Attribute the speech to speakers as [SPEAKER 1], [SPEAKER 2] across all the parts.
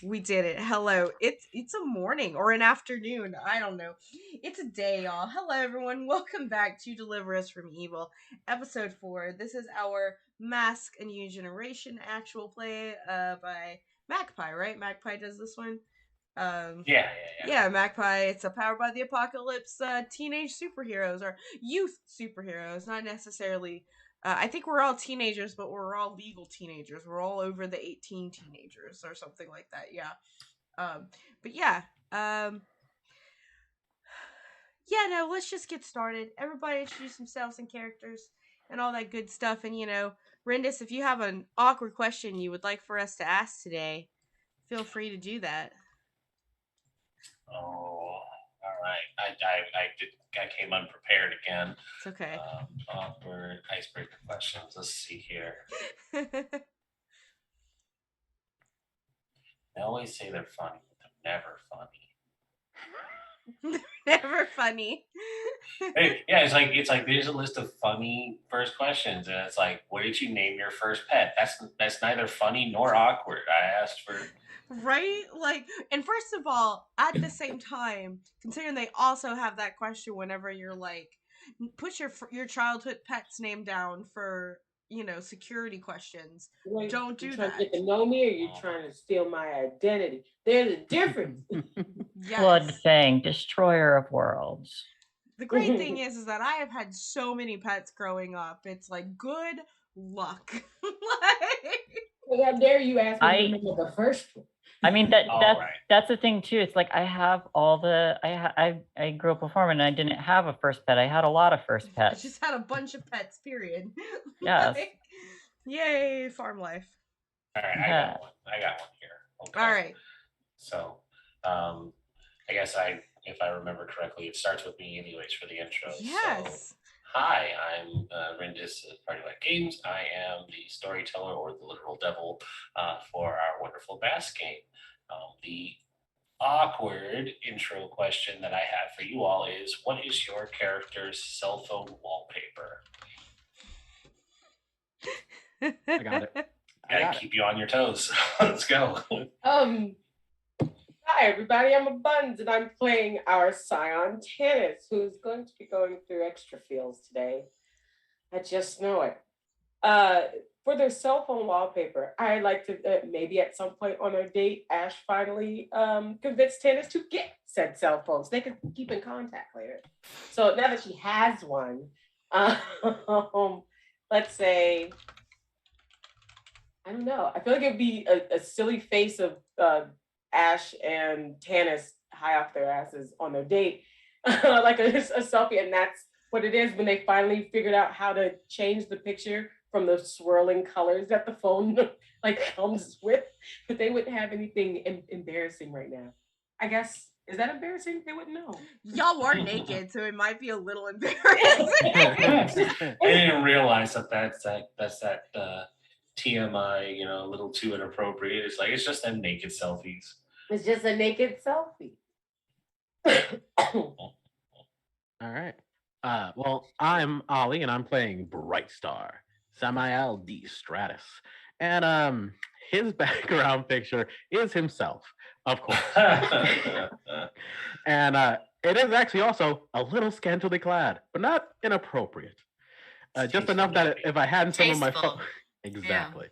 [SPEAKER 1] We did it. Hello. It's a morning or an afternoon. I don't know. It's a day, y'all. Hello everyone. Welcome back to Deliver Us from Evil, episode 4. This is our Mask a New Generation actual play by Magpie, right? Magpie does this one. Um
[SPEAKER 2] Yeah, yeah,
[SPEAKER 1] yeah, Magpie. It's a Powered by the Apocalypse teenage superheroes or youth superheroes, not necessarily. I think we're all teenagers, but we're all legal teenagers. We're all over the 18 teenagers or something like that. Yeah. Um, but yeah. Um, yeah. No, let's just get started. Everybody introduce themselves and characters and all that good stuff. And Rindis, if you have an awkward question you would like for us to ask today, feel free to do that.
[SPEAKER 2] yeah. Oh, all right. I came unprepared again.
[SPEAKER 1] It's okay.
[SPEAKER 2] Awkward icebreaker questions. Let's see here. They always say they're funny, but they're never funny.
[SPEAKER 1] Never funny.
[SPEAKER 2] Yeah, it's like there's a list of funny first questions, and it's like, what did you name your first pet? That's neither funny nor awkward. I asked for.
[SPEAKER 1] Right? Like, and first of all, at the same time, considering they also have that question whenever you're like, put your childhood pet's name down for security questions.
[SPEAKER 3] Wait,
[SPEAKER 1] Don't
[SPEAKER 3] you
[SPEAKER 1] do
[SPEAKER 3] trying to
[SPEAKER 1] that.
[SPEAKER 3] get to know me or you trying to steal my identity? There's a difference.
[SPEAKER 1] Yes.
[SPEAKER 4] Blood Fang, destroyer of worlds.
[SPEAKER 1] The great thing is that I have had so many pets growing up. It's like good luck.
[SPEAKER 3] How dare you ask me to
[SPEAKER 4] I
[SPEAKER 3] remember the first one?
[SPEAKER 4] I mean that
[SPEAKER 2] All
[SPEAKER 4] that's
[SPEAKER 2] right.
[SPEAKER 4] that's the thing too. It's like I have all the I grew up a farm and I didn't have a first pet. I had a lot of first
[SPEAKER 1] I
[SPEAKER 4] pets.
[SPEAKER 1] just had a bunch of pets. Period.
[SPEAKER 4] Yes.
[SPEAKER 1] Like, yay, farm life.
[SPEAKER 2] All right,
[SPEAKER 4] Yeah.
[SPEAKER 2] I got one here. Okay.
[SPEAKER 1] All right.
[SPEAKER 2] So, I guess if I remember correctly, it starts with me anyways for the intro. So,
[SPEAKER 1] Yes.
[SPEAKER 2] hi, I'm Rindis at Party Like Games. I am the storyteller or the literal devil for our wonderful bass game. The awkward intro question that I have for you all is, what is your character's cell phone wallpaper?
[SPEAKER 5] I got it.
[SPEAKER 2] Gotta keep you on your toes. Let's go.
[SPEAKER 3] Hi everybody, I'm a Buns and I'm playing our scion Tannis, who's going to be going through extra feels today. I just know it. For their cell phone wallpaper, I like to maybe at some point on our date, Ash finally convinced Tannis to get said cell phones. They could keep in contact later. So now that she has one, let's say, I don't know. I feel like it'd be a silly face of Ash and Tannis high off their asses on their date, like a selfie, and that's what it is when they finally figured out how to change the picture from the swirling colors that the phone like comes with. But they wouldn't have anything embarrassing right now. I guess, is that embarrassing? They wouldn't know.
[SPEAKER 1] Y'all are naked, so it might be a little embarrassing.
[SPEAKER 2] I didn't realize that's that TMI, a little too inappropriate. It's like it's just them naked selfies.
[SPEAKER 3] It's just a naked selfie.
[SPEAKER 5] All right. Well, I'm Ollie, and I'm playing Bright Star, Samael D. Stratus, and his background picture is himself, of course, and it is actually also a little scantily clad, but not inappropriate. Just enough that if I hadn't some of my phone, exactly,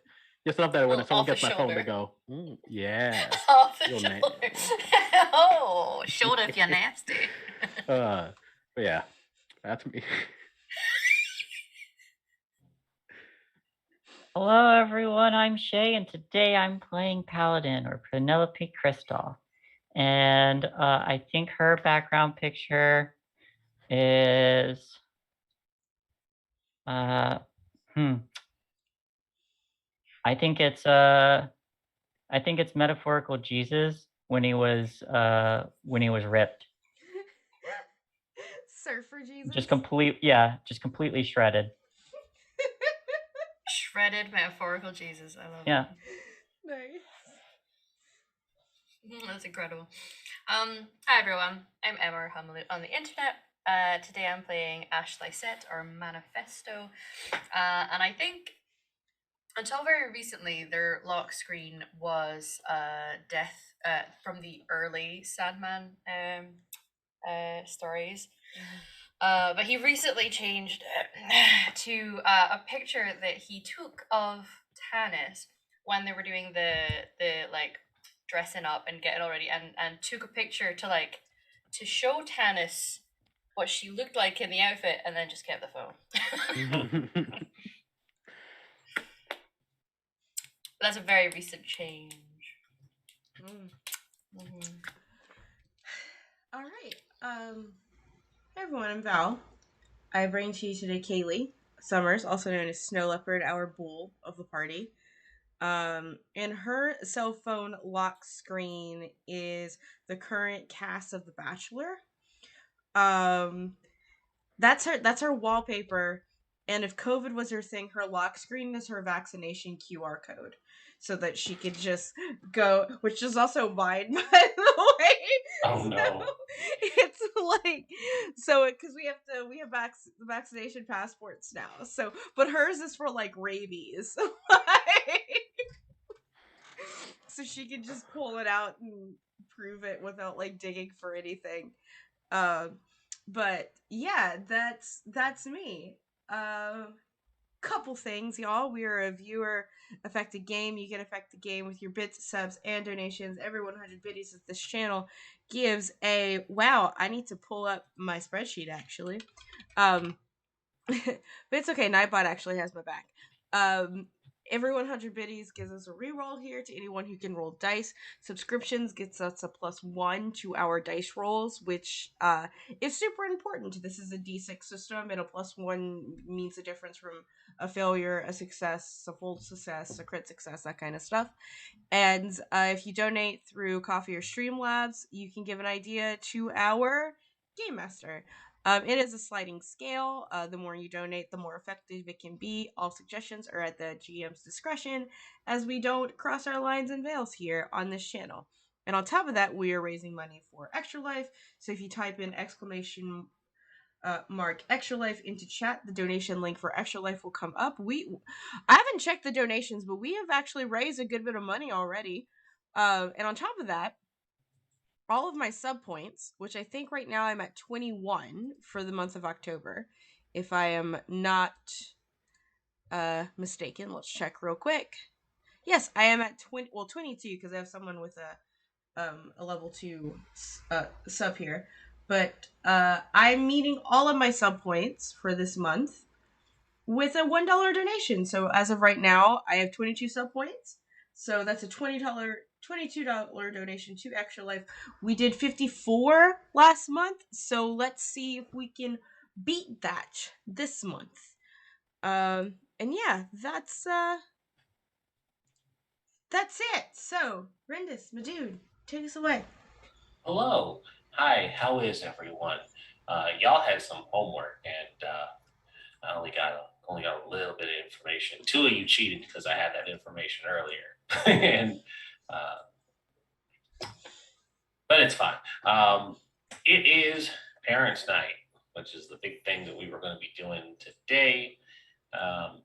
[SPEAKER 5] just enough that when someone gets my phone, they go, yeah,
[SPEAKER 6] off the shoulder. Oh, shoulder if you're nasty.
[SPEAKER 5] But yeah, that's me.
[SPEAKER 4] Hello everyone, I'm Shay and today I'm playing Paladin or Penelope Kristoff. And I think her background picture is I think it's metaphorical Jesus when he was ripped.
[SPEAKER 1] Surfer Jesus.
[SPEAKER 4] Just completely shredded.
[SPEAKER 6] Shredded metaphorical Jesus. I love
[SPEAKER 4] Yeah.
[SPEAKER 6] it.
[SPEAKER 1] Nice.
[SPEAKER 6] That's incredible. Hi everyone, I'm Emma Hamlet on the internet. Today I'm playing Ash Lysette or Manifesto, and I think until very recently, their lock screen was death from the early Sandman stories. But he recently changed to a picture that he took of Tannis when they were doing the like dressing up and getting all ready, and took a picture to show Tannis what she looked like in the outfit, and then just kept the phone. That's a very recent change. Mm-hmm.
[SPEAKER 1] All right. Hey everyone, I'm Val. I bring to you today Kaylee Summers, also known as Snow Leopard, our bull of the party. And her cell phone lock screen is the current cast of The Bachelor. That's her wallpaper. And if COVID was her thing, her lock screen is her vaccination QR code, so that she could just go, which is also mine, by the way.
[SPEAKER 2] Oh no!
[SPEAKER 1] It's like, so because we have vaccination passports now. So, but hers is for like rabies, so she can just pull it out and prove it without like digging for anything. But yeah, that's me. Couple things, y'all. We are a viewer affected game. You can affect the game with your bits, subs, and donations. Every 100 biddies of this channel gives a wow. I need to pull up my spreadsheet actually. But it's okay. Nightbot actually has my back. Every 100 biddies gives us a reroll here to anyone who can roll dice. Subscriptions gets us a +1 to our dice rolls, which is super important. This is a D6 system, and a +1 means the difference from a failure, a success, a full success, a crit success, that kind of stuff. And if you donate through Coffee or Streamlabs, you can give an idea to our Game Master. It is a sliding scale. The more you donate, the more effective it can be. All suggestions are at the GM's discretion, as we don't cross our lines and veils here on this channel. And on top of that, we are raising money for Extra Life. So if you type in exclamation mark Extra Life into chat, the donation link for Extra Life will come up. I haven't checked the donations, but we have actually raised a good bit of money already. And on top of that, all of my sub points, which I think right now I'm at 21 for the month of October, if I am not mistaken. Let's check real quick. Yes, I am at 22 because I have someone with a level 2 sub here. But I'm meeting all of my sub points for this month with a $1 donation. So as of right now, I have 22 sub points. So that's a $22 donation to Extra Life. We did 54 last month, so let's see if we can beat that this month. And yeah, that's it. So, Rendis, my dude, take us away.
[SPEAKER 2] Hello, hi. How is everyone? Y'all had some homework, and I only got a little bit of information. Two of you cheated because I had that information earlier, and but it's fine. It is Parents' Night, which is the big thing that we were going to be doing today.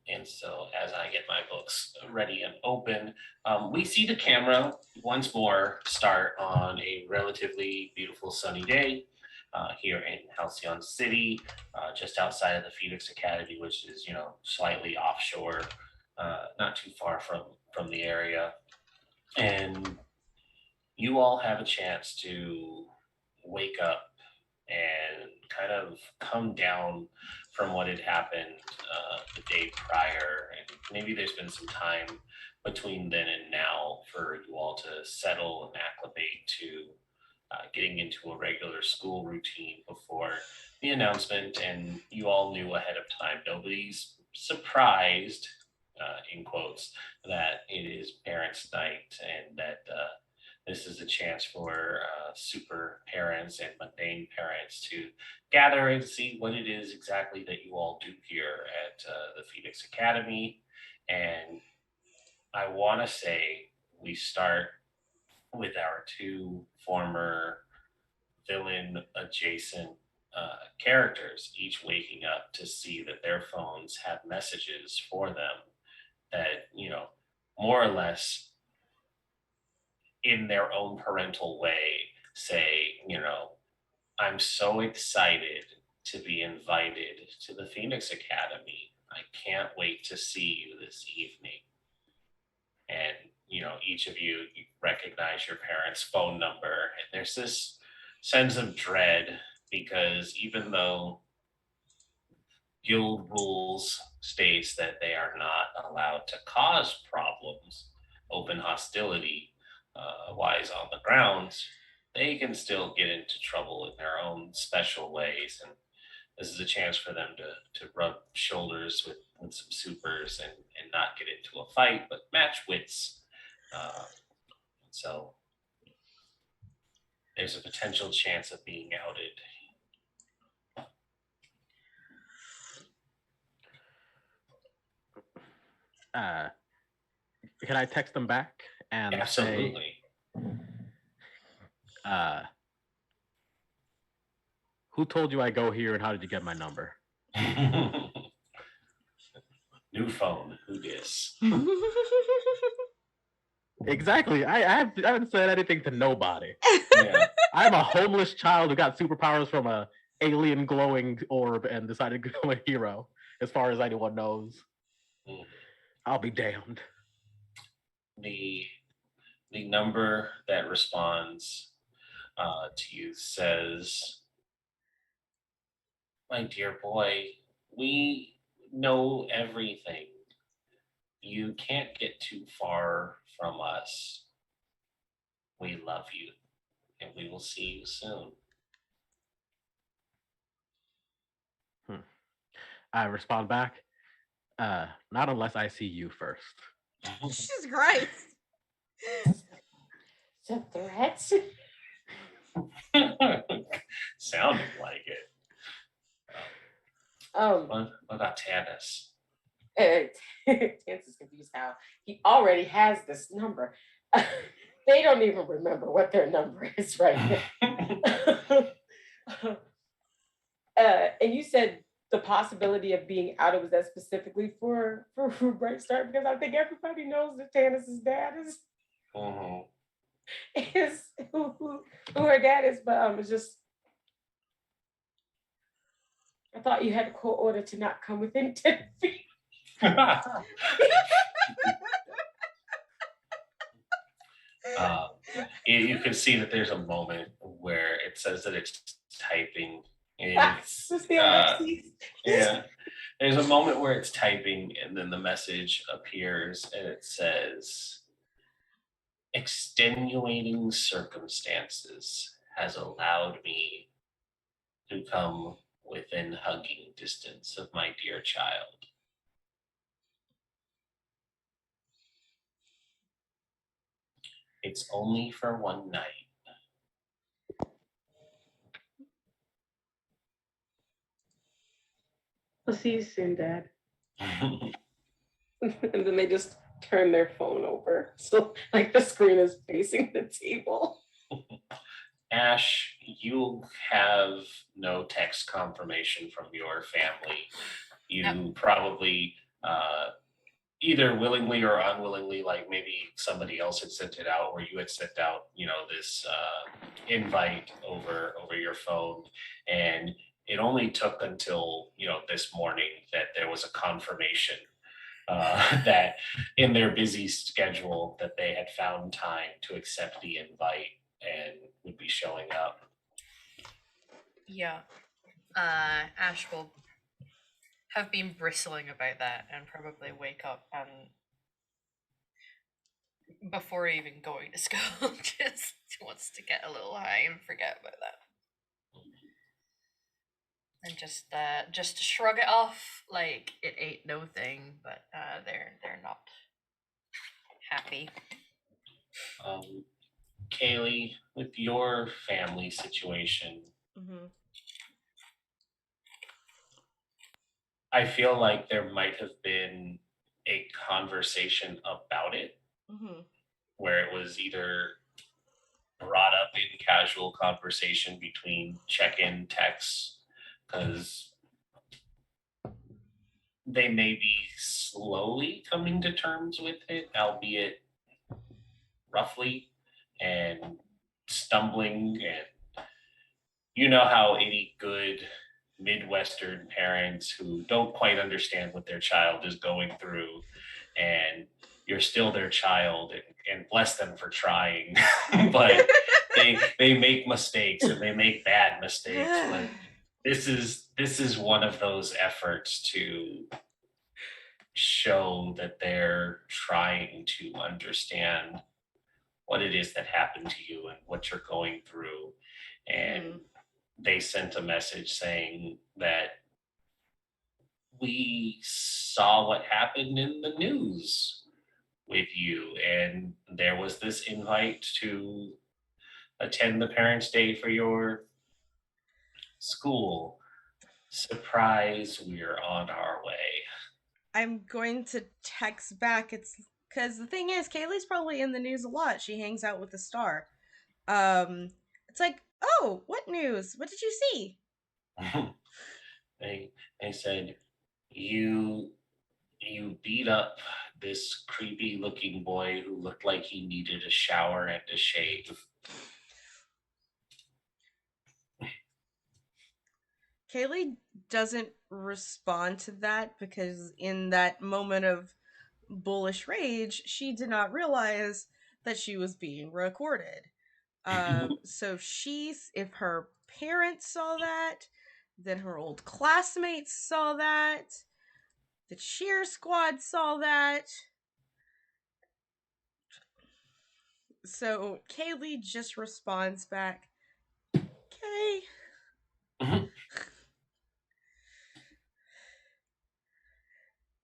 [SPEAKER 2] And so, as I get my books ready and open, we see the camera once more start on a relatively beautiful sunny day here in Halcyon City, just outside of the Phoenix Academy, which is slightly offshore, not too far from the area. And you all have a chance to wake up and kind of come down from what had happened the day prior. And maybe there's been some time between then and now for you all to settle and acclimate to getting into a regular school routine before the announcement. And you all knew ahead of time. Nobody's surprised, in quotes, that it is Parents' Night and that this is a chance for super parents and mundane parents to gather and see what it is exactly that you all do here at the Phoenix Academy. And I want to say we start with our two former villain adjacent characters, each waking up to see that their phones have messages for them that, more or less in their own parental way say, I'm so excited to be invited to the Phoenix Academy. I can't wait to see you this evening. And, each of you recognize your parents' phone number. And there's this sense of dread because even though guild rules states that they are not allowed to cause problems, open hostility wise on the grounds, they can still get into trouble in their own special ways. And this is a chance for them to rub shoulders with some supers and not get into a fight, but match wits. So there's a potential chance of being outed.
[SPEAKER 5] Can I text them back and
[SPEAKER 2] Absolutely.
[SPEAKER 5] say, who told you I go here and how did you get my number?
[SPEAKER 2] New phone. Who dis?
[SPEAKER 5] Exactly. I haven't said anything to nobody.
[SPEAKER 2] Yeah.
[SPEAKER 5] I'm a homeless child who got superpowers from a alien glowing orb and decided to become a hero, as far as anyone knows.
[SPEAKER 2] Mm.
[SPEAKER 5] I'll be damned.
[SPEAKER 2] The number that responds to you says, "My dear boy, we know everything. You can't get too far from us. We love you, and we will see you soon."
[SPEAKER 5] I respond back, not unless I see you first.
[SPEAKER 1] Jesus Christ.
[SPEAKER 3] So threats?
[SPEAKER 2] Sounding like it. What about Tannis?
[SPEAKER 3] Chance is confused how he already has this number. They don't even remember what their number is right now. And you said the possibility of being outed, was that specifically for Bright Start? Because I think everybody knows that Tannis's dad is who her dad is, but it's just, I thought you had a court order to not come within 10 feet.
[SPEAKER 2] You can see that there's a moment where it says that it's typing.
[SPEAKER 3] That's just the ellipses.
[SPEAKER 2] Yeah. There's a moment where it's typing and then the message appears and it says, "Extenuating circumstances has allowed me to come within hugging distance of my dear child. It's only for one night."
[SPEAKER 3] I'll see you soon, Dad. And then they just turn their phone over. So like the screen is facing the table.
[SPEAKER 2] Ash, you have no text confirmation from your family. You probably either willingly or unwillingly, like maybe somebody else had sent it out, or you had sent out, this invite over your phone, and it only took until this morning that there was a confirmation that in their busy schedule that they had found time to accept the invite and would be showing up.
[SPEAKER 6] Yeah. Ash will have been bristling about that and probably wake up and before even going to school just wants to get a little high and forget about that. And just shrug it off like it ain't no thing, but they're not happy.
[SPEAKER 2] Kaylee, with your family situation, I feel like there might have been a conversation about it where it was either brought up in casual conversation between check-in texts, because they may be slowly coming to terms with it, albeit roughly, and stumbling. And you know how any good Midwestern parents who don't quite understand what their child is going through, and you're still their child, and bless them for trying, but they make mistakes and they make bad mistakes. But this is one of those efforts to show that they're trying to understand what it is that happened to you and what you're going through. And they sent a message saying that we saw what happened in the news with you, and there was this invite to attend the Parents' Day for your school. Surprise, we're on our way.
[SPEAKER 1] I'm going to text back. It's because the thing is, Kaylee's probably in the news a lot. She hangs out with the star. It's like, oh, what news? What did you see?
[SPEAKER 2] They said you beat up this creepy looking boy who looked like he needed a shower and a shave.
[SPEAKER 1] Kaylee doesn't respond to that because in that moment of bullish rage, she did not realize that she was being recorded. So if her parents saw that, then her old classmates saw that, the cheer squad saw that. So Kaylee just responds back, okay.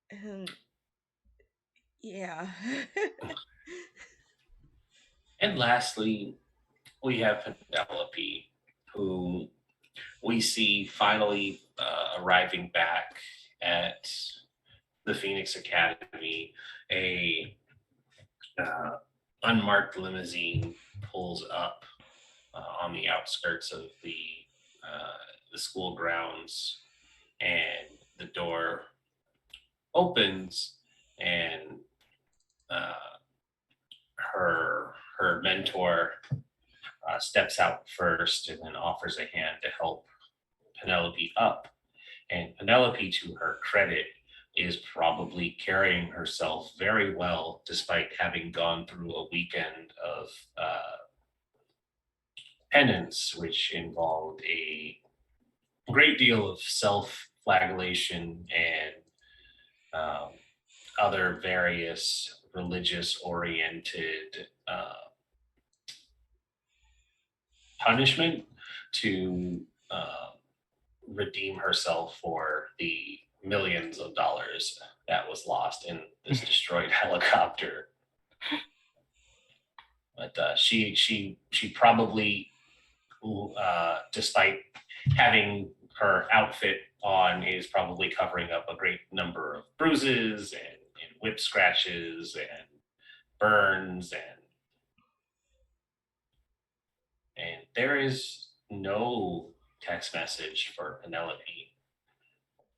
[SPEAKER 1] And yeah.
[SPEAKER 2] And lastly, we have Penelope, who we see finally arriving back at the Phoenix Academy. A unmarked limousine pulls up on the outskirts of the school grounds, and the door opens, and her mentor steps out first and then offers a hand to help Penelope up. And Penelope, to her credit, is probably carrying herself very well despite having gone through a weekend of penance, which involved a great deal of self flagellation and other various religious oriented punishment to redeem herself for the millions of dollars that was lost in this destroyed helicopter. But she probably, despite having her outfit on, is probably covering up a great number of bruises and whip scratches and burns, and there is no text message for Penelope,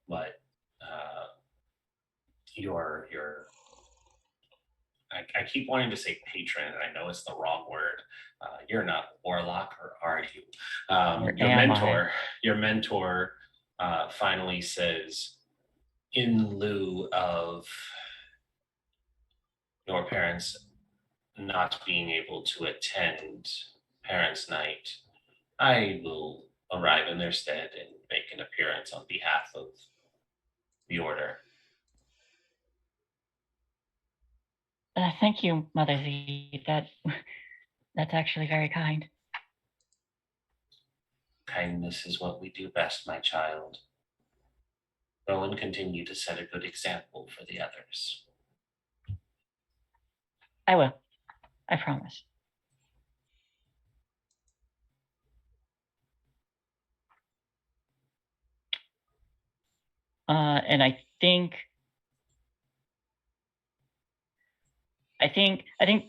[SPEAKER 2] but your I keep wanting to say patron, and I know it's the wrong word. You're not a warlock, or are you? Your mentor finally says, in lieu of your parents not being able to attend Parents' Night, I will arrive in their stead and make an appearance on behalf of the order.
[SPEAKER 4] Thank you, Mother Z. That's actually very kind.
[SPEAKER 2] Kindness is what we do best, my child. Go and continue to set a good example for the others.
[SPEAKER 4] I will. I promise. And I think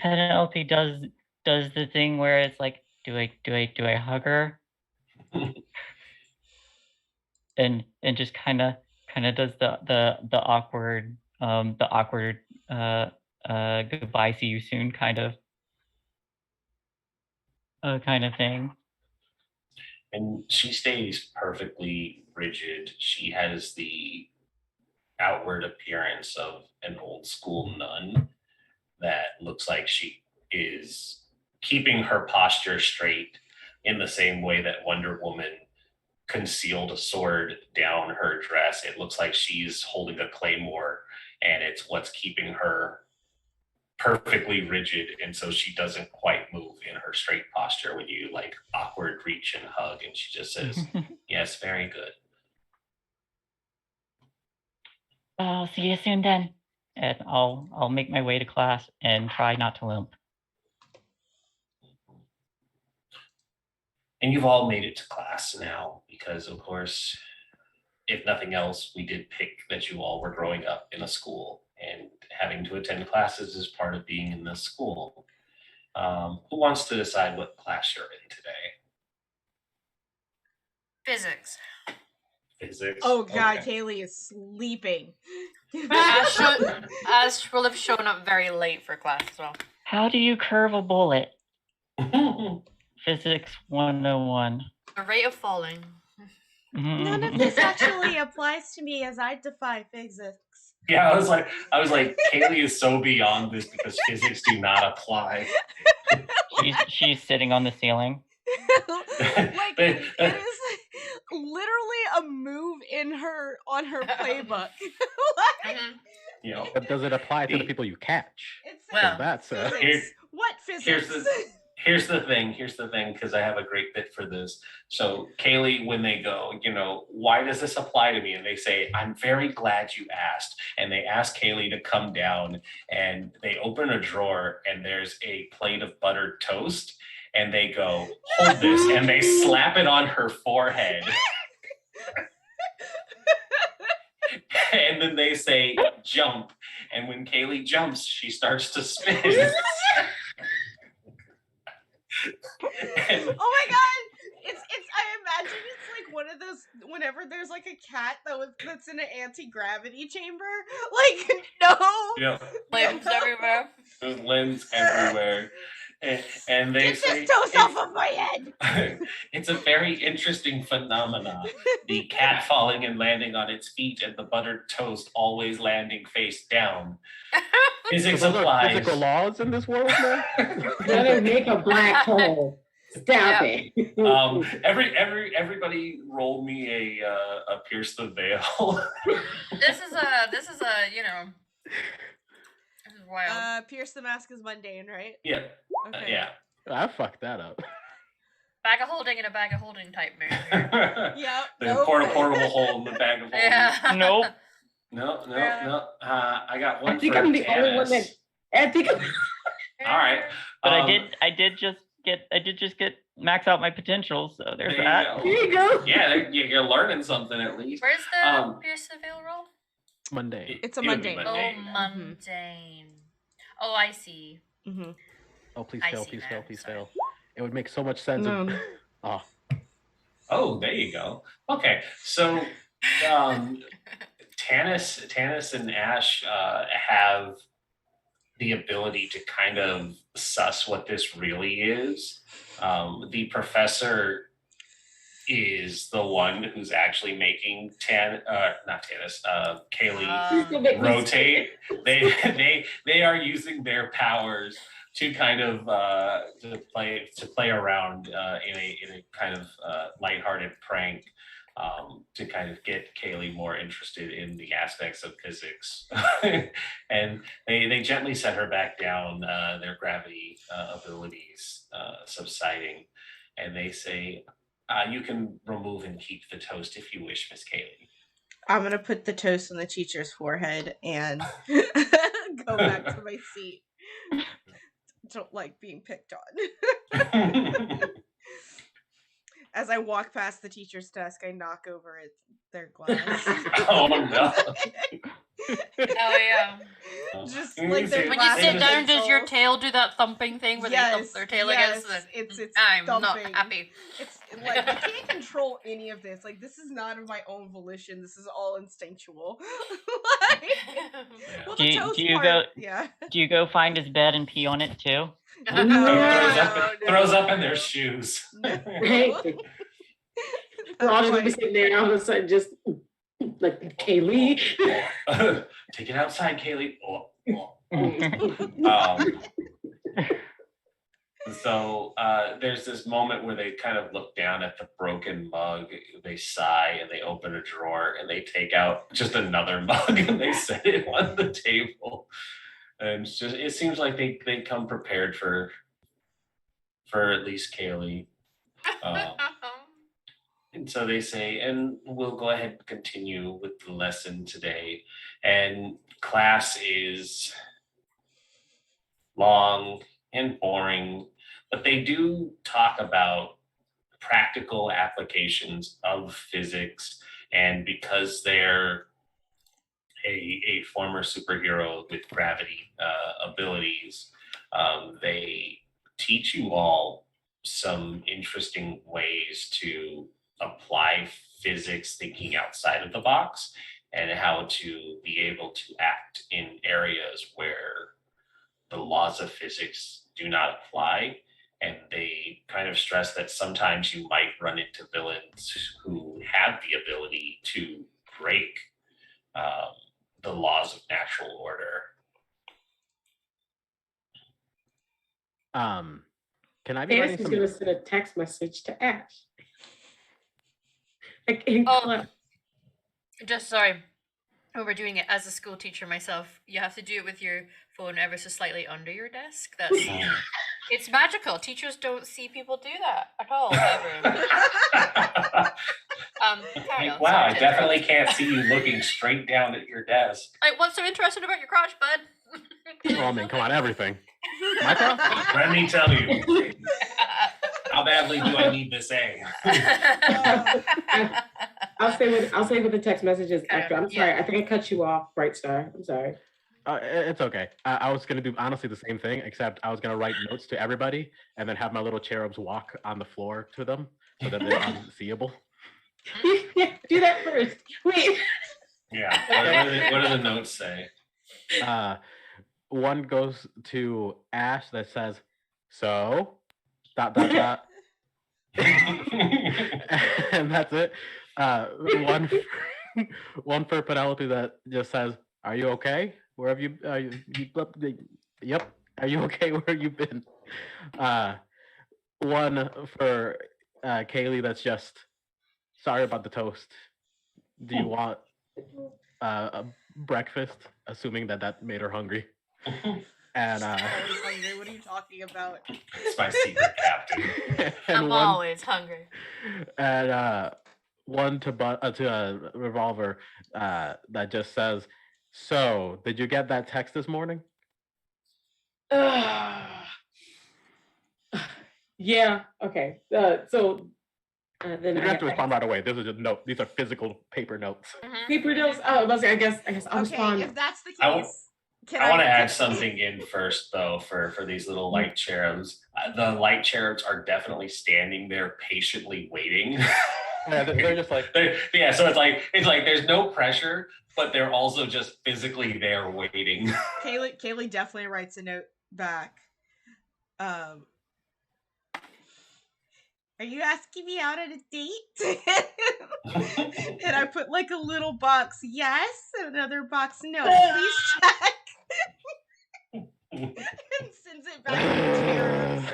[SPEAKER 4] Penelope does the thing where it's like, do I hug her? and just kind of does the awkward the awkward goodbye, see you soon kind of thing.
[SPEAKER 2] And she stays perfectly rigid. She has the outward appearance of an old school nun that looks like she is keeping her posture straight in the same way that Wonder Woman concealed a sword down her dress. It looks like she's holding a claymore, and it's what's keeping her perfectly rigid, and so she doesn't quite move in her straight posture when you like awkward reach and hug, and she just says, yes, very good.
[SPEAKER 4] I'll see you soon then. And I'll make my way to class and try not to limp.
[SPEAKER 2] And you've all made it to class now because, of course, if nothing else, we did pick that you all were growing up in a school, and having to attend classes is part of being in this school. Who wants to decide what class you're in today?
[SPEAKER 6] Physics.
[SPEAKER 2] Physics.
[SPEAKER 1] Oh god,
[SPEAKER 2] Okay.
[SPEAKER 1] Kaylee is sleeping.
[SPEAKER 6] Ash will have shown up very late for class as well.
[SPEAKER 4] How do you curve a bullet? Physics 101.
[SPEAKER 6] The rate of falling.
[SPEAKER 1] None of this actually applies to me as I defy physics.
[SPEAKER 2] Yeah, I was like, Kaylee is so beyond this because physics do not apply.
[SPEAKER 4] She's sitting on the ceiling.
[SPEAKER 1] Like it is literally a move on her playbook. Like,
[SPEAKER 2] You know,
[SPEAKER 5] But does it apply to the people you catch?
[SPEAKER 1] it's
[SPEAKER 6] Well,
[SPEAKER 5] That's
[SPEAKER 1] physics. What physics?
[SPEAKER 2] Here's the thing, because I have a great bit for this. So Kaylee, when they go, why does this apply to me? And they say, I'm very glad you asked. And they ask Kaylee to come down, and they open a drawer, and there's a plate of buttered toast. And they go, hold this, and they slap it on her forehead. And then they say, jump. And when Kaylee jumps, she starts to spin.
[SPEAKER 1] Oh my god! It's I imagine it's like one of those whenever there's like a cat that's in an anti-gravity chamber. Like no.
[SPEAKER 6] Limbs everywhere.
[SPEAKER 2] There's limbs everywhere. And they
[SPEAKER 1] Get
[SPEAKER 2] say
[SPEAKER 1] this toast off of my head.
[SPEAKER 2] it's a very interesting phenomenon. The cat falling and landing on its feet, and the buttered toast always landing face down. Physics
[SPEAKER 5] So those are
[SPEAKER 2] applies.
[SPEAKER 5] physical laws in this world now?
[SPEAKER 3] Gonna make a black hole. Stop it.
[SPEAKER 2] Everybody roll me a pierce the veil.
[SPEAKER 6] This is a this is wild.
[SPEAKER 1] Pierce the mask is mundane, right?
[SPEAKER 2] Yeah.
[SPEAKER 1] Okay.
[SPEAKER 2] Yeah.
[SPEAKER 5] I fucked that up.
[SPEAKER 6] Bag of holding and a bag of holding type move.
[SPEAKER 1] Yep.
[SPEAKER 2] The
[SPEAKER 1] Nope.
[SPEAKER 2] portable hole in the bag of holding.
[SPEAKER 6] Yeah.
[SPEAKER 4] Nope.
[SPEAKER 2] No. I got one.
[SPEAKER 3] I think
[SPEAKER 2] for
[SPEAKER 3] I'm the only one
[SPEAKER 2] Tannis.
[SPEAKER 3] that. I think.
[SPEAKER 2] All right.
[SPEAKER 4] But I did just get max out my potential, so there's
[SPEAKER 2] There you
[SPEAKER 4] that.
[SPEAKER 2] go.
[SPEAKER 3] There you go.
[SPEAKER 2] Yeah, you're learning something at least.
[SPEAKER 6] Where's the
[SPEAKER 2] Um,
[SPEAKER 6] Pierce the Veil roll?
[SPEAKER 5] Monday.
[SPEAKER 1] It's a
[SPEAKER 2] It would be
[SPEAKER 1] mundane.
[SPEAKER 6] Oh, mundane. Oh, I see.
[SPEAKER 1] Mm-hmm.
[SPEAKER 5] Oh, please
[SPEAKER 6] I
[SPEAKER 5] fail,
[SPEAKER 6] see
[SPEAKER 5] please
[SPEAKER 6] that,
[SPEAKER 5] fail, please
[SPEAKER 6] sorry.
[SPEAKER 5] fail. It would make so much sense.
[SPEAKER 1] No.
[SPEAKER 5] Oh,
[SPEAKER 2] Oh, there you go. Okay, so Tannis and Ash have the ability to kind of suss what this really is. The professor is the one who's actually making Kaylee rotate. They are using their powers to kind of to play around in a kind of lighthearted prank to kind of get Kaylee more interested in the aspects of physics. And they gently set her back down, their gravity abilities subsiding, and they say, you can remove and keep the toast if you wish, Miss Kaylee.
[SPEAKER 1] I'm gonna put the toast on the teacher's forehead and go back to my seat. Don't like being picked on. As I walk past the teacher's desk, I knock over their glass.
[SPEAKER 2] Oh no.
[SPEAKER 6] Oh yeah.
[SPEAKER 1] Just
[SPEAKER 2] You
[SPEAKER 1] like
[SPEAKER 2] see-
[SPEAKER 1] their
[SPEAKER 6] When you sit
[SPEAKER 1] raspy
[SPEAKER 6] down, does your
[SPEAKER 1] soul.
[SPEAKER 6] tail do that thumping thing where they thump
[SPEAKER 1] Yes,
[SPEAKER 6] their tail
[SPEAKER 1] yes,
[SPEAKER 6] against the?
[SPEAKER 1] it's
[SPEAKER 6] I'm not
[SPEAKER 1] thumping.
[SPEAKER 6] happy.
[SPEAKER 1] It's like I can't control any of this. Like this is not of my own volition. This is all instinctual. Like, well,
[SPEAKER 4] Do
[SPEAKER 1] the
[SPEAKER 4] you,
[SPEAKER 1] toast
[SPEAKER 4] do you
[SPEAKER 1] part,
[SPEAKER 4] go
[SPEAKER 1] yeah.
[SPEAKER 4] do you go find his bed and pee on it too?
[SPEAKER 1] No,
[SPEAKER 2] throws up in
[SPEAKER 1] no.
[SPEAKER 2] their shoes.
[SPEAKER 1] No.
[SPEAKER 3] Right. We're all
[SPEAKER 1] Not
[SPEAKER 3] just gonna be
[SPEAKER 1] quite.
[SPEAKER 3] sitting there all of a sudden, just like Kaylee.
[SPEAKER 2] Take it outside, Kaylee. Um, so there's this moment where they kind of look down at the broken mug, they sigh, and they open a drawer and they take out just another mug and they set it on the table. And it's just, it seems like they come prepared for at least Kaylee. And so they say, and we'll go ahead and continue with the lesson today. And class is long and boring, but they do talk about practical applications of physics. And because they're a former superhero with gravity abilities, they teach you all some interesting ways to apply physics thinking outside of the box and how to be able to act in areas where the laws of physics do not apply. And they kind of stress that sometimes you might run into villains who have the ability to break the laws of natural order.
[SPEAKER 5] Can I be
[SPEAKER 3] Ash
[SPEAKER 5] writing
[SPEAKER 3] is
[SPEAKER 5] some?
[SPEAKER 3] gonna send a text message to Ash. Like in
[SPEAKER 6] Oh.
[SPEAKER 3] class.
[SPEAKER 6] Just sorry. When we're doing it as a school teacher myself, you have to do it with your phone ever so slightly under your desk. That's it's magical. Teachers don't see people do that at all ever. Carry on.
[SPEAKER 2] Wow,
[SPEAKER 6] Sorry
[SPEAKER 2] I
[SPEAKER 6] to
[SPEAKER 2] definitely
[SPEAKER 6] interrupt.
[SPEAKER 2] can't see you looking straight down at your desk.
[SPEAKER 6] Like, what's so interesting about your crotch, bud?
[SPEAKER 5] Well, I mean, come on, everything. My fault?
[SPEAKER 2] Let me tell you, how badly do I need this A?
[SPEAKER 3] I'll say what the text message is after. I'm sorry.
[SPEAKER 6] Yeah.
[SPEAKER 3] I think I cut you off, Bright Star. I'm sorry.
[SPEAKER 5] It's okay. I was gonna do honestly the same thing, except I was gonna write notes to everybody and then have my little cherubs walk on the floor to them so that they're unseeable.
[SPEAKER 3] Do that first. Wait.
[SPEAKER 2] Yeah. What do the notes say?
[SPEAKER 5] One goes to Ash that says, "So, ... and that's it. One, one for Penelope that just says, "Are you okay? Where have you? Yep. Are you okay? Where have you been?" One for Kaylee that's just, "Sorry about the toast. Do you want a breakfast?" Assuming that made her hungry. And
[SPEAKER 1] Always hungry. What are you talking about?
[SPEAKER 2] It's my secret captain.
[SPEAKER 6] I'm always hungry.
[SPEAKER 5] And one to a Revolver that just says, "So, did you get that text this morning?"
[SPEAKER 3] Yeah. Okay. So then
[SPEAKER 5] You don't have to
[SPEAKER 3] I
[SPEAKER 5] respond right away. This is just note. These are physical paper notes.
[SPEAKER 3] paper notes. Oh, I guess I'll
[SPEAKER 1] Okay,
[SPEAKER 3] respond.
[SPEAKER 1] if that's the
[SPEAKER 2] I w-
[SPEAKER 1] case, can
[SPEAKER 2] I want to add something in first, though, for these little light cherubs. The light cherubs are definitely standing there patiently waiting.
[SPEAKER 5] Yeah, they're just like,
[SPEAKER 2] yeah. So it's like there's no pressure, but they're also just physically there waiting.
[SPEAKER 1] Kaylee definitely writes a note back. Are you asking me out on a date? And I put like a little box, yes, and another box, no, please check. And sends it back to the cherubs.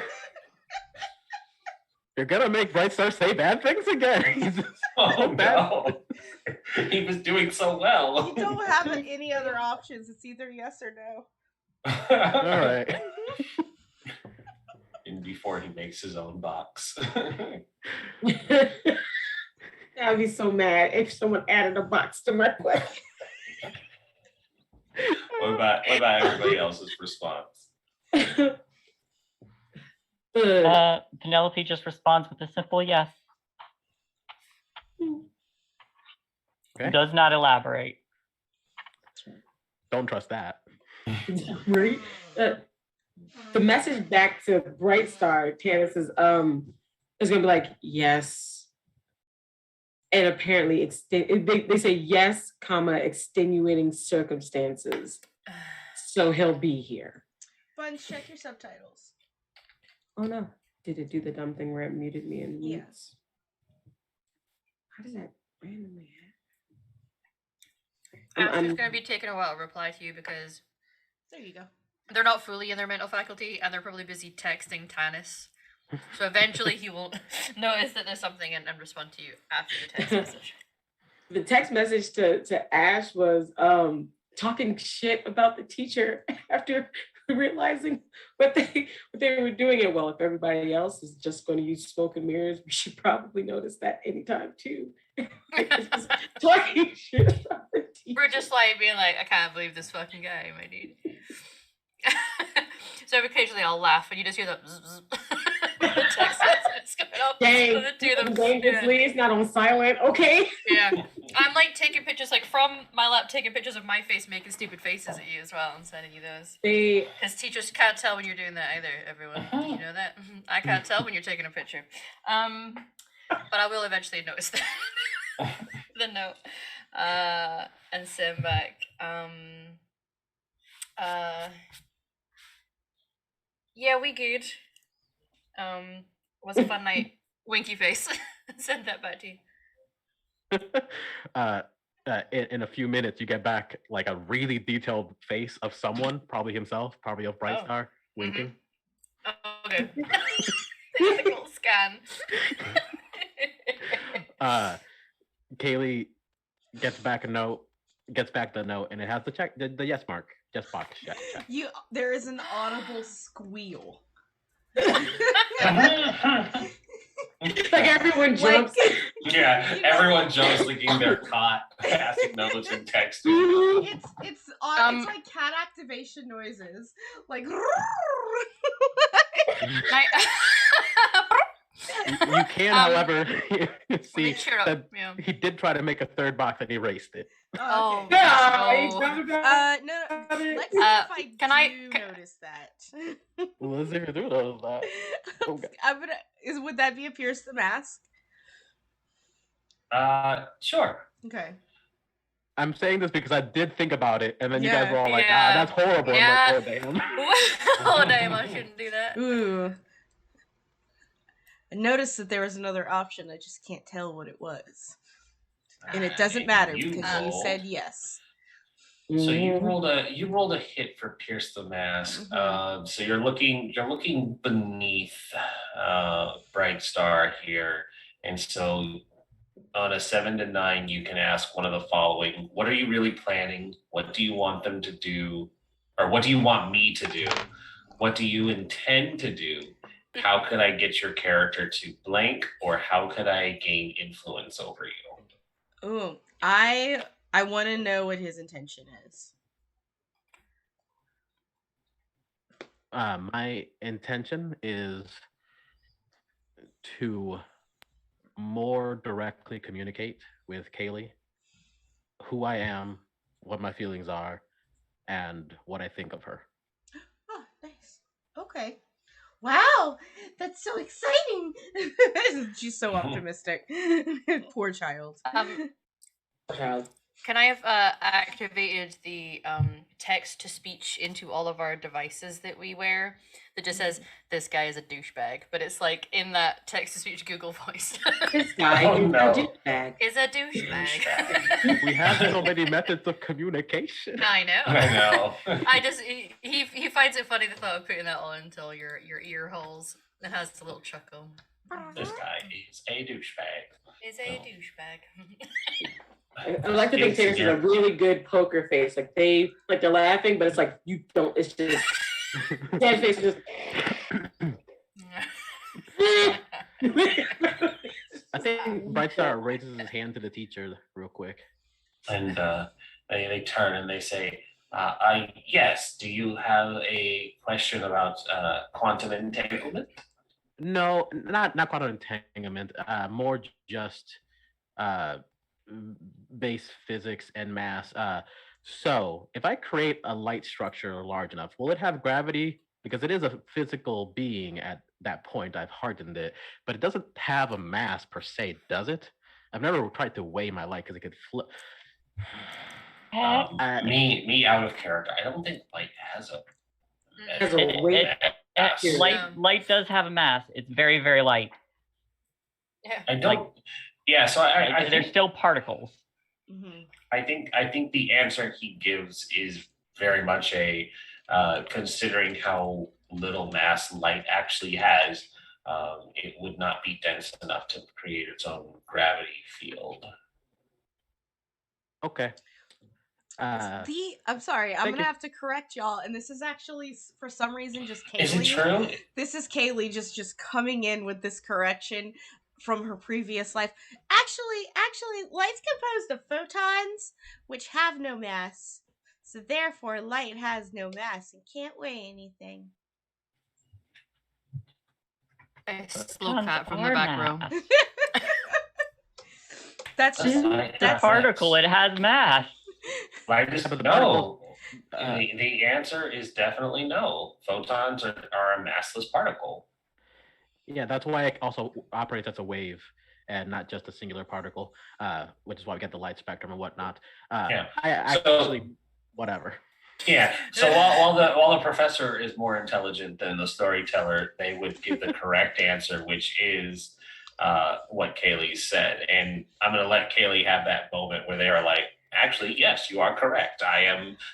[SPEAKER 5] "You're gonna make Bright Star say bad things again."
[SPEAKER 2] Oh no! He was doing so well.
[SPEAKER 1] You don't have any other options. It's either yes or no.
[SPEAKER 5] All right.
[SPEAKER 2] And before he makes his own box.
[SPEAKER 3] I'd be so mad if someone added a box to my question.
[SPEAKER 2] What about everybody else's response?
[SPEAKER 4] Penelope just responds with a simple yes.
[SPEAKER 5] Okay.
[SPEAKER 4] Does not elaborate.
[SPEAKER 5] Don't trust that.
[SPEAKER 3] Right? The message back to Bright Star, Tannis is gonna be like, yes. And apparently they say yes, comma, extenuating circumstances. So he'll be here.
[SPEAKER 1] Buns, check your subtitles.
[SPEAKER 3] Oh no. Did it do the dumb thing where it muted me and
[SPEAKER 1] Yeah.
[SPEAKER 3] mutes? How does that randomly happen?
[SPEAKER 6] It's going to be taking a while to reply to you because
[SPEAKER 1] There you go.
[SPEAKER 6] they're not fully in their mental faculty and they're probably busy texting Tannis. So eventually he will notice that there's something and respond to you after the text message.
[SPEAKER 3] The text message to Ash was talking shit about the teacher after realizing what they were doing. It well, if everybody else is just going to use smoke and mirrors, we should probably notice that anytime too. Talking shit about the teacher.
[SPEAKER 6] We're just like being like, I can't believe this fucking guy, my dude. So occasionally I'll laugh and you just hear the zzz, the text message coming up.
[SPEAKER 3] Dang,
[SPEAKER 6] The two of them.
[SPEAKER 3] dangerously, it's not on silent, okay?
[SPEAKER 6] Yeah. I'm like taking pictures, like from my lap, taking pictures of my face, making stupid faces at you as well and sending you those. Because teachers can't tell when you're doing that either, everyone. Do you know that? I can't tell when you're taking a picture. But I will eventually notice that. The note. And send back. Yeah, we good. Was a fun night. Winky face. Send that back to you.
[SPEAKER 5] In a few minutes, you get back like a really detailed face of someone, probably himself, probably of Bright Star, winking.
[SPEAKER 6] Okay. There's a little scan.
[SPEAKER 5] Kaylee gets back the note, and it has the yes mark, yes box check.
[SPEAKER 1] There is an audible squeal.
[SPEAKER 3] Like everyone jumps.
[SPEAKER 2] Yeah, everyone jumps thinking they're caught passing notes and texting.
[SPEAKER 1] It's like cat activation noises. Like
[SPEAKER 5] You can, however, see that
[SPEAKER 6] yeah.
[SPEAKER 5] he did try to make a third box and erased it.
[SPEAKER 1] Oh, okay. No. Let's see if I notice that.
[SPEAKER 5] Well, let's see if you do notice that. Okay.
[SPEAKER 1] Would that be a Pierce the Mask?
[SPEAKER 2] Sure.
[SPEAKER 1] Okay.
[SPEAKER 5] I'm saying this because I did think about it, and then you guys were all like, that's horrible.
[SPEAKER 6] Yeah.
[SPEAKER 5] I'm like, oh, damn.
[SPEAKER 6] Oh, damn, I shouldn't do that.
[SPEAKER 1] Ooh. I noticed that there was another option. I just can't tell what it was. And it doesn't matter because you said yes.
[SPEAKER 2] So you rolled a hit for Pierce the Mask.
[SPEAKER 1] Mm-hmm.
[SPEAKER 2] So you're looking beneath Bright Star here, and so on a 7 to 9, you can ask one of the following: what are you really planning? What do you want them to do, or what do you want me to do? What do you intend to do? How could I get your character to blank, or how could I gain influence over you?
[SPEAKER 1] Ooh, I want to know what his intention is.
[SPEAKER 5] My intention is to more directly communicate with Kaylee who I am, what my feelings are, and what I think of her.
[SPEAKER 1] Oh, nice. Okay. Wow, that's so exciting. She's so optimistic. Poor child.
[SPEAKER 6] Can I have activated the text-to-speech into all of our devices that we wear that just says, this guy is a douchebag, but it's like in that text-to-speech Google voice.
[SPEAKER 3] This guy is a douchebag.
[SPEAKER 6] Is a douchebag.
[SPEAKER 5] We have so many methods of communication.
[SPEAKER 6] I know.
[SPEAKER 2] I know.
[SPEAKER 6] I just, he finds it funny the thought of putting that on until your ear holes. It has a little chuckle.
[SPEAKER 2] This guy is a douchebag.
[SPEAKER 6] Is a douchebag.
[SPEAKER 3] I like to think Tannis is a really good poker face. Like they're laughing, but it's like you don't. It's just Tannis' face is just.
[SPEAKER 5] I think Bright Star raises his hand to the teacher real quick,
[SPEAKER 2] and they turn and they say, "Yes. Do you have a question about quantum entanglement?"
[SPEAKER 5] No, not quantum entanglement. More just base physics and math. So, if I create a light structure large enough, will it have gravity? Because it is a physical being at that point. I've hardened it, but it doesn't have a mass per se, does it? I've never tried to weigh my light because it could flip.
[SPEAKER 2] Me out of character. I don't think light has a
[SPEAKER 3] Has a weight.
[SPEAKER 2] mass.
[SPEAKER 4] Light does have a mass. It's very, very light.
[SPEAKER 6] Yeah.
[SPEAKER 2] I don't. Yeah, so I
[SPEAKER 4] They're
[SPEAKER 2] think,
[SPEAKER 4] still particles.
[SPEAKER 1] Mhm.
[SPEAKER 2] I think the answer he gives is very much a considering how little mass light actually has. It would not be dense enough to create its own gravity field.
[SPEAKER 5] Okay.
[SPEAKER 1] I'm sorry, I'm
[SPEAKER 5] thank
[SPEAKER 1] gonna
[SPEAKER 5] you.
[SPEAKER 1] have to correct y'all, and this is actually for some reason just
[SPEAKER 2] Is it
[SPEAKER 1] Kaylee.
[SPEAKER 2] true?
[SPEAKER 1] This is Kaylee just coming in with this correction from her previous life. Actually, light's composed of photons, which have no mass. So therefore, light has no mass and can't weigh anything.
[SPEAKER 6] A slow
[SPEAKER 4] Photons
[SPEAKER 6] clap from the
[SPEAKER 4] are
[SPEAKER 6] back row.
[SPEAKER 4] mass.
[SPEAKER 1] That's just
[SPEAKER 2] Light
[SPEAKER 4] It's a
[SPEAKER 2] has
[SPEAKER 4] particle.
[SPEAKER 2] mass.
[SPEAKER 4] It has mass.
[SPEAKER 2] I just
[SPEAKER 5] But the
[SPEAKER 2] no.
[SPEAKER 5] particles,
[SPEAKER 2] The answer is definitely no. Photons are a massless particle.
[SPEAKER 5] Yeah, that's why it also operates as a wave and not just a singular particle, which is why we get the light spectrum and whatnot.
[SPEAKER 2] Yeah.
[SPEAKER 5] I
[SPEAKER 2] So-
[SPEAKER 5] actually, whatever.
[SPEAKER 2] Yeah. So while the professor is more intelligent than the storyteller, they would give the correct answer, which is what Kaylee said. And I'm going to let Kaylee have that moment where they are like, "Actually, yes, you are correct. I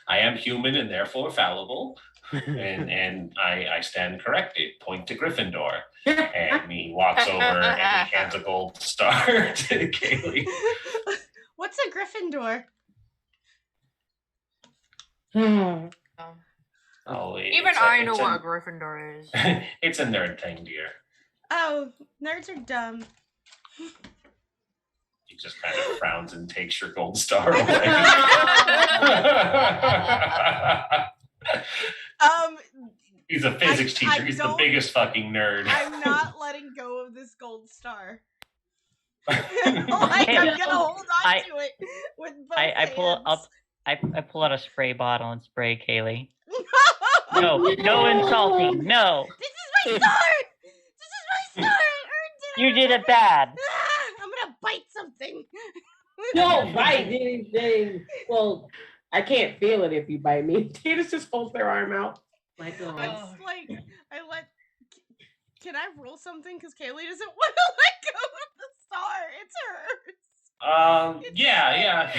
[SPEAKER 2] am human and therefore fallible." and I stand corrected. Point to Gryffindor. And he walks over and he hands a gold star to Kaylee.
[SPEAKER 1] What's a Gryffindor?
[SPEAKER 2] Oh,
[SPEAKER 6] Even I know what a Gryffindor is.
[SPEAKER 2] It's a nerd thing, dear.
[SPEAKER 1] Oh, nerds are dumb.
[SPEAKER 2] He just kind of frowns and takes your gold star away. He's a physics teacher. He's the biggest fucking nerd.
[SPEAKER 1] I'm not letting go of this gold star. Like I'm gonna hold on to it with both hands.
[SPEAKER 4] I pull out a spray bottle and spray Kaylee. No insulting. No.
[SPEAKER 1] This is my star. This is my star. I earned it.
[SPEAKER 4] You did it bad.
[SPEAKER 1] I'm gonna bite something.
[SPEAKER 3] Don't bite anything. Well, I can't feel it if you bite me. Tatus just holds their arm out. Like,
[SPEAKER 1] It's like I let. Can I roll something? Because Kaylee doesn't want to let go of the star. It's hers.
[SPEAKER 2] Yeah.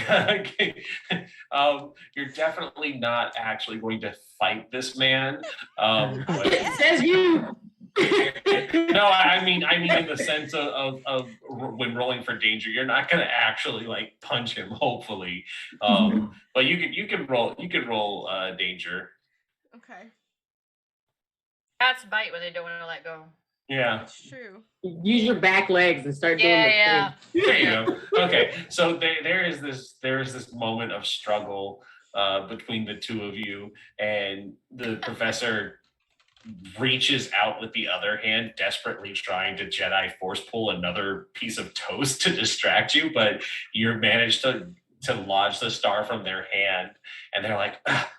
[SPEAKER 2] You're definitely not actually going to fight this man.
[SPEAKER 3] it says you.
[SPEAKER 2] No, I mean in the sense of when rolling for danger, you're not going to actually like punch him. Hopefully, but you can roll danger.
[SPEAKER 1] Okay.
[SPEAKER 6] Cats bite when they don't want to let go.
[SPEAKER 2] Yeah,
[SPEAKER 1] It's true.
[SPEAKER 3] Use your back legs and start doing the
[SPEAKER 6] Yeah.
[SPEAKER 3] thing.
[SPEAKER 2] there you go. Okay, so there is this moment of struggle between the two of you, and the professor reaches out with the other hand, desperately trying to Jedi force pull another piece of toast to distract you, but you managed to lodge the star from their hand, and they're like,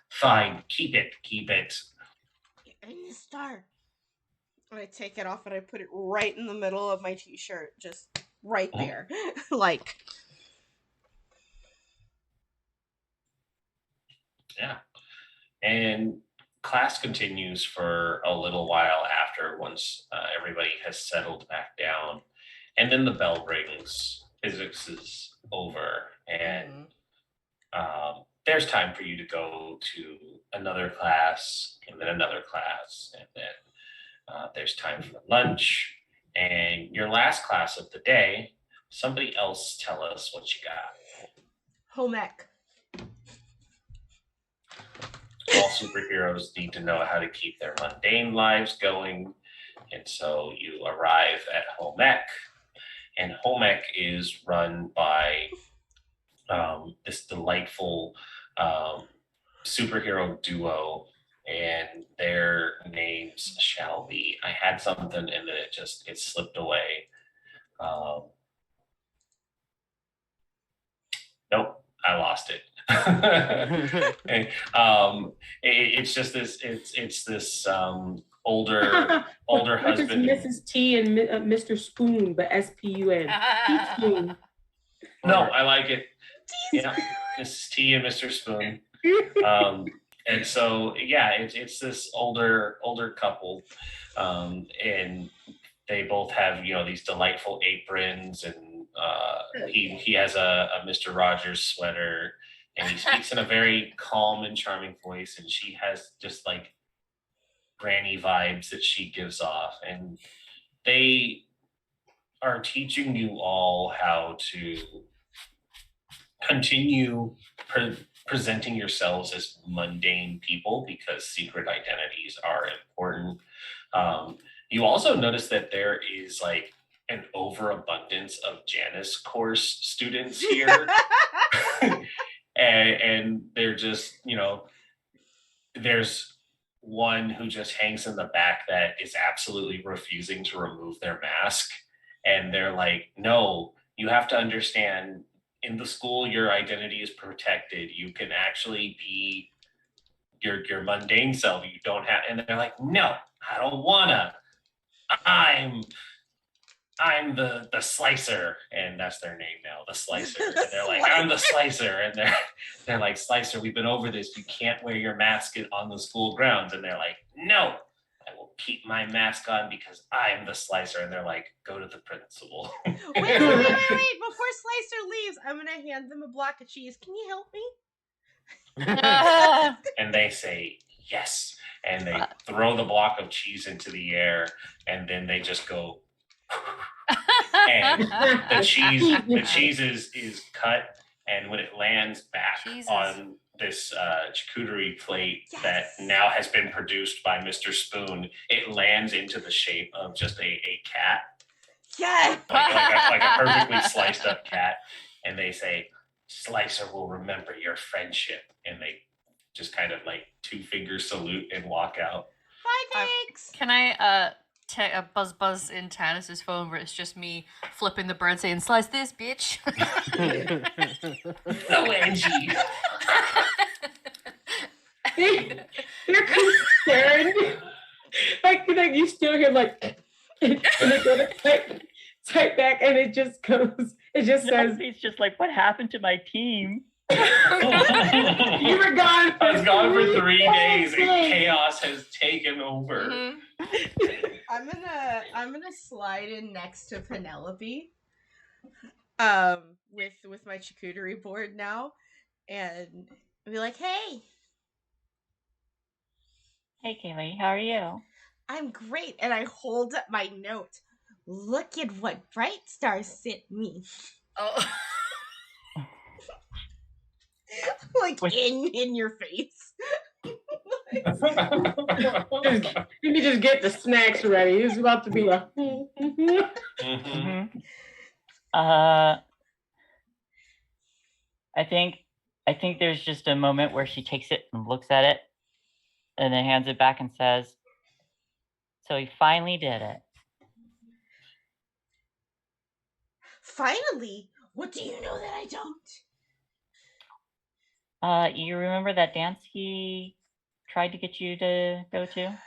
[SPEAKER 2] "Fine, keep it."
[SPEAKER 1] I need a star. I take it off and I put it right in the middle of my t-shirt, just right there, like.
[SPEAKER 2] Yeah, and class continues for a little while after once everybody has settled back down, and then the bell rings. Physics is over, and there's time for you to go to another class, and then another class, and then there's time for lunch, and your last class of the day. Somebody else tell us what you got.
[SPEAKER 1] Home ec.
[SPEAKER 2] All superheroes need to know how to keep their mundane lives going. And so you arrive at home ec, and home ec is run by this delightful superhero duo, and their names shall be. I had something and then it slipped away. Nope, I lost it. It's just this. It's this older husband.
[SPEAKER 3] Mrs. T and Mr. Spoon, but S-P-U-N. Spoon.
[SPEAKER 2] No, I like it. Yeah, Mrs. T and Mr. Spoon. And so yeah, it's this older couple, and they both have these delightful aprons, and he has a Mr. Rogers sweater, and he speaks in a very calm and charming voice, and she has just like granny vibes that she gives off, and they are teaching you all how to continue presenting yourselves as mundane people because secret identities are important. You also notice that there is like an overabundance of Janus course students here. and they're just, there's one who just hangs in the back that is absolutely refusing to remove their mask. And they're like, no, you have to understand, in the school, your identity is protected. You can actually be your mundane self. You don't have, and they're like, no, I don't wanna. I'm the slicer, and that's their name now, the slicer. And they're like, I'm the slicer, and they're like, Slicer, we've been over this. You can't wear your mask on the school grounds. And they're like, no, I will keep my mask on because I'm the slicer. And they're like, go to the principal.
[SPEAKER 1] Wait. Before Slicer leaves, I'm gonna hand them a block of cheese. Can you help me?
[SPEAKER 2] And they say yes, and they throw the block of cheese into the air, and then they just go. And the cheese is cut, and when it lands back on this charcuterie plate that now has been produced by Mr. Spoon, it lands into the shape of just a cat.
[SPEAKER 1] Yeah,
[SPEAKER 2] like a perfectly sliced up cat. And they say, Slicer will remember your friendship. And they just kind of like 2-finger salute and walk out.
[SPEAKER 1] Bye, thanks.
[SPEAKER 6] Can I take a buzz in Tannis's phone where it's just me flipping the bird saying, slice this, bitch?
[SPEAKER 2] No, Angie.
[SPEAKER 3] They're concerned. Like you still hear like, and they go to type back, and it just goes. It just says,
[SPEAKER 4] "It's just like, what happened to my team?
[SPEAKER 3] You were gone.
[SPEAKER 2] I was gone for 3 days, and chaos has taken over."
[SPEAKER 6] Mm-hmm.
[SPEAKER 1] I'm gonna slide in next to Penelope, with my charcuterie board now, and be like, "Hey,
[SPEAKER 4] Kaylee, how are you?"
[SPEAKER 1] I'm great," and I hold up my note. Look at what Bright Star sent me.
[SPEAKER 6] Oh.
[SPEAKER 1] Like in your face.
[SPEAKER 3] Let me just get the snacks ready. It's about to be like.
[SPEAKER 4] I think there's just a moment where she takes it and looks at it, and then hands it back and says, "So he finally did it."
[SPEAKER 1] Finally? What do you know that I don't?
[SPEAKER 4] You remember that dance he tried to get you to go to?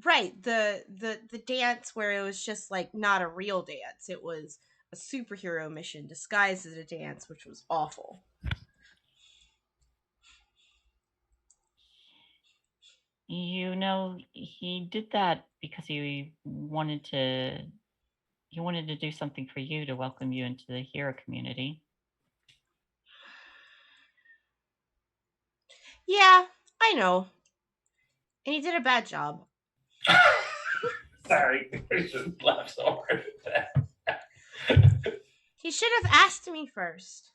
[SPEAKER 1] Right, the dance where it was just like not a real dance. It was a superhero mission disguised as a dance, which was awful.
[SPEAKER 4] You know, he did that because he wanted to do something for you to welcome you into the hero community.
[SPEAKER 1] Yeah, I know. And he did a bad job.
[SPEAKER 2] Sorry, I just laughed so hard at that.
[SPEAKER 1] He should have asked me first.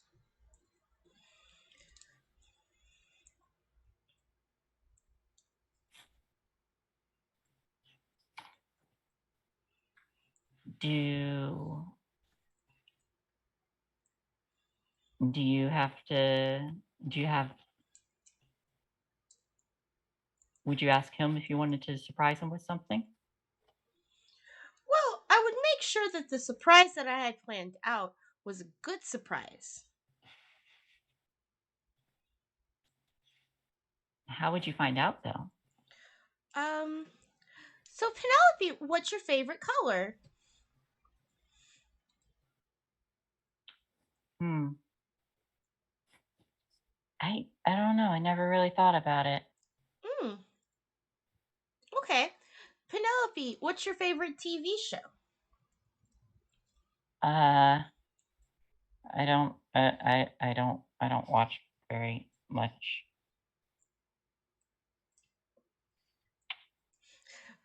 [SPEAKER 4] Would you ask him if you wanted to surprise him with something?
[SPEAKER 1] Well, I would make sure that the surprise that I had planned out was a good surprise.
[SPEAKER 4] How would you find out though?
[SPEAKER 1] So Penelope, what's your favorite color?
[SPEAKER 4] I don't know. I never really thought about it.
[SPEAKER 1] Okay. Penelope, what's your favorite TV show?
[SPEAKER 4] I don't. I don't watch very much.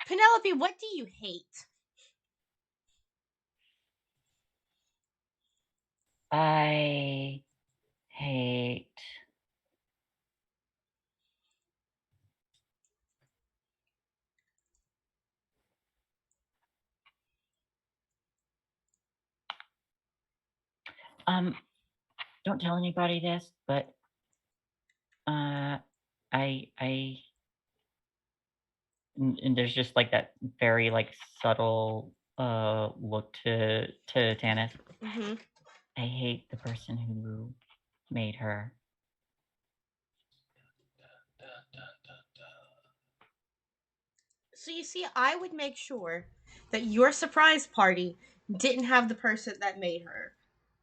[SPEAKER 1] Penelope, what do you hate?
[SPEAKER 4] I hate. Don't tell anybody this, but I and there's just like that very like subtle look to Tanis.
[SPEAKER 1] Mm-hmm.
[SPEAKER 4] I hate the person who made her.
[SPEAKER 1] So you see, I would make sure that your surprise party didn't have the person that made her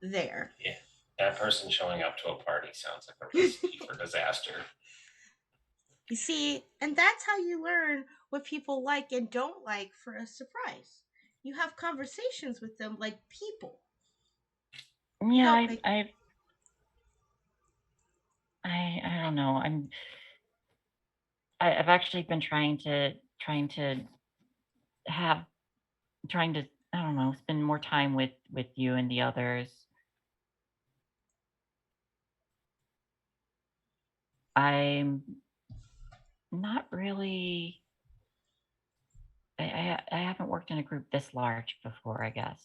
[SPEAKER 1] there.
[SPEAKER 2] Yeah, that person showing up to a party sounds like a recipe for disaster.
[SPEAKER 1] You see, and that's how you learn what people like and don't like for a surprise. You have conversations with them like people.
[SPEAKER 4] Yeah,
[SPEAKER 1] Make...
[SPEAKER 4] I don't know. I've actually been trying to I don't know, spend more time with you and the others. I'm not really. I haven't worked in a group this large before, I guess.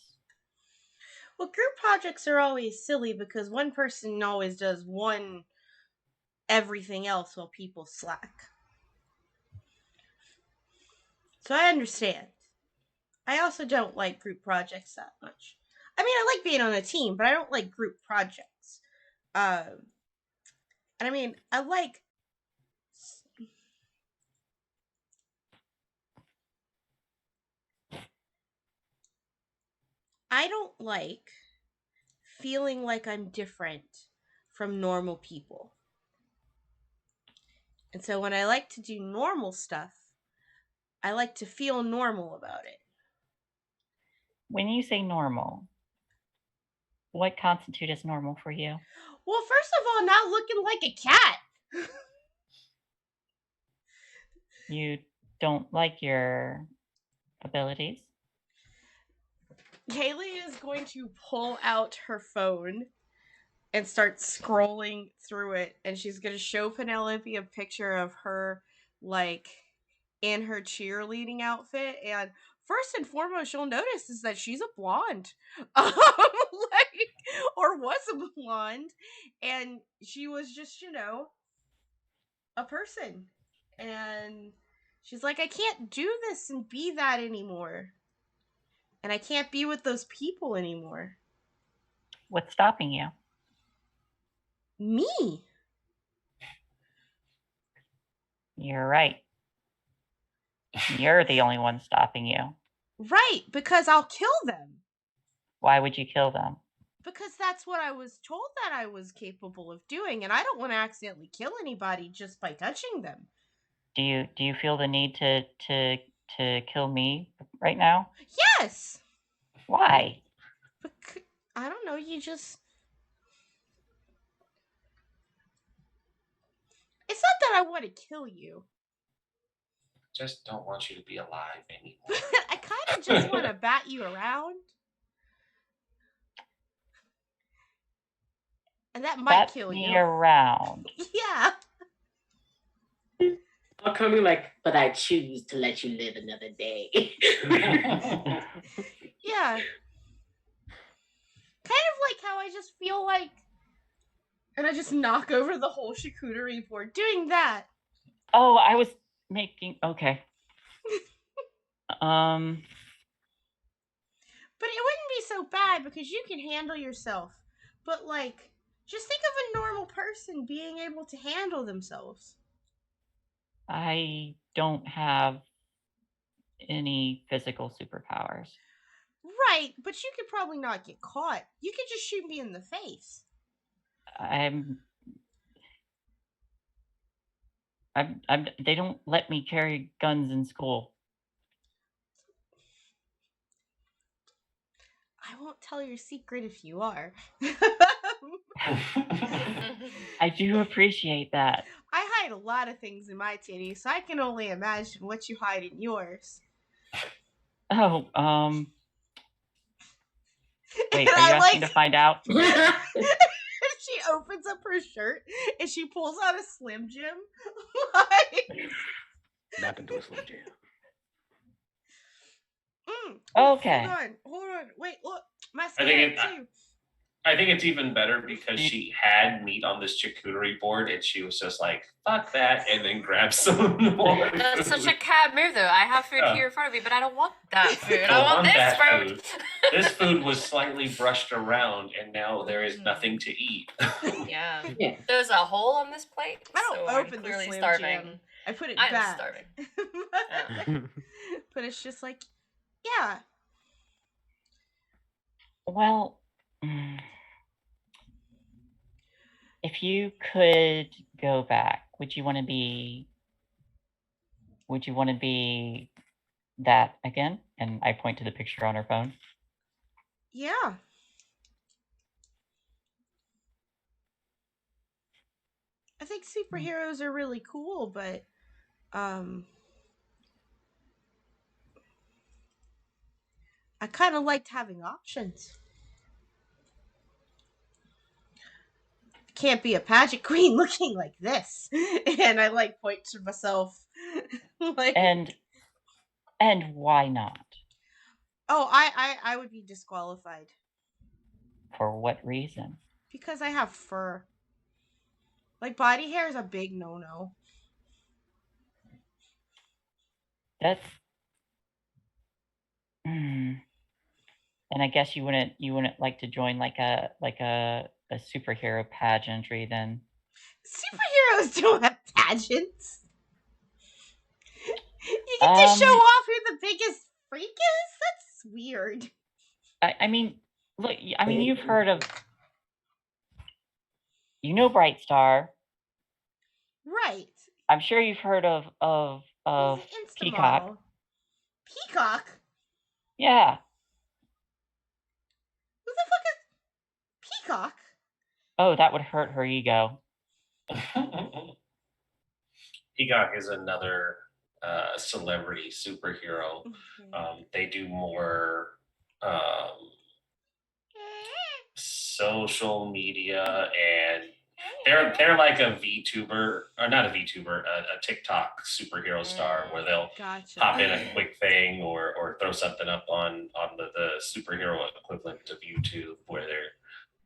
[SPEAKER 1] Well, group projects are always silly because one person always does everything else while people slack. So I understand. I also don't like group projects that much. I mean, I like being on a team, but I don't like group projects. And I mean, I don't like feeling like I'm different from normal people. And so when I like to do normal stuff, I like to feel normal about it.
[SPEAKER 4] When you say normal, what constitutes as normal for you?
[SPEAKER 1] Well, first of all, not looking like a cat.
[SPEAKER 4] You don't like your abilities?
[SPEAKER 1] Kaylee is going to pull out her phone and start scrolling through it, and she's going to show Penelope a picture of her, like, in her cheerleading outfit. And first and foremost, you'll notice is that she's a blonde, or was a blonde, and she was just, a person. And she's like, I can't do this and be that anymore. And I can't be with those people anymore.
[SPEAKER 4] What's stopping you?
[SPEAKER 1] Me.
[SPEAKER 4] You're right. You're the only one stopping you.
[SPEAKER 1] Right, because I'll kill them.
[SPEAKER 4] Why would you kill them?
[SPEAKER 1] Because that's what I was told that I was capable of doing, and I don't want to accidentally kill anybody just by touching them.
[SPEAKER 4] Do you feel the need to kill me right now?
[SPEAKER 1] Yes.
[SPEAKER 4] Why?
[SPEAKER 1] Because, I don't know, you just... It's not that I want to kill you.
[SPEAKER 2] Just don't want you to be alive anymore.
[SPEAKER 1] I kind of just want to bat you around. And that might kill you.
[SPEAKER 4] Around.
[SPEAKER 1] Yeah.
[SPEAKER 3] I'm coming like, but I choose to let you live another day.
[SPEAKER 1] Yeah. Kind of like how I just feel like, and I just knock over the whole charcuterie board doing that.
[SPEAKER 4] Oh, I was making okay.
[SPEAKER 1] But it wouldn't be so bad because you can handle yourself. But like, just think of a normal person being able to handle themselves.
[SPEAKER 4] I don't have any physical superpowers.
[SPEAKER 1] Right, but you could probably not get caught. You could just shoot me in the face.
[SPEAKER 4] They don't let me carry guns in school.
[SPEAKER 1] I won't tell your secret if you are.
[SPEAKER 4] I do appreciate that.
[SPEAKER 1] I hide a lot of things in my titties, so I can only imagine what you hide in yours.
[SPEAKER 4] Oh, wait,
[SPEAKER 1] And
[SPEAKER 4] are you
[SPEAKER 1] I
[SPEAKER 4] asking to find out?
[SPEAKER 1] She opens up her shirt and she pulls out a Slim Jim. Like,
[SPEAKER 5] Snap into a Slim Jim.
[SPEAKER 4] Okay.
[SPEAKER 1] Hold on. Wait, look. My
[SPEAKER 2] I think
[SPEAKER 1] mascara too.
[SPEAKER 2] I think it's even better because she had meat on this charcuterie board and she was just like, fuck that, and then grabbed some more.
[SPEAKER 6] That's such a cab move, though. I have food here in front of me, but I don't want that food. I
[SPEAKER 2] Don't
[SPEAKER 6] want this
[SPEAKER 2] that
[SPEAKER 6] food.
[SPEAKER 2] This food was slightly brushed around, and now there is nothing to eat.
[SPEAKER 6] Yeah.
[SPEAKER 3] Yeah.
[SPEAKER 6] There's a hole on this plate.
[SPEAKER 1] I don't
[SPEAKER 6] so
[SPEAKER 1] open
[SPEAKER 6] I'm
[SPEAKER 1] the
[SPEAKER 6] clearly
[SPEAKER 1] Slim
[SPEAKER 6] starving.
[SPEAKER 1] Jim. I put it
[SPEAKER 6] I'm
[SPEAKER 1] back.
[SPEAKER 6] starving.
[SPEAKER 1] But it's just like, yeah.
[SPEAKER 4] Well, if you could go back, would you want to be that again? And I point to the picture on her phone.
[SPEAKER 1] Yeah. I think superheroes are really cool, but I kind of liked having options. Can't be a pageant queen looking like this. And I like point to myself. Like,
[SPEAKER 4] And why not?
[SPEAKER 1] oh, I would be disqualified.
[SPEAKER 4] For what reason?
[SPEAKER 1] Because I have fur. Like, body hair is a big no-no.
[SPEAKER 4] That's and I guess you wouldn't like to join like a superhero pageantry then.
[SPEAKER 1] Superheroes don't have pageants. You get to show off who the biggest freak is? That's weird.
[SPEAKER 4] I mean, look, I mean, you've heard of, Bright Star.
[SPEAKER 1] Right.
[SPEAKER 4] I'm sure you've heard of Peacock.
[SPEAKER 1] Model. Peacock?
[SPEAKER 4] Yeah.
[SPEAKER 1] Who the fuck is Peacock?
[SPEAKER 4] Oh, that would hurt her ego.
[SPEAKER 2] Peacock is another celebrity superhero. They do more social media, and they're like a VTuber, or not a VTuber, a TikTok superhero star, where they'll pop in a quick thing or throw something up on the superhero equivalent of YouTube, where they're,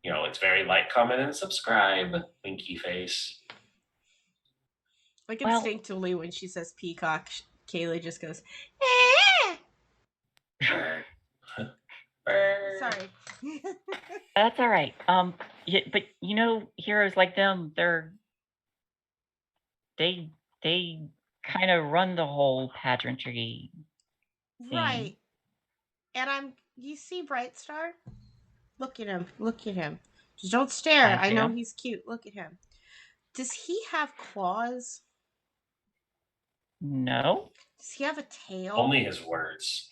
[SPEAKER 2] it's very like, comment, and subscribe, winky face.
[SPEAKER 1] Like, instinctively, when she says Peacock, Kaylee just goes, Sorry.
[SPEAKER 4] That's all right. Yeah, but heroes like them, they kind of run the whole pageantry scene.
[SPEAKER 1] Right. And you see Bright Star? Look at him. Look at him. Just don't stare. I know he's cute. Look at him. Does he have claws?
[SPEAKER 4] No.
[SPEAKER 1] Does he have a tail?
[SPEAKER 2] Only his words.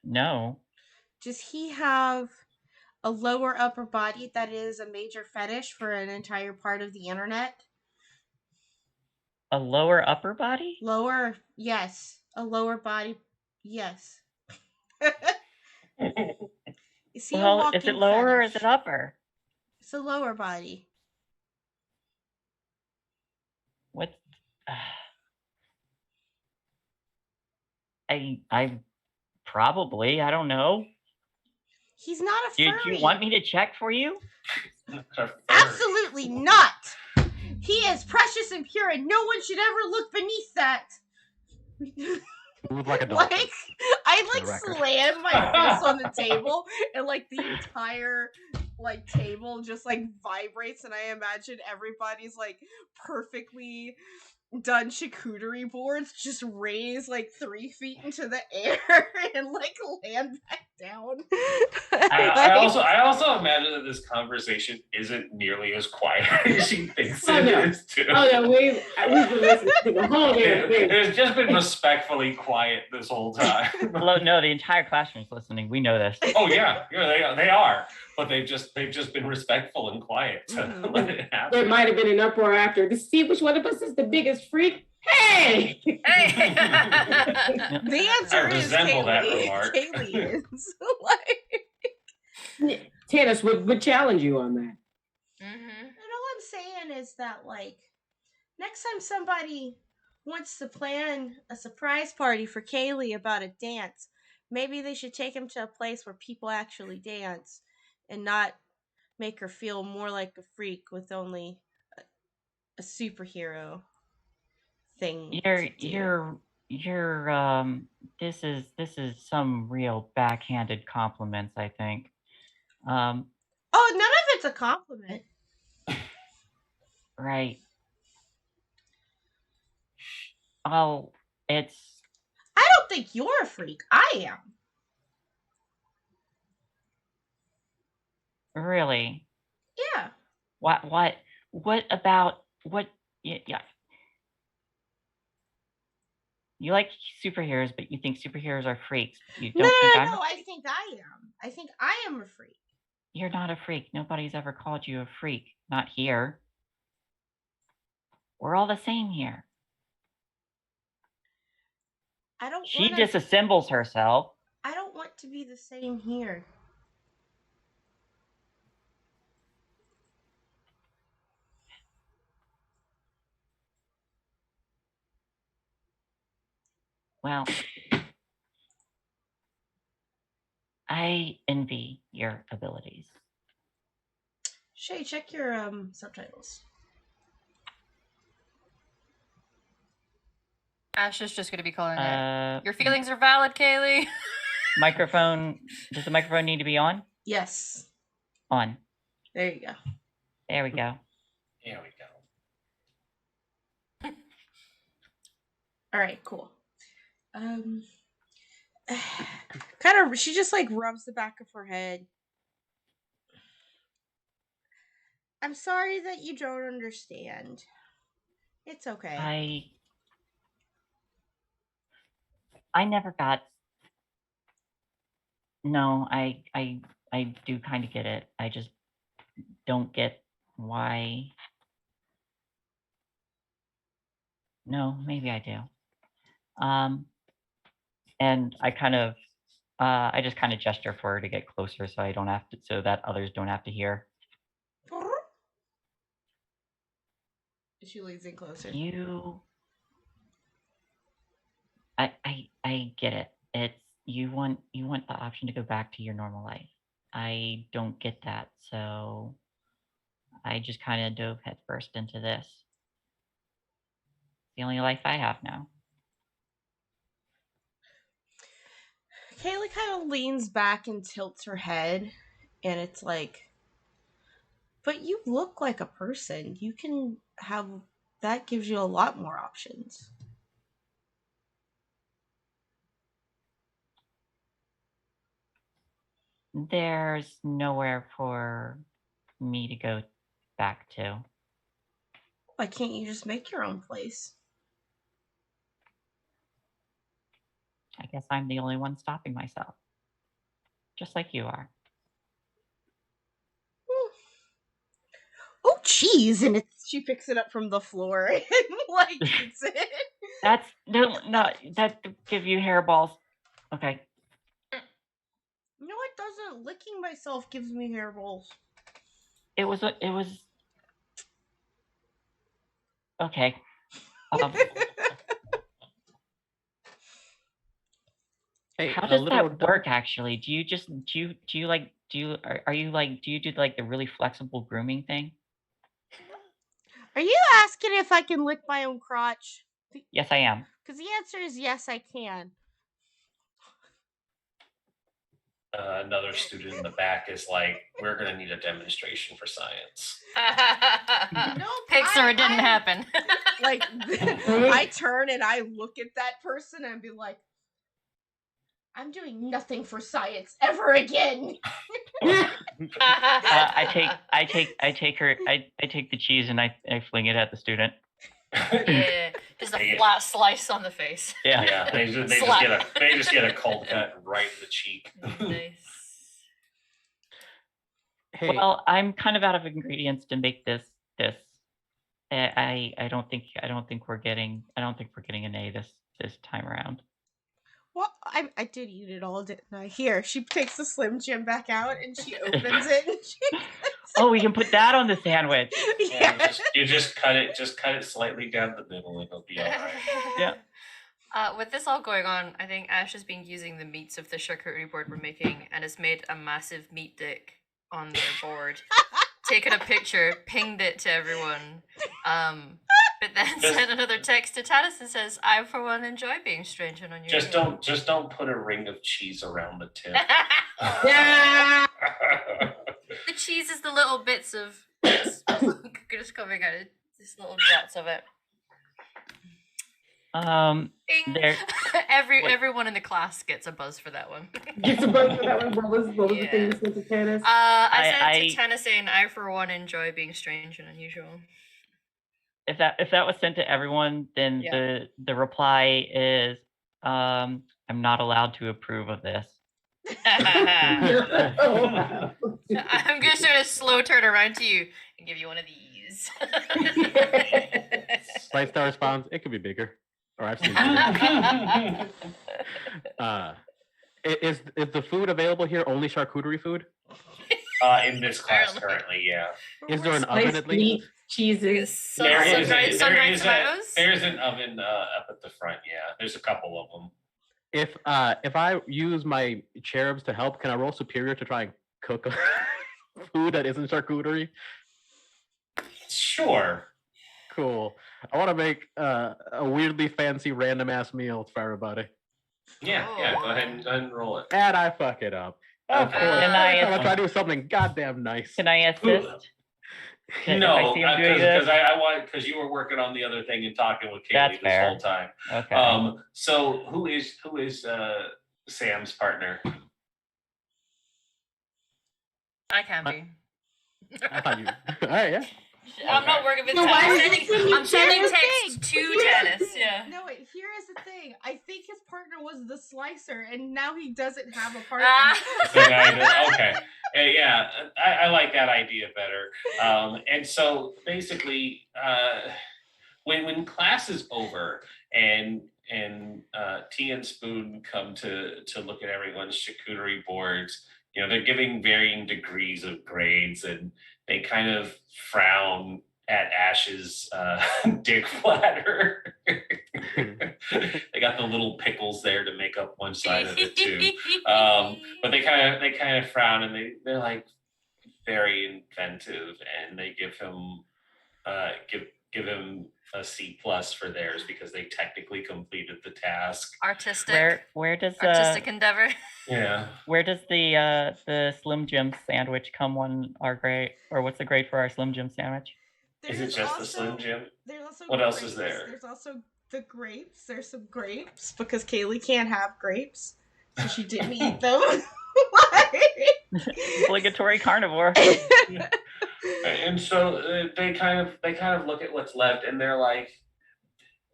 [SPEAKER 4] No.
[SPEAKER 1] Does he have a lower upper body that is a major fetish for an entire part of the internet?
[SPEAKER 4] A lower upper body?
[SPEAKER 1] Lower, yes. A lower body, yes. Is he
[SPEAKER 4] well, is it lower fetish? Or is it upper?
[SPEAKER 1] It's a lower body.
[SPEAKER 4] What? I probably, I don't know.
[SPEAKER 1] He's not a furry.
[SPEAKER 4] Do you want me to check for you?
[SPEAKER 1] Absolutely not. He is precious and pure, and no one should ever look beneath that.
[SPEAKER 5] Move like a dog.
[SPEAKER 1] I slam my fist on the table, and like the entire like table just like vibrates, and I imagine everybody's like perfectly done charcuterie boards just raise like 3 feet into the air and like land back down.
[SPEAKER 2] I also imagine that this conversation isn't nearly as quiet as she thinks it is too.
[SPEAKER 3] Oh no, we've been listening to the whole damn thing.
[SPEAKER 2] It's just been respectfully quiet this whole time.
[SPEAKER 4] No, the entire classroom's listening. We know this.
[SPEAKER 2] Oh yeah, they are, but they've just been respectful and quiet to let it happen.
[SPEAKER 3] There might have been an uproar after to see which one of us is the biggest freak. Hey!
[SPEAKER 1] The answer is
[SPEAKER 2] resemble that
[SPEAKER 1] Kaylee.
[SPEAKER 2] remark.
[SPEAKER 1] Kaylee is like
[SPEAKER 3] Tannis would challenge you on that.
[SPEAKER 1] And all I'm saying is that, like, next time somebody wants to plan a surprise party for Kaylee about a dance, maybe they should take him to a place where people actually dance and not make her feel more like a freak with only a superhero thing.
[SPEAKER 4] This is some real backhanded compliments, I think.
[SPEAKER 1] Oh, none of it's a compliment.
[SPEAKER 4] Right. Oh, it's...
[SPEAKER 1] I don't think you're a freak. I am.
[SPEAKER 4] Really?
[SPEAKER 1] Yeah.
[SPEAKER 4] What about... Yeah. You like superheroes, but you think superheroes are freaks. You don't think I'm...
[SPEAKER 1] No, I think I am. I think I am a freak.
[SPEAKER 4] You're not a freak. Nobody's ever called you a freak. Not here. We're all the same here. She disassembles herself.
[SPEAKER 1] I don't want to be the same here.
[SPEAKER 4] Well, I envy your abilities.
[SPEAKER 1] Shay, check your subtitles.
[SPEAKER 6] Ash is just going to be calling it. Your feelings are valid, Kaylee.
[SPEAKER 4] Microphone. Does the microphone need to be on?
[SPEAKER 1] Yes.
[SPEAKER 4] On.
[SPEAKER 1] There you go.
[SPEAKER 4] There we go.
[SPEAKER 2] There we go.
[SPEAKER 1] All right, cool. Kind of, she just like rubs the back of her head. I'm sorry that you don't understand. It's okay.
[SPEAKER 4] I never got... No, I do kind of get it. I just don't get why... No, maybe I do. And I kind of... I just kind of gesture for her to get closer so I don't have to... So that others don't have to hear.
[SPEAKER 1] She leans in closer.
[SPEAKER 4] I get it. It's you want the option to go back to your normal life. I don't get that, so I just kind of dove headfirst into this. The only life I have now.
[SPEAKER 1] Kaylee kind of leans back and tilts her head, and it's like, but you look like a person. You can have... That gives you a lot more options.
[SPEAKER 4] There's nowhere for me to go back to.
[SPEAKER 1] Why can't you just make your own place?
[SPEAKER 4] I guess I'm the only one stopping myself. Just like you are.
[SPEAKER 1] Oh, cheese! And she picks it up from the floor and like eats it.
[SPEAKER 4] That's no, that give you hairballs. Okay.
[SPEAKER 1] No, it doesn't. Licking myself gives me hairballs.
[SPEAKER 4] It was. Okay.
[SPEAKER 5] Hey,
[SPEAKER 4] how does that work? Actually, do you do you do like the really flexible grooming thing?
[SPEAKER 1] Are you asking if I can lick my own crotch?
[SPEAKER 4] Yes, I am.
[SPEAKER 1] Because the answer is yes, I can.
[SPEAKER 2] another student in the back is like, "We're gonna need a demonstration for science."
[SPEAKER 6] Pixar, it didn't happen.
[SPEAKER 1] Like, I turn and I look at that person and be like, I'm doing nothing for science ever again.
[SPEAKER 4] I take the cheese and I fling it at the student.
[SPEAKER 6] Yeah, just a flat slice on the face.
[SPEAKER 2] Yeah, they just get a cold cut right in the cheek.
[SPEAKER 6] Nice.
[SPEAKER 5] Hey,
[SPEAKER 4] Well, I'm kind of out of ingredients to make this. I don't think we're getting an A this time around.
[SPEAKER 1] Well, I did eat it all, didn't I? Here, she takes the Slim Jim back out and she opens it. And she
[SPEAKER 4] Oh, we can put that on the sandwich.
[SPEAKER 1] yeah.
[SPEAKER 2] You just cut it slightly down the middle, and it'll be all right.
[SPEAKER 4] Yeah.
[SPEAKER 6] With this all going on, I think Ash has been using the meats of the charcuterie board we're making and has made a massive meat dick on their board. Taken a picture, pinged it to everyone, but then sent another text to Tanis and says, "I for one enjoy being strange and unusual."
[SPEAKER 2] Just don't put a ring of cheese around the tip.
[SPEAKER 6] The cheese is the little bits of just coming out of just little dots of it.
[SPEAKER 4] There.
[SPEAKER 6] Everyone in the class gets a buzz for that one.
[SPEAKER 3] Gets a buzz for that one. What was the thing you sent to Tanis?
[SPEAKER 6] I sent to Tanis saying, "I for one enjoy being strange and unusual."
[SPEAKER 4] If that was sent to everyone, then the reply is, I'm not allowed to approve of this.
[SPEAKER 6] I'm gonna sort of slow turn around to you and give you one of these.
[SPEAKER 5] Bright Star responds, "It could be bigger." Or I've seen it. Is the food available here only charcuterie food?
[SPEAKER 2] In this class currently, yeah.
[SPEAKER 5] Is there an oven at least?
[SPEAKER 3] Cheeses.
[SPEAKER 2] There's an oven up at the front, yeah. There's a couple of them.
[SPEAKER 5] If I use my cherubs to help, can I roll superior to try and cook food that isn't charcuterie?
[SPEAKER 2] Sure.
[SPEAKER 5] Cool. I want to make a weirdly fancy random ass meal for everybody.
[SPEAKER 2] Yeah, go ahead and roll it.
[SPEAKER 5] And I fuck it up. Of course. I'm trying to do something goddamn nice.
[SPEAKER 4] Can I assist?
[SPEAKER 2] No, because you were working on the other thing and talking with Kaylee this whole time.
[SPEAKER 4] Okay.
[SPEAKER 2] So who is Sam's partner?
[SPEAKER 6] I can be.
[SPEAKER 5] I thought you. All right, yeah.
[SPEAKER 6] I'm not working with Tanis. I'm sending text to Tanis. Yeah.
[SPEAKER 1] No, wait. Here is the thing. I think his partner was the slicer, and now he doesn't have a partner.
[SPEAKER 2] Okay. Yeah, I like that idea better. And so basically, when class is over and Tea and Spoon come to look at everyone's charcuterie boards, they're giving varying degrees of grades, and they kind of frown at Ash's dick platter. They got the little pickles there to make up one side of it too. But they kind of frown, and they're like very inventive, and they give him give him a C+ for theirs because they technically completed the task.
[SPEAKER 6] Artistic.
[SPEAKER 4] Where does
[SPEAKER 6] artistic endeavor?
[SPEAKER 2] Yeah.
[SPEAKER 4] Where does the Slim Jim sandwich come on our grade, or what's the grade for our Slim Jim sandwich?
[SPEAKER 2] Is it just the Slim Jim?
[SPEAKER 1] There's also
[SPEAKER 2] what
[SPEAKER 1] grapes.
[SPEAKER 2] Else is there?
[SPEAKER 1] There's also the grapes. There's some grapes because Kaylee can't have grapes, so she didn't eat them.
[SPEAKER 4] Obligatory carnivore.
[SPEAKER 2] And so they kind of look at what's left, and they're like,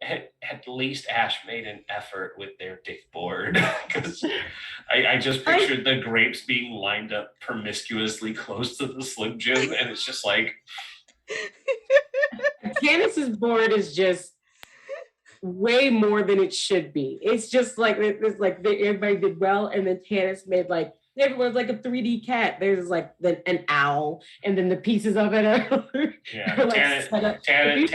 [SPEAKER 2] at least Ash made an effort with their dick board, because I just pictured the grapes being lined up promiscuously close to the Slim Jim, and it's just like
[SPEAKER 3] Tanis's board is just way more than it should be. It's just like everybody did well, and then Tanis made like everyone's like a 3D cat. There's like an owl, and then the pieces of it are, are like set up. They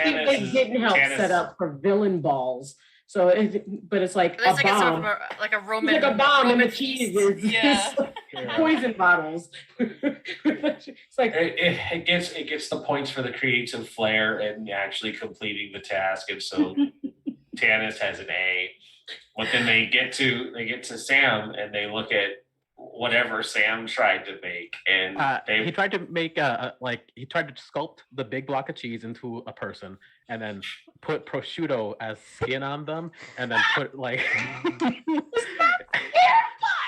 [SPEAKER 3] didn't help set up for villain balls. So, but it's like
[SPEAKER 6] it's
[SPEAKER 3] a bomb,
[SPEAKER 6] like a Roman,
[SPEAKER 3] it's like a bomb, and the
[SPEAKER 6] feast.
[SPEAKER 3] cheese is poison bottles. It's like
[SPEAKER 2] it gets the points for the creative flair and actually completing the task, and so Tanis has an A. But then they get to Sam, and they look at whatever Sam tried to make, and
[SPEAKER 5] he tried to make he tried to sculpt the big block of cheese into a person, and then put prosciutto as skin on them, and then put like,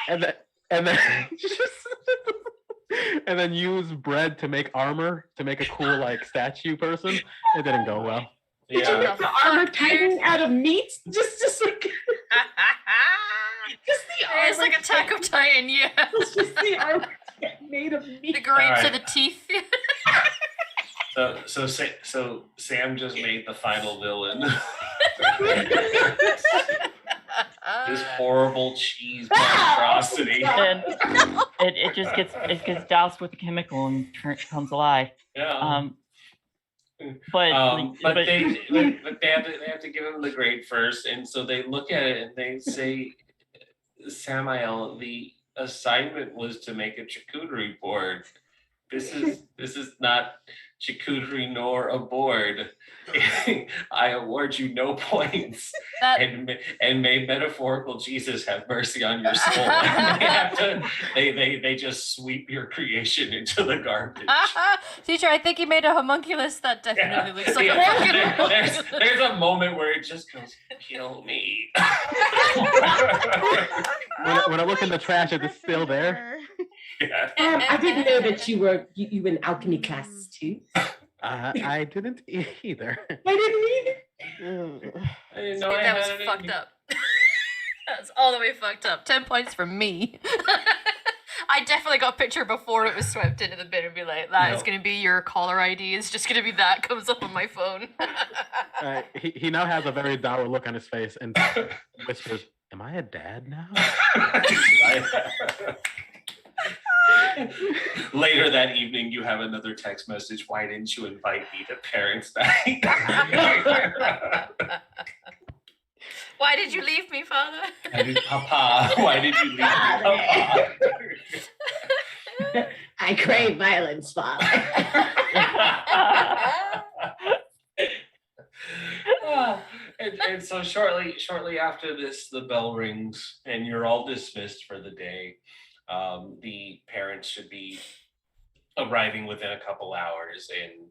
[SPEAKER 5] and then and then use bread to make armor to make a cool like statue person. It didn't go well.
[SPEAKER 3] Did you make the armor titan out of meat? Just like just the armor.
[SPEAKER 6] It's like Attack of Titan, yeah.
[SPEAKER 3] It's just the armor made of meat.
[SPEAKER 6] The grapes
[SPEAKER 2] Alright.
[SPEAKER 6] are the teeth.
[SPEAKER 2] So Sam just made the final villain. This horrible cheese monstrosity.
[SPEAKER 4] And it gets doused with a chemical and comes alive.
[SPEAKER 2] Yeah.
[SPEAKER 4] But
[SPEAKER 2] they have to give him the grade first, and so they look at it and they say, Samael, the assignment was to make a charcuterie board. This is not charcuterie nor a board. I award you no points. And may metaphorical Jesus have mercy on your soul. They just sweep your creation into the garbage.
[SPEAKER 6] Teacher, I think he made a homunculus that definitely looks like a fucking
[SPEAKER 2] there's a moment where it just goes, kill me.
[SPEAKER 5] when I look in the trash, it's still there.
[SPEAKER 2] Yeah.
[SPEAKER 3] I didn't know that you were in alchemy classes too.
[SPEAKER 5] I didn't either.
[SPEAKER 3] I didn't either.
[SPEAKER 2] I didn't know
[SPEAKER 6] that was fucked up. That was all the way fucked up. 10 points from me. I definitely got a picture before it was swept into the bin and be like, that is going to be your caller ID. It's just going to be that comes up on my phone.
[SPEAKER 5] He now has a very dour look on his face and whispers, am I a dad now?
[SPEAKER 2] Later that evening, you have another text message. Why didn't you invite me to parents' night?
[SPEAKER 6] Why did you leave me, Father?
[SPEAKER 2] Papa, why did you leave me, Papa?
[SPEAKER 3] I crave violence, Father.
[SPEAKER 2] And so shortly after this, the bell rings, and you're all dismissed for the day. The parents should be arriving within a couple hours, and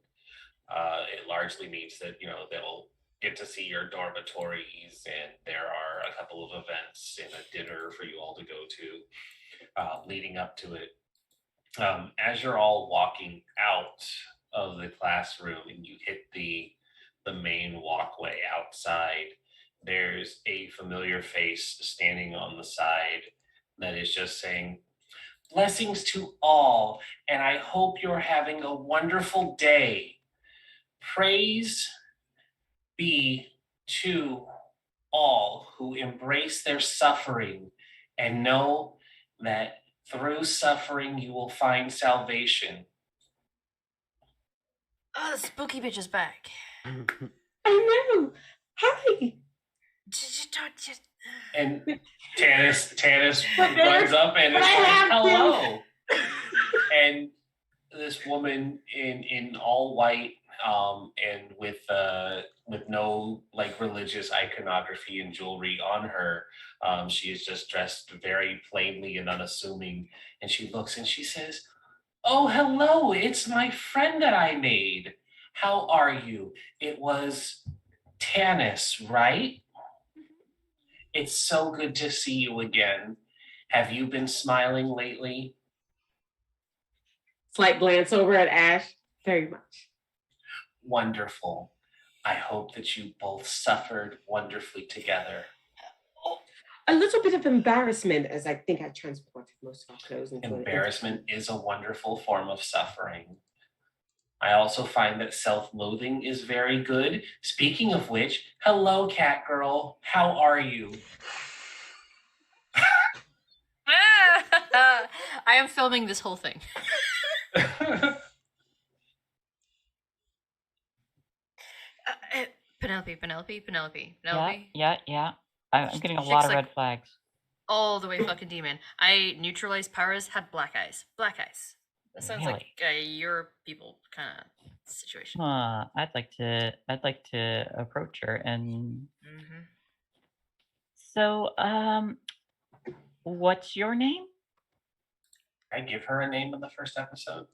[SPEAKER 2] it largely means that they'll get to see your dormitories, and there are a couple of events and a dinner for you all to go to leading up to it. As you're all walking out of the classroom and you hit the main walkway outside, there's a familiar face standing on the side that is just saying, blessings to all, and I hope you're having a wonderful day. Praise be to all who embrace their suffering and know that through suffering you will find salvation.
[SPEAKER 6] Oh, the spooky bitch is back.
[SPEAKER 3] I know. Hi.
[SPEAKER 2] And Tanis runs up and is like, hello. And this woman in all white and with no like religious iconography and jewelry on her, she is just dressed very plainly and unassuming, and she looks and she says, oh, hello, it's my friend that I made. How are you? It was Tanis, right? It's so good to see you again. Have you been smiling lately?
[SPEAKER 3] Slight glance over at Ash. Very much.
[SPEAKER 2] Wonderful. I hope that you both suffered wonderfully together.
[SPEAKER 3] A little bit of embarrassment, as I think I transported most of our clothes into
[SPEAKER 2] Embarrassment is a wonderful form of suffering. I also find that self-loathing is very good. Speaking of which, hello, cat girl. How are you?
[SPEAKER 6] I am filming this whole thing. Penelope.
[SPEAKER 4] Yeah. I'm getting a lot of red flags.
[SPEAKER 6] All the way fucking demon. I neutralized powers, had black eyes. That sounds like a your people kind of situation.
[SPEAKER 4] I'd like to approach her and. So, what's your name?
[SPEAKER 2] I give her a name in the first episode?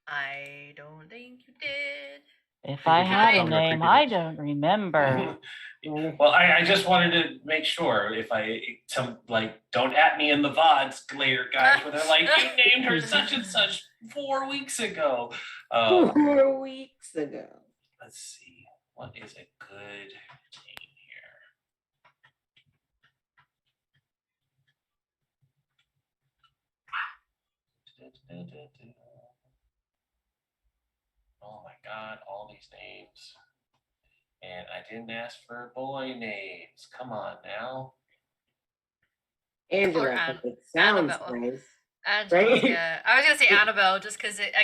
[SPEAKER 6] I don't think you did.
[SPEAKER 4] If I had a
[SPEAKER 2] Probably
[SPEAKER 4] name,
[SPEAKER 2] repeated
[SPEAKER 4] I
[SPEAKER 2] it.
[SPEAKER 4] don't remember.
[SPEAKER 2] Well, I just wanted to make sure if don't at me in the VODs later, guys, where they're like, you named her such and such 4 weeks ago.
[SPEAKER 3] 4 weeks ago.
[SPEAKER 2] Let's see. What is a good name here? Oh my God, all these names. And I didn't ask for boy names. Come on now.
[SPEAKER 3] Angela,
[SPEAKER 6] An-
[SPEAKER 3] it sounds
[SPEAKER 6] Annabelle.
[SPEAKER 3] nice.
[SPEAKER 6] Angela,
[SPEAKER 3] Right?
[SPEAKER 6] yeah. I was gonna say Annabelle just because it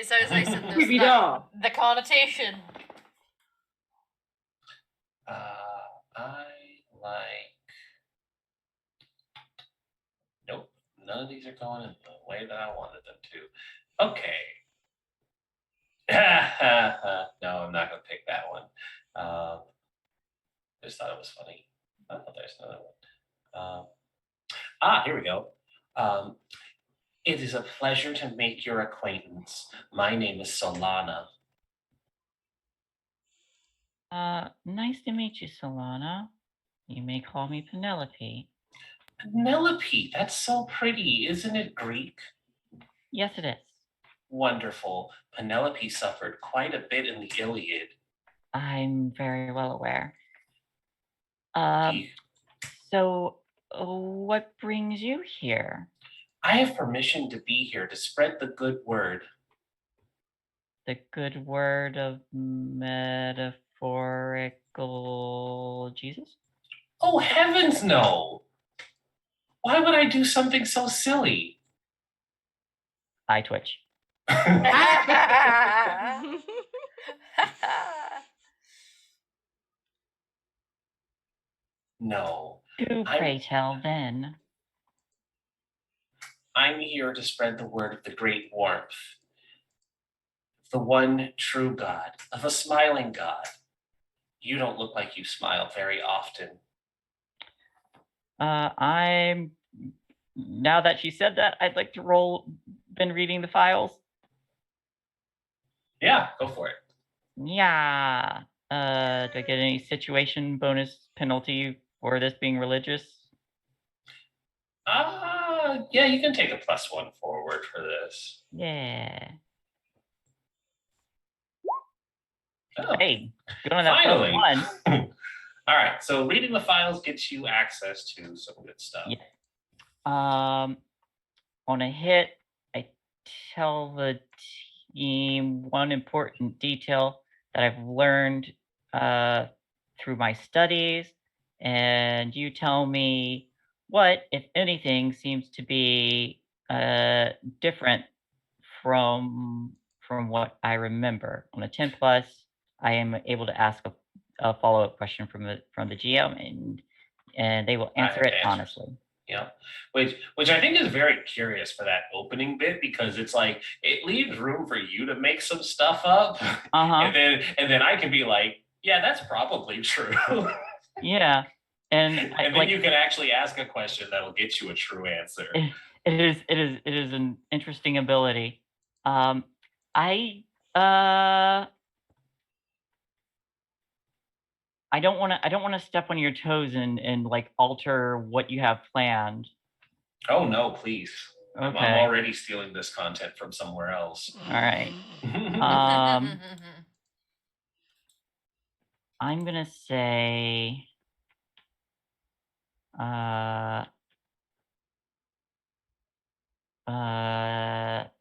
[SPEAKER 6] sounds nice and there's
[SPEAKER 3] Creepy doll.
[SPEAKER 6] the connotation.
[SPEAKER 2] I like. Nope, none of these are going in the way that I wanted them to. Okay. No, I'm not gonna pick that one. Just thought it was funny. Oh, there's another one. Here we go. It is a pleasure to make your acquaintance. My name is Solana.
[SPEAKER 4] Nice to meet you, Solana. You may call me Penelope.
[SPEAKER 2] Penelope, that's so pretty. Isn't it Greek?
[SPEAKER 4] Yes, it is.
[SPEAKER 2] Wonderful. Penelope suffered quite a bit in the Iliad.
[SPEAKER 4] I'm very well aware.
[SPEAKER 2] He-
[SPEAKER 4] So, what brings you here?
[SPEAKER 2] I have permission to be here to spread the good word.
[SPEAKER 4] The good word of metaphorical Jesus?
[SPEAKER 2] Oh, heavens no! Why would I do something so silly?
[SPEAKER 4] I twitch.
[SPEAKER 2] No.
[SPEAKER 4] Do pray tell then.
[SPEAKER 2] I'm here to spread the word of the great warmth. The one true God, of a smiling God. You don't look like you smile very often.
[SPEAKER 4] I'm now that she said that, I'd like to roll been reading the files.
[SPEAKER 2] Yeah, go for it.
[SPEAKER 4] Yeah. Do I get any situation bonus penalty for this being religious?
[SPEAKER 2] Yeah, you can take a +1 forward for this.
[SPEAKER 4] Yeah.
[SPEAKER 2] Oh,
[SPEAKER 4] Hey, good on that
[SPEAKER 2] finally.
[SPEAKER 4] +1.
[SPEAKER 2] All right, so reading the files gets you access to some good stuff.
[SPEAKER 4] Yeah. On a hit, I tell the team one important detail that I've learned through my studies, and you tell me what, if anything, seems to be different from what I remember. On a 10 plus, I am able to ask a follow up question from the GM, and they will answer it honestly.
[SPEAKER 2] Yeah, which I think is very curious for that opening bit, because it's like it leaves room for you to make some stuff up, and then I can be like, yeah, that's probably true.
[SPEAKER 4] Yeah, and
[SPEAKER 2] then you can actually ask a question that'll get you a true answer.
[SPEAKER 4] It is an interesting ability. I don't want to step on your toes and like alter what you have planned.
[SPEAKER 2] Oh no, please.
[SPEAKER 4] Okay.
[SPEAKER 2] I'm already stealing this content from somewhere else.
[SPEAKER 4] All right. I'm gonna say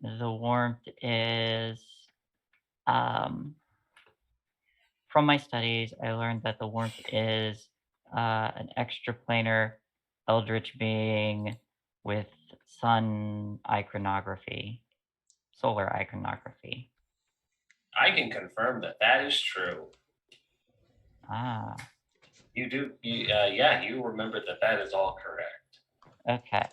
[SPEAKER 4] the warmth is from my studies, I learned that the warmth is an extraplanar eldritch being with sun iconography, solar iconography.
[SPEAKER 2] I can confirm that is true.
[SPEAKER 4] Ah.
[SPEAKER 2] You do. Yeah, you remember that is all correct.
[SPEAKER 4] Okay.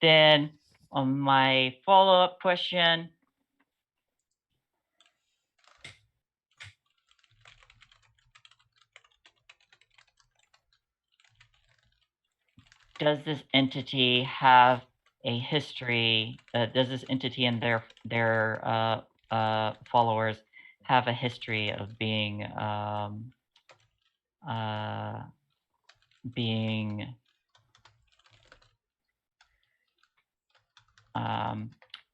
[SPEAKER 4] Then on my follow-up question, does this entity have a history? Does this entity and their followers have a history of being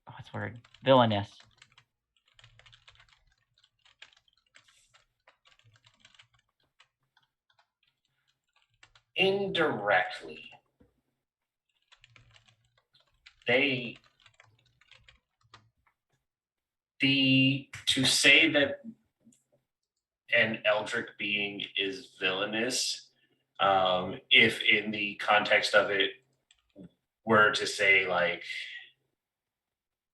[SPEAKER 4] what's the word? Villainous?
[SPEAKER 2] Indirectly, to say that an eldritch being is villainous, if in the context of it were to say like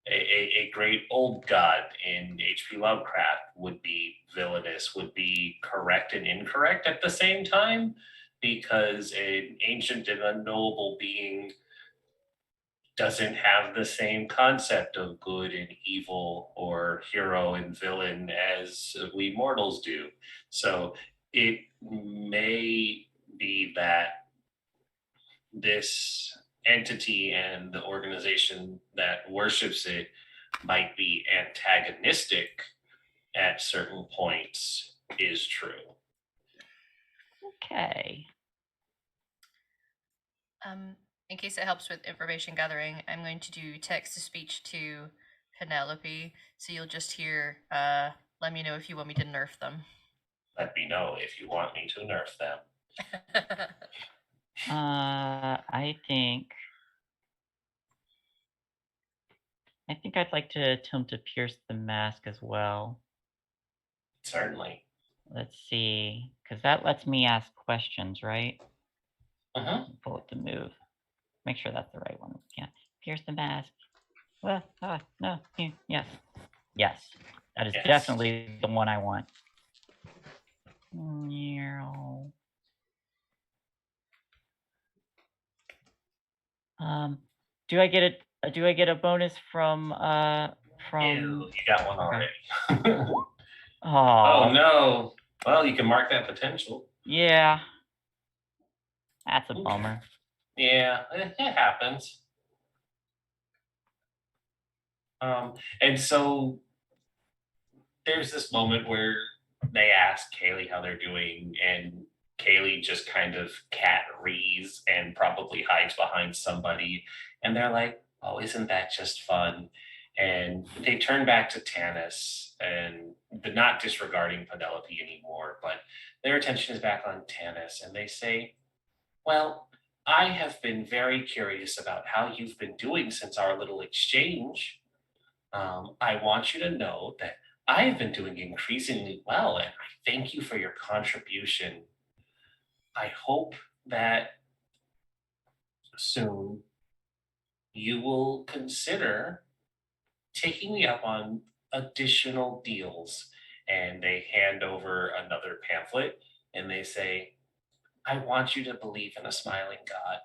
[SPEAKER 2] a great old god in H.P. Lovecraft would be villainous, would be correct and incorrect at the same time, because an ancient and unknowable being doesn't have the same concept of good and evil or hero and villain as we mortals do. So it may be that this entity and the organization that worships it might be antagonistic at certain points is true.
[SPEAKER 4] Okay.
[SPEAKER 6] In case it helps with information gathering, I'm going to do text to speech to Penelope, so you'll just hear, let me know if you want me to nerf them.
[SPEAKER 2] Let me know if you want me to nerf them.
[SPEAKER 4] I think I'd like to attempt to pierce the mask as well.
[SPEAKER 2] Certainly.
[SPEAKER 4] Let's see, because that lets me ask questions, right?
[SPEAKER 2] Uh-huh.
[SPEAKER 4] Pull up the move. Make sure that's the right one. Yeah. Pierce the mask. No. Yes. Yes. That is
[SPEAKER 2] Yes.
[SPEAKER 4] definitely the one I want. Do I get a bonus from
[SPEAKER 2] Ew, you got one
[SPEAKER 4] Okay.
[SPEAKER 2] already.
[SPEAKER 4] Oh
[SPEAKER 2] Oh no. Well, you can mark that potential.
[SPEAKER 4] yeah. That's a
[SPEAKER 2] Okay.
[SPEAKER 4] bummer.
[SPEAKER 2] Yeah, it happens. And so there's this moment where they ask Kaylee how they're doing, and Kaylee just kind of cat rees and probably hides behind somebody. And they're like, oh, isn't that just fun? And they turn back to Tanis, and they're not disregarding Penelope anymore, but their attention is back on Tanis, and they say, well, I have been very curious about how you've been doing since our little exchange. I want you to know that I have been doing increasingly well, and I thank you for your contribution. I hope that soon you will consider taking me up on additional deals. And they hand over another pamphlet and they say, I want you to believe in a smiling God.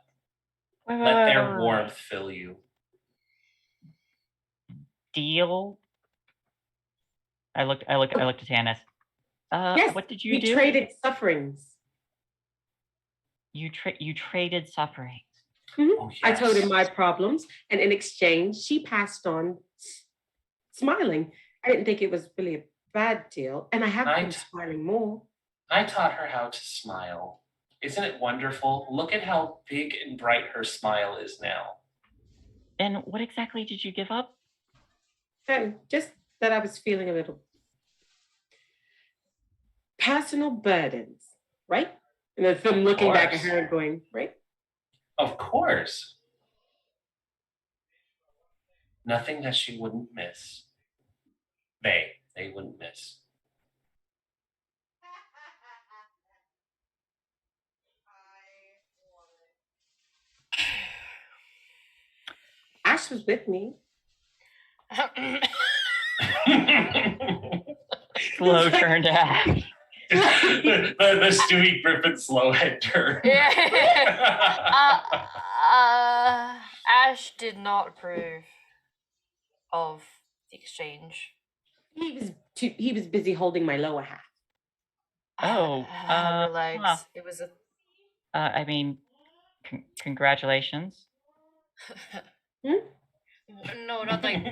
[SPEAKER 2] Let their warmth fill you.
[SPEAKER 4] Deal. I looked at Tanis.
[SPEAKER 3] Yes,
[SPEAKER 4] what did you
[SPEAKER 3] we
[SPEAKER 4] do?
[SPEAKER 3] traded sufferings.
[SPEAKER 4] You traded sufferings.
[SPEAKER 3] Mhm.
[SPEAKER 2] Oh,
[SPEAKER 3] I told her
[SPEAKER 2] yes.
[SPEAKER 3] my problems, and in exchange, she passed on smiling. I didn't think it was really a bad deal, and I have been smiling more.
[SPEAKER 2] I taught her how to smile. Isn't it wonderful? Look at how big and bright her smile is now.
[SPEAKER 4] And what exactly did you give up?
[SPEAKER 3] Just that I was feeling a little personal burdens, right? And then I'm looking back at her and going, right?
[SPEAKER 2] Of course. Nothing that she wouldn't miss. They wouldn't miss.
[SPEAKER 3] Ash was with me.
[SPEAKER 4] Slow turn to Ash.
[SPEAKER 2] the Stewie Griffin slow head turn.
[SPEAKER 6] Ash did not approve of the exchange.
[SPEAKER 3] He was busy holding my lower half.
[SPEAKER 4] Oh,
[SPEAKER 6] Relax.
[SPEAKER 4] huh.
[SPEAKER 6] It was a.
[SPEAKER 4] I mean, Congratulations.
[SPEAKER 6] No, not like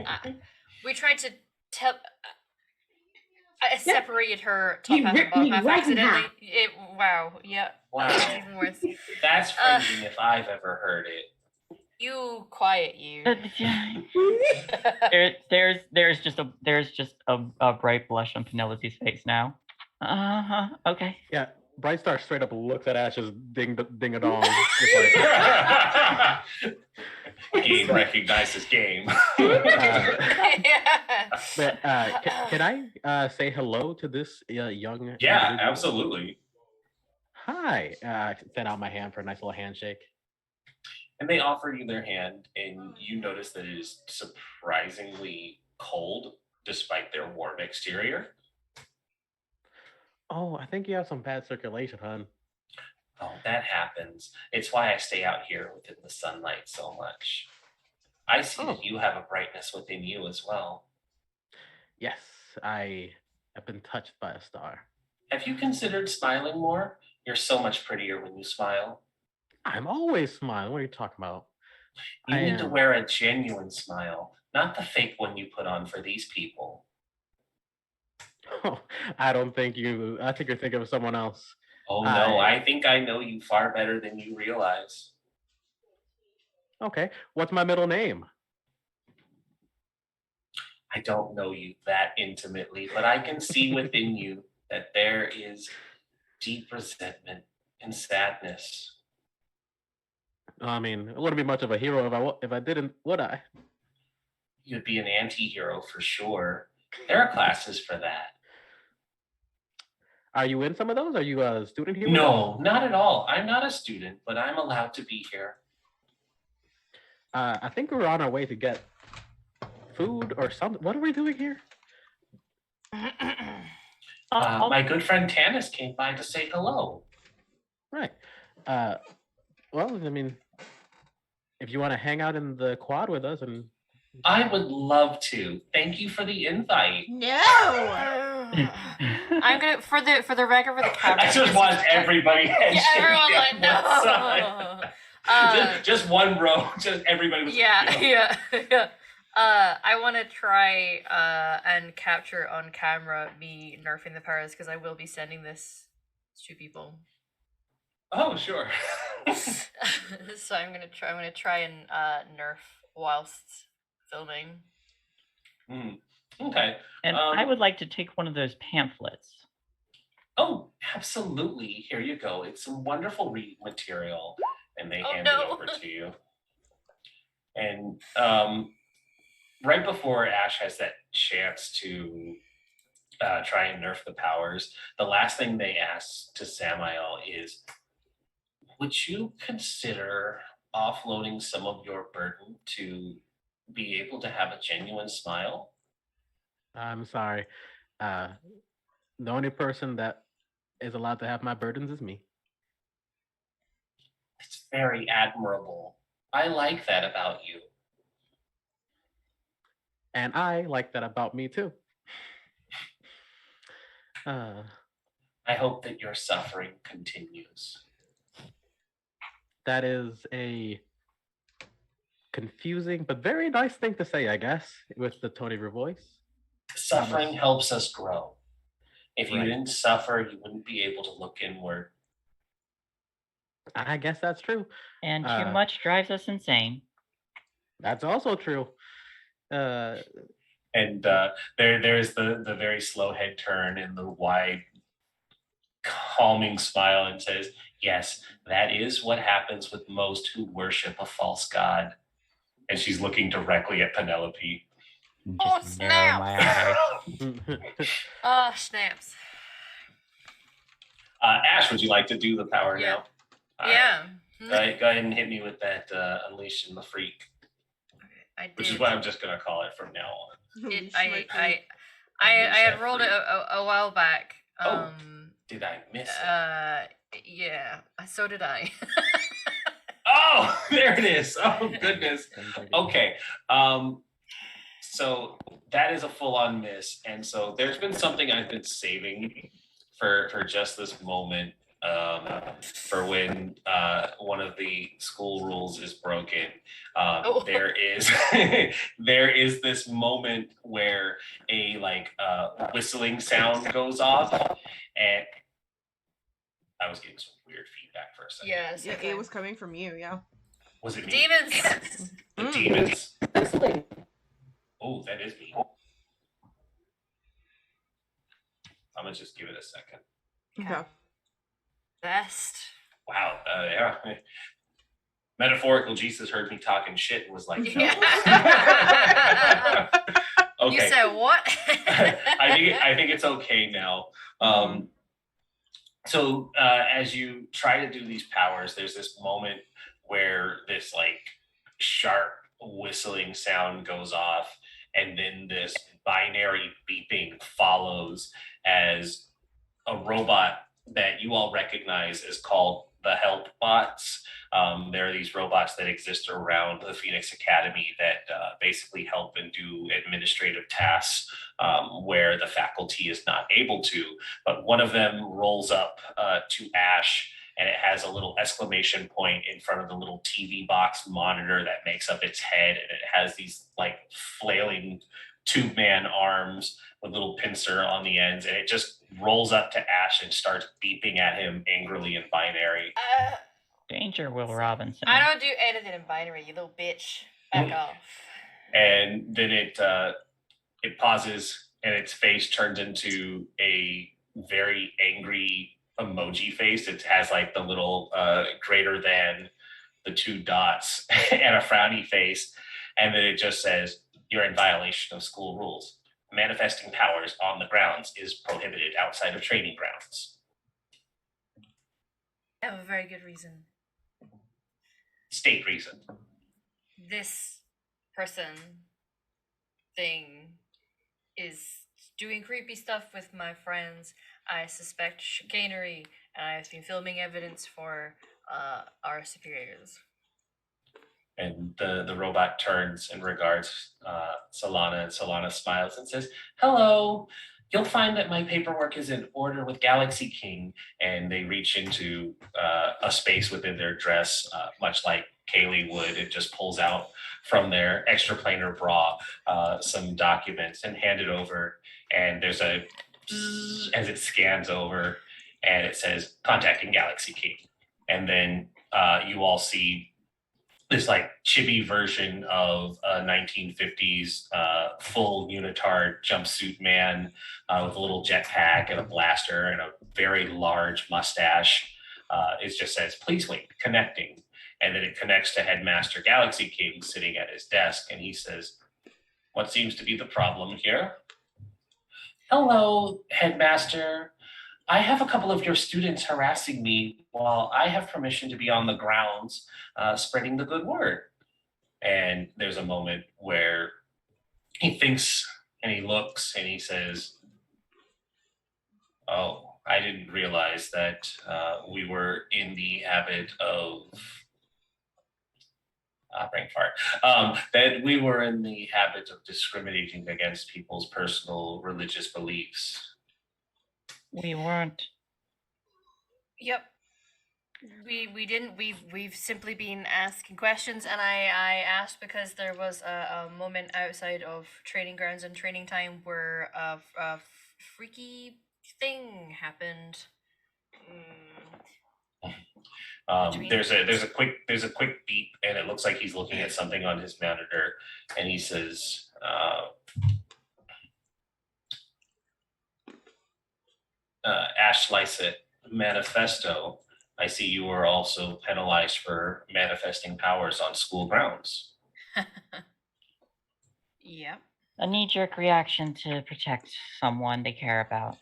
[SPEAKER 6] we tried to tell. I separated her top
[SPEAKER 3] He
[SPEAKER 6] half and
[SPEAKER 3] ripped
[SPEAKER 6] bottom
[SPEAKER 3] me
[SPEAKER 6] half
[SPEAKER 3] right in
[SPEAKER 6] accidentally.
[SPEAKER 3] half.
[SPEAKER 6] Wow, yeah.
[SPEAKER 2] Wow.
[SPEAKER 6] That's even worse.
[SPEAKER 2] That's phrasing if I've ever heard it.
[SPEAKER 6] You quiet you.
[SPEAKER 4] There's just a bright blush on Penelope's face now. Okay.
[SPEAKER 5] Yeah, Bright Star straight up looks at Ash's ding a dong. Just like,
[SPEAKER 2] Game recognizes game.
[SPEAKER 5] but, can I say hello to this young?
[SPEAKER 2] Yeah,
[SPEAKER 5] individual?
[SPEAKER 2] absolutely.
[SPEAKER 5] Hi. Send out my hand for a nice little handshake.
[SPEAKER 2] And they offer you their hand, and you notice that it is surprisingly cold despite their warm exterior.
[SPEAKER 5] Oh, I think you have some bad circulation, hon.
[SPEAKER 2] Oh, that happens. It's why I stay out here within the sunlight so much. I see that you have a brightness within you as well.
[SPEAKER 5] Yes, I have been touched by a star.
[SPEAKER 2] Have you considered smiling more? You're so much prettier when you smile.
[SPEAKER 5] I'm always smiling. What are you talking about?
[SPEAKER 2] You need to wear a genuine smile, not the fake one you put on for these people.
[SPEAKER 5] Oh, I think you're thinking of someone else.
[SPEAKER 2] Oh no, I think I know you far better than you realize.
[SPEAKER 5] Okay, what's my middle name?
[SPEAKER 2] I don't know you that intimately, but I can see within you that there is deep resentment and sadness.
[SPEAKER 5] I mean, I wouldn't be much of a hero if I didn't, would I?
[SPEAKER 2] You'd be an anti-hero for sure. There are classes for that.
[SPEAKER 5] Are you in some of those? Are you a student here?
[SPEAKER 2] No, not at all. I'm not a student, but I'm allowed to be here.
[SPEAKER 5] I think we're on our way to get food or something. What are we doing here?
[SPEAKER 2] My good friend Tanis came by to say hello.
[SPEAKER 5] Right. Well, I mean, if you want to hang out in the quad with us, and
[SPEAKER 2] I would love to. Thank you for the invite.
[SPEAKER 1] No.
[SPEAKER 6] I'm gonna for the record for the camera.
[SPEAKER 2] I just want everybody.
[SPEAKER 6] Yeah, everyone like no.
[SPEAKER 2] Just one row. Just everybody. Was
[SPEAKER 6] yeah. I want to try and capture on camera me nerfing the powers because I will be sending this to people.
[SPEAKER 2] Oh sure.
[SPEAKER 6] So I'm gonna try and nerf whilst filming.
[SPEAKER 2] Okay.
[SPEAKER 4] And I would like to take one of those pamphlets.
[SPEAKER 2] Oh, absolutely. Here you go. It's some wonderful reading material, and they hand it over to you. And right before Ash has that chance to try and nerf the powers, the last thing they ask to Samael is, would you consider offloading some of your burden to be able to have a genuine smile?
[SPEAKER 5] I'm sorry. The only person that is allowed to have my burdens is me.
[SPEAKER 2] It's very admirable. I like that about you.
[SPEAKER 5] And I like that about me too.
[SPEAKER 2] I hope that your suffering continues.
[SPEAKER 5] That is a confusing but very nice thing to say, I guess, with the tone of your voice.
[SPEAKER 2] Suffering helps us grow. If you didn't suffer, you wouldn't be able to look inward.
[SPEAKER 5] I guess that's true.
[SPEAKER 4] And too much drives us insane.
[SPEAKER 5] That's also true.
[SPEAKER 2] And there's the very slow head turn and the wide, calming smile and says, yes, that is what happens with most who worship a false god. And she's looking directly at Penelope.
[SPEAKER 6] Oh, snaps! Oh, snaps.
[SPEAKER 2] Ash, would you like to do the power now?
[SPEAKER 6] Yeah.
[SPEAKER 2] Right. Go ahead and hit me with that Unleashing the Freak.
[SPEAKER 6] I did.
[SPEAKER 2] Which is what I'm just going to call it from now on.
[SPEAKER 6] I had rolled it a while back.
[SPEAKER 2] Did I miss it?
[SPEAKER 6] Yeah, so did I.
[SPEAKER 2] Oh, there it is. Oh, goodness. Okay. So that is a full-on miss. And so there's been something I've been saving for just this moment. for when one of the school rules is broken.
[SPEAKER 6] Oh.
[SPEAKER 2] There is there is this moment where a whistling sound goes off, and I was getting some weird feedback for a second.
[SPEAKER 6] Yes.
[SPEAKER 1] Yeah,
[SPEAKER 6] Okay.
[SPEAKER 1] it was coming from you. Yeah.
[SPEAKER 2] Was it me?
[SPEAKER 6] Demons.
[SPEAKER 2] The demons.
[SPEAKER 3] Whistling.
[SPEAKER 2] Oh, that is me. I'm gonna just give it a second.
[SPEAKER 1] Okay.
[SPEAKER 6] Best.
[SPEAKER 2] Wow. Yeah. Metaphorical Jesus heard me talking shit and was like, no.
[SPEAKER 6] Yeah.
[SPEAKER 2] Okay.
[SPEAKER 6] You said what?
[SPEAKER 2] I think it's okay now. So as you try to do these powers, there's this moment where this like sharp whistling sound goes off, and then this binary beeping follows as a robot that you all recognize is called the Help Bots. There are these robots that exist around the Phoenix Academy that basically help and do administrative tasks where the faculty is not able to. But one of them rolls up to Ash, and it has a little exclamation point in front of the little TV box monitor that makes up its head, and it has these like flailing tube man arms with little pincer on the ends, and it just rolls up to Ash and starts beeping at him angrily in binary.
[SPEAKER 4] Danger, Will Robinson.
[SPEAKER 6] I don't do anything in binary, you little bitch. Back off.
[SPEAKER 2] And then it pauses, and its face turns into a very angry emoji face. It has like the little greater than the two dots and a frowny face, and then it just says, "You're in violation of school rules. Manifesting powers on the grounds is prohibited outside of training grounds."
[SPEAKER 6] I have a very good reason.
[SPEAKER 2] State reason.
[SPEAKER 6] This person thing is doing creepy stuff with my friends. I suspect chicanery, and I've been filming evidence for our superiors.
[SPEAKER 2] And the robot turns and regards Solana, and Solana smiles and says, "Hello. You'll find that my paperwork is in order with Galaxy King." And they reach into a space within their dress, much like Kaylee would. It just pulls out from their extraplanar bra some documents and hand it over. And there's a bzzz as it scans over, and it says, "Contacting Galaxy King." And then you all see this like chibi version of a 1950s full unitard jumpsuit man with a little jetpack and a blaster and a very large mustache. It just says, "Please wait, connecting." And then it connects to Headmaster Galaxy King sitting at his desk, and he says, "What seems to be the problem here?" "Hello, Headmaster. I have a couple of your students harassing me while I have permission to be on the grounds spreading the good word." And there's a moment where he thinks and he looks and he says, "Oh, I didn't realize that we were in the habit of brain fart. That we were in the habit of discriminating against people's personal religious beliefs."
[SPEAKER 4] We weren't.
[SPEAKER 6] Yep. We didn't. We've simply been asking questions, and I asked because there was a moment outside of training grounds and training time where a freaky thing happened.
[SPEAKER 2] There's a quick beep, and it looks like he's looking at something on his monitor, and he says, "Ash Lysett, manifesto. I see you were also penalized for manifesting powers on school grounds."
[SPEAKER 6] Yep.
[SPEAKER 4] A knee-jerk reaction to protect someone they care about.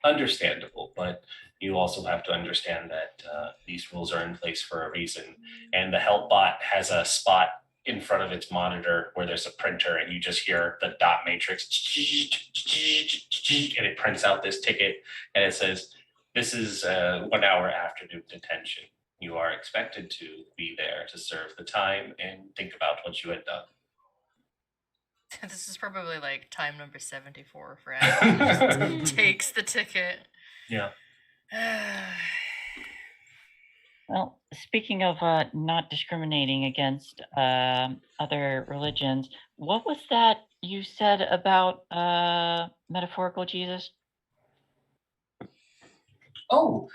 [SPEAKER 2] Understandable, but you also have to understand that these rules are in place for a reason. And the help bot has a spot in front of its monitor where there's a printer, and you just hear the dot matrix, and it prints out this ticket, and it says, "This is 1 hour afternoon detention. You are expected to be there to serve the time and think about what you had done."
[SPEAKER 6] This is probably like time number 74 for Adam. Just takes the ticket.
[SPEAKER 2] Yeah.
[SPEAKER 4] Well, speaking of not discriminating against other religions, what was that you said about metaphorical Jesus?
[SPEAKER 2] Oh,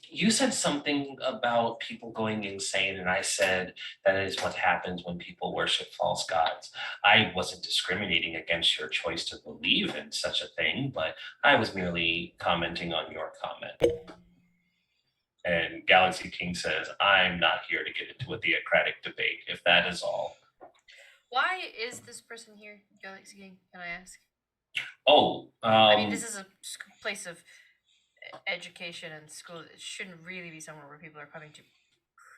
[SPEAKER 2] you said something about people going insane, and I said that is what happens when people worship false gods. I wasn't discriminating against your choice to believe in such a thing, but I was merely commenting on your comment. And Galaxy King says, I'm not here to get into a theocratic debate, if that is all.
[SPEAKER 6] Why is this person here, Galaxy King? Can I ask?
[SPEAKER 2] Oh,
[SPEAKER 6] I mean, this is a place of education and school. It shouldn't really be somewhere where people are coming to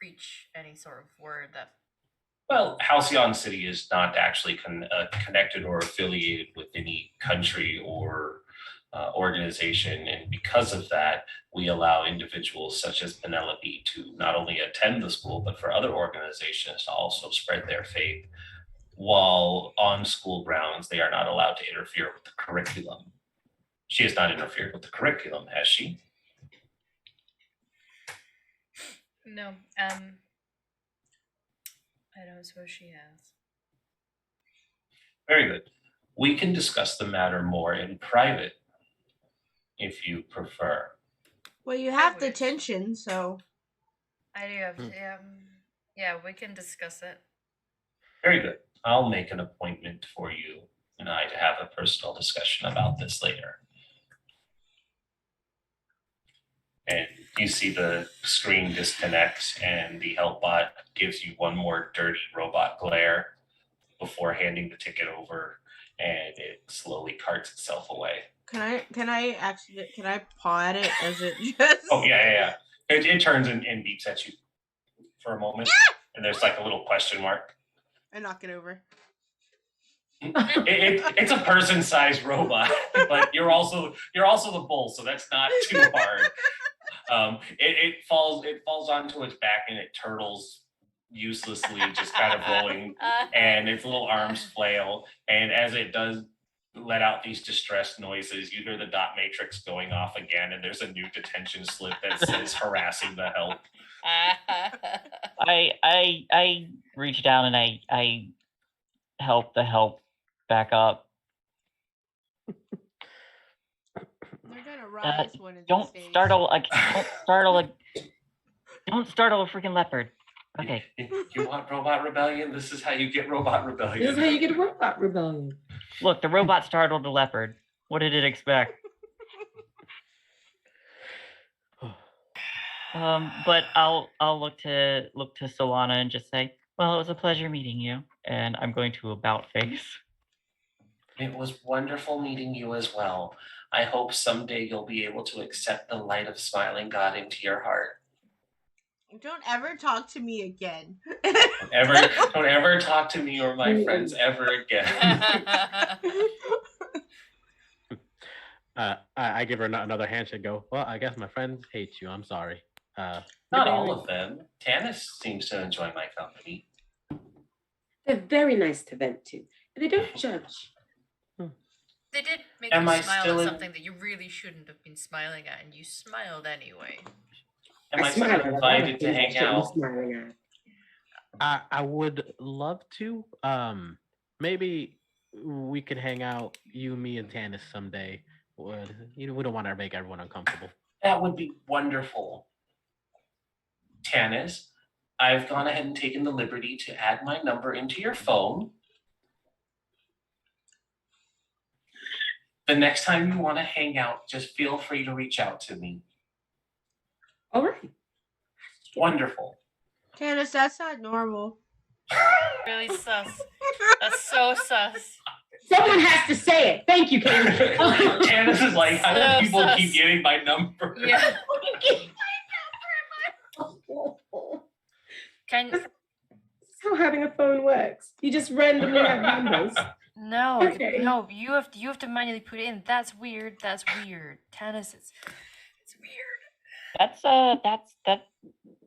[SPEAKER 6] preach any sort of word that.
[SPEAKER 2] well, Halcyon City is not actually connected or affiliated with any country or organization. And because of that, we allow individuals such as Penelope to not only attend the school, but for other organizations to also spread their faith. While on school grounds, they are not allowed to interfere with the curriculum. She has not interfered with the curriculum, has she?
[SPEAKER 6] No. I don't suppose she has.
[SPEAKER 2] Very good. We can discuss the matter more in private if you prefer.
[SPEAKER 1] Well, you have
[SPEAKER 6] would.
[SPEAKER 1] detention, so.
[SPEAKER 6] I do have to. Yeah, we can discuss it.
[SPEAKER 2] Very good. I'll make an appointment for you and I to have a personal discussion about this later. And you see the screen disconnects and the help bot gives you one more dirty robot glare before handing the ticket over, and it slowly carts itself away.
[SPEAKER 1] Can I paw at it as it just?
[SPEAKER 2] Oh yeah. It turns and beeps at you for a moment, and there's like a little question mark.
[SPEAKER 1] I knock it over.
[SPEAKER 2] It's a person-sized robot, but you're also the bull, so that's not too hard. It falls onto its back and it turtles uselessly, just kind of rolling, and its little arms flail. And as it does let out these distressed noises, you hear the dot matrix going off again, and there's a new detention slip that says harassing the help.
[SPEAKER 4] I reach down and I help the help back up.
[SPEAKER 1] They're gonna rise one of these
[SPEAKER 4] Don't
[SPEAKER 1] days.
[SPEAKER 4] startle a freaking leopard. Okay.
[SPEAKER 2] You want Robot Rebellion? This is how you get Robot Rebellion.
[SPEAKER 3] This is how you get a robot rebellion.
[SPEAKER 4] Look, the robot startled the leopard. What did it expect? But I'll look to Solana and just say, well, it was a pleasure meeting you, and I'm going to about face.
[SPEAKER 2] It was wonderful meeting you as well. I hope someday you'll be able to accept the light of smiling God into your heart.
[SPEAKER 1] Don't ever talk to me again.
[SPEAKER 2] Don't ever talk to me or my friends ever again.
[SPEAKER 5] I give her another handshake. Go. Well, I guess my friends hate you. I'm sorry.
[SPEAKER 2] Not all of them. Tanis seems to enjoy my company.
[SPEAKER 3] They're very nice to vent to, and they don't judge.
[SPEAKER 6] They did make
[SPEAKER 2] Am
[SPEAKER 6] you
[SPEAKER 2] I
[SPEAKER 6] smile
[SPEAKER 2] still
[SPEAKER 6] at
[SPEAKER 2] in-
[SPEAKER 6] something that you really shouldn't have been smiling at, and you smiled anyway.
[SPEAKER 2] Am I still invited to hang out?
[SPEAKER 5] I would love to. Maybe we could hang out, you, me, and Tanis someday. We don't want to make everyone uncomfortable.
[SPEAKER 2] That would be wonderful. Tanis, I've gone ahead and taken the liberty to add my number into your phone. The next time you want to hang out, just feel free to reach out to me.
[SPEAKER 3] All right.
[SPEAKER 2] Wonderful.
[SPEAKER 1] Tanis, that's not normal.
[SPEAKER 6] Really sus. That's so sus.
[SPEAKER 3] Someone has to say it. Thank you, Karen.
[SPEAKER 2] Tanis is like, how
[SPEAKER 6] So
[SPEAKER 2] do people
[SPEAKER 6] sus.
[SPEAKER 2] keep getting my number?
[SPEAKER 6] Yeah. Can
[SPEAKER 3] That's how having a phone works. You just randomly have numbers.
[SPEAKER 6] no,
[SPEAKER 3] Okay.
[SPEAKER 6] no. You have to manually put it in. That's weird. Tanis, it's weird.
[SPEAKER 4] That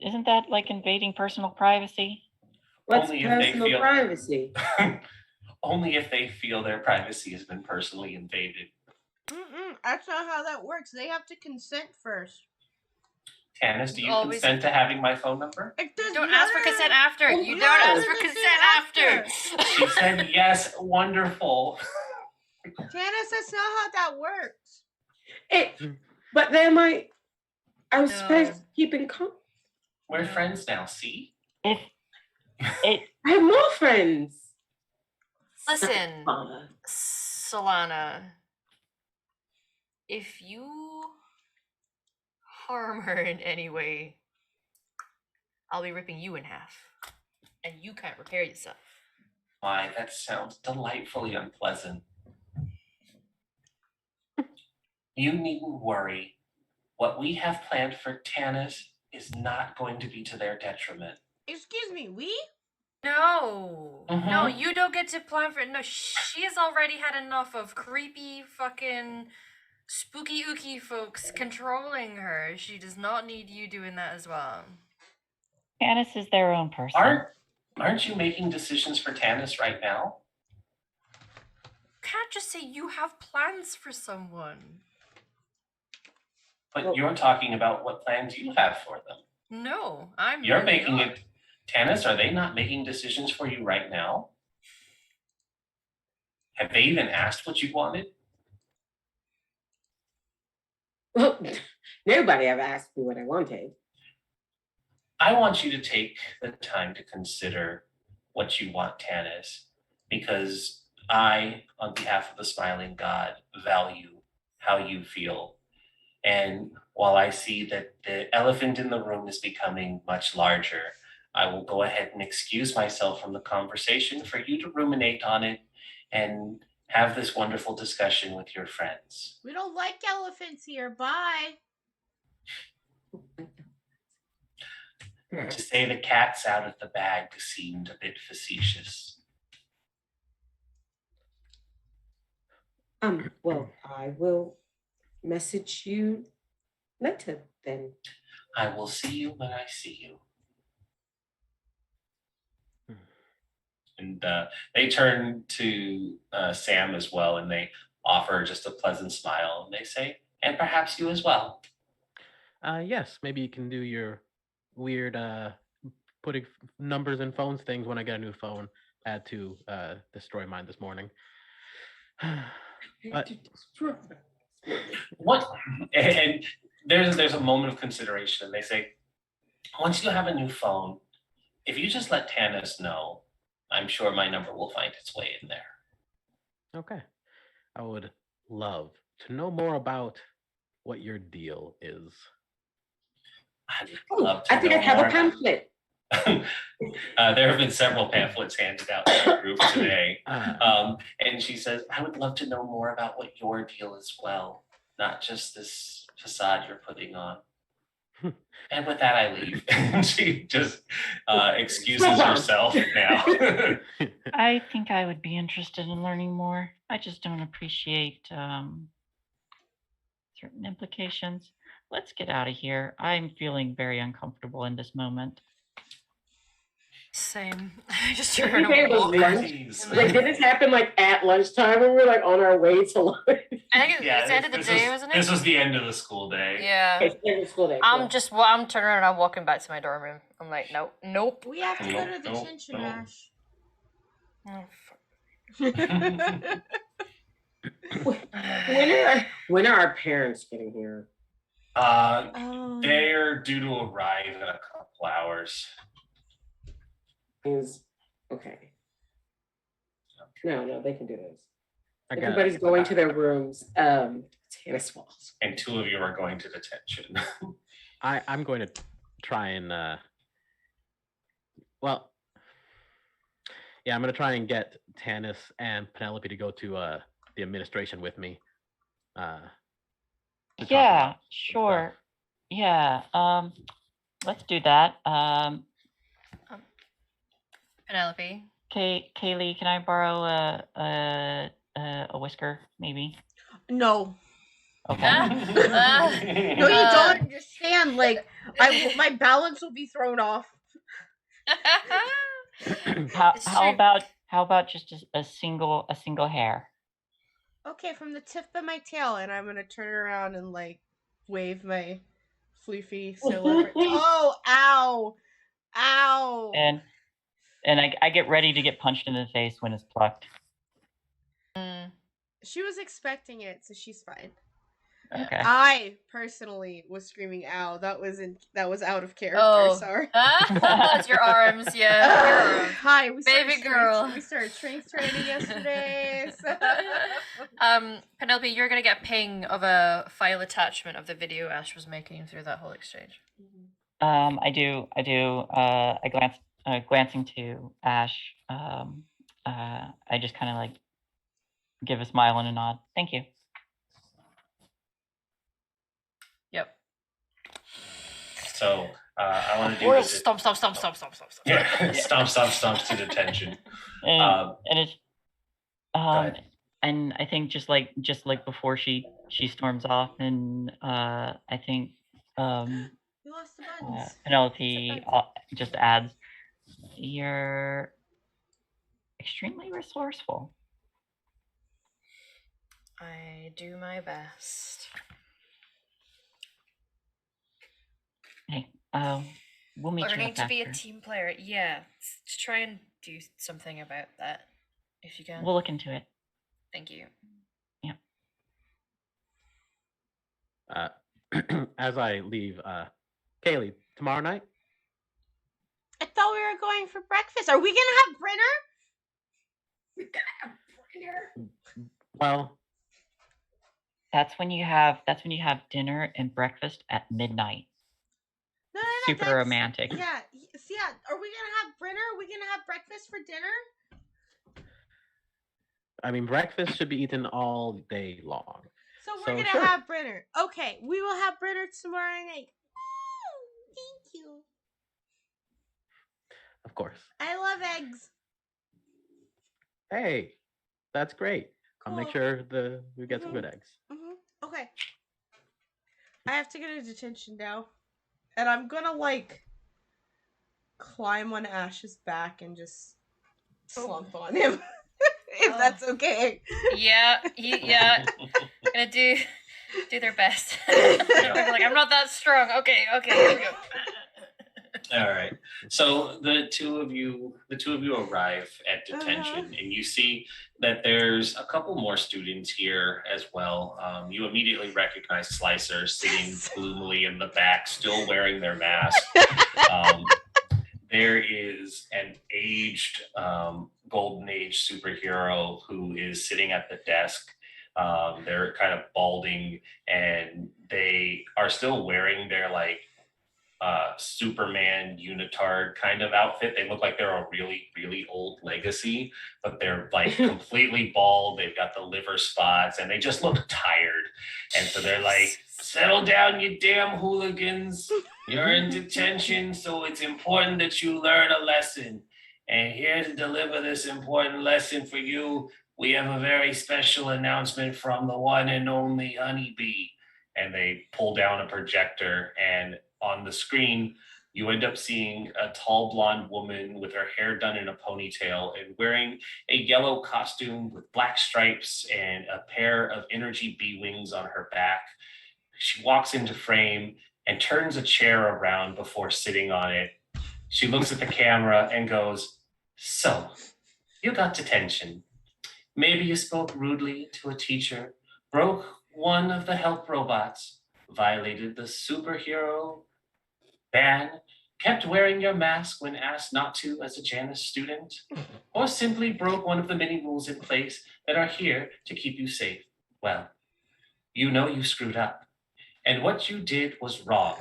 [SPEAKER 4] isn't that like invading personal privacy?
[SPEAKER 3] What's
[SPEAKER 2] Only if they
[SPEAKER 3] personal
[SPEAKER 2] feel-
[SPEAKER 3] privacy?
[SPEAKER 2] Only if they feel their privacy has been personally invaded.
[SPEAKER 1] That's not how that works. They have to consent first.
[SPEAKER 2] Tannis, do
[SPEAKER 6] You
[SPEAKER 2] you
[SPEAKER 6] always
[SPEAKER 2] consent to having my phone number?
[SPEAKER 1] It
[SPEAKER 6] You
[SPEAKER 1] does
[SPEAKER 6] don't ask for consent after.
[SPEAKER 3] Oh,
[SPEAKER 6] You
[SPEAKER 3] yeah.
[SPEAKER 6] don't ask for
[SPEAKER 1] Consent
[SPEAKER 6] consent after.
[SPEAKER 2] She said yes, wonderful.
[SPEAKER 1] Janice, that's not how that works.
[SPEAKER 3] But then I was
[SPEAKER 6] No.
[SPEAKER 3] supposed to keep in contact.
[SPEAKER 2] We're friends now, see?
[SPEAKER 4] If it
[SPEAKER 3] I have more friends.
[SPEAKER 6] Listen,
[SPEAKER 3] Uh,
[SPEAKER 6] Solana, if you harm her in any way, I'll be ripping you in half. And you can't repair yourself.
[SPEAKER 2] Why, that sounds delightfully unpleasant. You needn't worry. What we have planned for Tannis is not going to be to their detriment.
[SPEAKER 1] Excuse me, we?
[SPEAKER 6] No. No,
[SPEAKER 2] Mhm.
[SPEAKER 6] you don't get to plan for it. No, she has already had enough of creepy fucking spooky ooky folks controlling her. She does not need you doing that as well.
[SPEAKER 4] Janice is their own person.
[SPEAKER 2] Aren't you making decisions for Tannis right now?
[SPEAKER 6] Can't just say you have plans for someone.
[SPEAKER 2] But
[SPEAKER 3] Well-
[SPEAKER 2] you're talking about what plans you have for them.
[SPEAKER 6] No, I'm
[SPEAKER 2] You're
[SPEAKER 6] really
[SPEAKER 2] making
[SPEAKER 6] not.
[SPEAKER 2] it. Tannis, are they not making decisions for you right now? Have they even asked what you wanted?
[SPEAKER 3] well, nobody ever asked me what I wanted.
[SPEAKER 2] I want you to take the time to consider what you want, Tannis, because I, on behalf of the Smiling God, value how you feel. And while I see that the elephant in the room is becoming much larger, I will go ahead and excuse myself from the conversation for you to ruminate on it and have this wonderful discussion with your friends.
[SPEAKER 1] We don't like elephants here. Bye.
[SPEAKER 2] To say the cat's out of the bag seemed a bit facetious.
[SPEAKER 3] Well, I will message you later then.
[SPEAKER 2] I will see you when I see you. And they turn to Sam as well, and they offer just a pleasant smile, and they say, and perhaps you as well.
[SPEAKER 5] Yes, maybe you can do your weird putting numbers in phones things when I get a new phone. Add to destroy mine this morning. But
[SPEAKER 2] What? And there's a moment of consideration, and they say, once you have a new phone, if you just let Tannis know, I'm sure my number will find its way in there.
[SPEAKER 5] okay, I would love to know more about what your deal is.
[SPEAKER 2] I'd love to
[SPEAKER 3] I think
[SPEAKER 2] know
[SPEAKER 3] I have
[SPEAKER 2] more
[SPEAKER 3] a pamphlet.
[SPEAKER 2] there have been several pamphlets handed out to the group today. And she says, I would love to know more about what your deal is well, not just this facade you're putting on. And with that, I leave. And she just excuses herself now.
[SPEAKER 4] I think I would be interested in learning more. I just don't appreciate certain implications. Let's get out of here. I'm feeling very uncomfortable in this moment.
[SPEAKER 6] Same. I just
[SPEAKER 3] Did
[SPEAKER 6] turned
[SPEAKER 3] you say it was
[SPEAKER 6] around.
[SPEAKER 3] lunch?
[SPEAKER 2] Please.
[SPEAKER 3] Like, did this happen like at lunchtime when we were like on our way to lunch?
[SPEAKER 6] I think
[SPEAKER 2] Yeah,
[SPEAKER 6] it's the end of the day, wasn't it?
[SPEAKER 2] This was the end of the school day.
[SPEAKER 6] Yeah.
[SPEAKER 3] Okay, end of school day.
[SPEAKER 6] I'm turning around, I'm walking back to my dorm room. I'm like, nope.
[SPEAKER 1] We have to go to
[SPEAKER 2] Nope,
[SPEAKER 1] detention,
[SPEAKER 2] nope.
[SPEAKER 1] Ash.
[SPEAKER 6] Oh, fuck.
[SPEAKER 3] When are our parents getting here?
[SPEAKER 2] They're due to arrive in a couple hours.
[SPEAKER 3] Okay. No, they can do this.
[SPEAKER 5] I got
[SPEAKER 3] Everybody's going to their rooms. Tennis balls.
[SPEAKER 2] And two of you are going to detention.
[SPEAKER 5] I'm going to try and well, yeah, I'm going to try and get Tannis and Penelope to go to the administration with me. To talk
[SPEAKER 4] Yeah,
[SPEAKER 5] about some
[SPEAKER 4] sure.
[SPEAKER 5] stuff.
[SPEAKER 4] Yeah. Let's do that.
[SPEAKER 6] Penelope.
[SPEAKER 4] Kaylee, can I borrow a whisker, maybe?
[SPEAKER 1] No.
[SPEAKER 4] Okay.
[SPEAKER 1] No, you don't understand. Like, my balance will be thrown off.
[SPEAKER 6] It's true.
[SPEAKER 4] How about just a single hair?
[SPEAKER 1] Okay, from the tip of my tail, and I'm gonna turn around and like wave my floofy silver. Oh, ow, ow!
[SPEAKER 4] And I get ready to get punched in the face when it's plucked.
[SPEAKER 1] She was expecting it, so she's fine.
[SPEAKER 4] Okay.
[SPEAKER 1] I personally was screaming "ow." That was out of character.
[SPEAKER 6] Oh.
[SPEAKER 1] Sorry.
[SPEAKER 6] It's your arms, yeah. Your arms.
[SPEAKER 1] Hi, we started
[SPEAKER 6] Baby girl.
[SPEAKER 1] We started strength training yesterday.
[SPEAKER 6] Penelope, you're gonna get ping of a file attachment of the video Ash was making through that whole exchange.
[SPEAKER 4] I do. Glancing to Ash. I just kind of like give a smile and a nod. Thank you.
[SPEAKER 2] So I want to do this.
[SPEAKER 6] Stomp.
[SPEAKER 2] Yeah, stomp to detention.
[SPEAKER 4] And it's
[SPEAKER 2] Go ahead.
[SPEAKER 4] and I think just like before she storms off, and I think
[SPEAKER 1] You lost the buttons.
[SPEAKER 4] Penelope just adds, "You're extremely resourceful."
[SPEAKER 6] I do my best.
[SPEAKER 4] Hey, we'll meet you
[SPEAKER 6] Learning
[SPEAKER 4] up
[SPEAKER 6] to be a
[SPEAKER 4] after.
[SPEAKER 6] team player, yeah. To try and do something about that, if you can.
[SPEAKER 4] We'll look into it.
[SPEAKER 6] Thank you.
[SPEAKER 5] As I leave, Kaylee, tomorrow night?
[SPEAKER 1] I thought we were going for breakfast. Are we gonna have dinner?
[SPEAKER 5] Well,
[SPEAKER 4] That's when you have dinner and breakfast at midnight.
[SPEAKER 1] No,
[SPEAKER 4] Super
[SPEAKER 1] that's,
[SPEAKER 4] romantic.
[SPEAKER 1] Yeah. Are we gonna have dinner? Are we gonna have breakfast for dinner?
[SPEAKER 5] I mean, breakfast should be eaten all day long.
[SPEAKER 1] So we're gonna
[SPEAKER 5] sure.
[SPEAKER 1] have dinner. Okay, we will have dinner tomorrow night. Thank you.
[SPEAKER 5] Of course.
[SPEAKER 1] I love eggs.
[SPEAKER 5] Hey, that's great.
[SPEAKER 1] Cool.
[SPEAKER 5] I'll make sure we get some good eggs.
[SPEAKER 1] Okay. I have to go to detention now. And I'm gonna like climb on Ash's back and just slump on him. If that's okay.
[SPEAKER 6] Yeah. Gonna do their best. Like, I'm not that strong. Okay, here we go.
[SPEAKER 2] All right. So the two of you arrive at detention, and you see that there's a couple more students here as well. You immediately recognize Slicer sitting gloomily in the back, still wearing their mask. There is an aged golden age superhero who is sitting at the desk. They're kind of balding, and they are still wearing their like Superman unitard kind of outfit. They look like they're a really, really old legacy, but they're like completely bald. They've got the liver spots, and they just look tired. And so they're like, "Settle down, you damn hooligans. You're in detention, so it's important that you learn a lesson. And here to deliver this important lesson for you, we have a very special announcement from the one and only Honeybee." And they pull down a projector, and on the screen, you end up seeing a tall blonde woman with her hair done in a ponytail and wearing a yellow costume with black stripes and a pair of energy bee wings on her back. She walks into frame and turns a chair around before sitting on it. She looks at the camera and goes, "So, you got detention. Maybe you spoke rudely to a teacher, broke one of the help robots, violated the superhero ban, kept wearing your mask when asked not to as a Janus student, or simply broke one of the many rules in place that are here to keep you safe. Well, you know you screwed up, and what you did was wrong.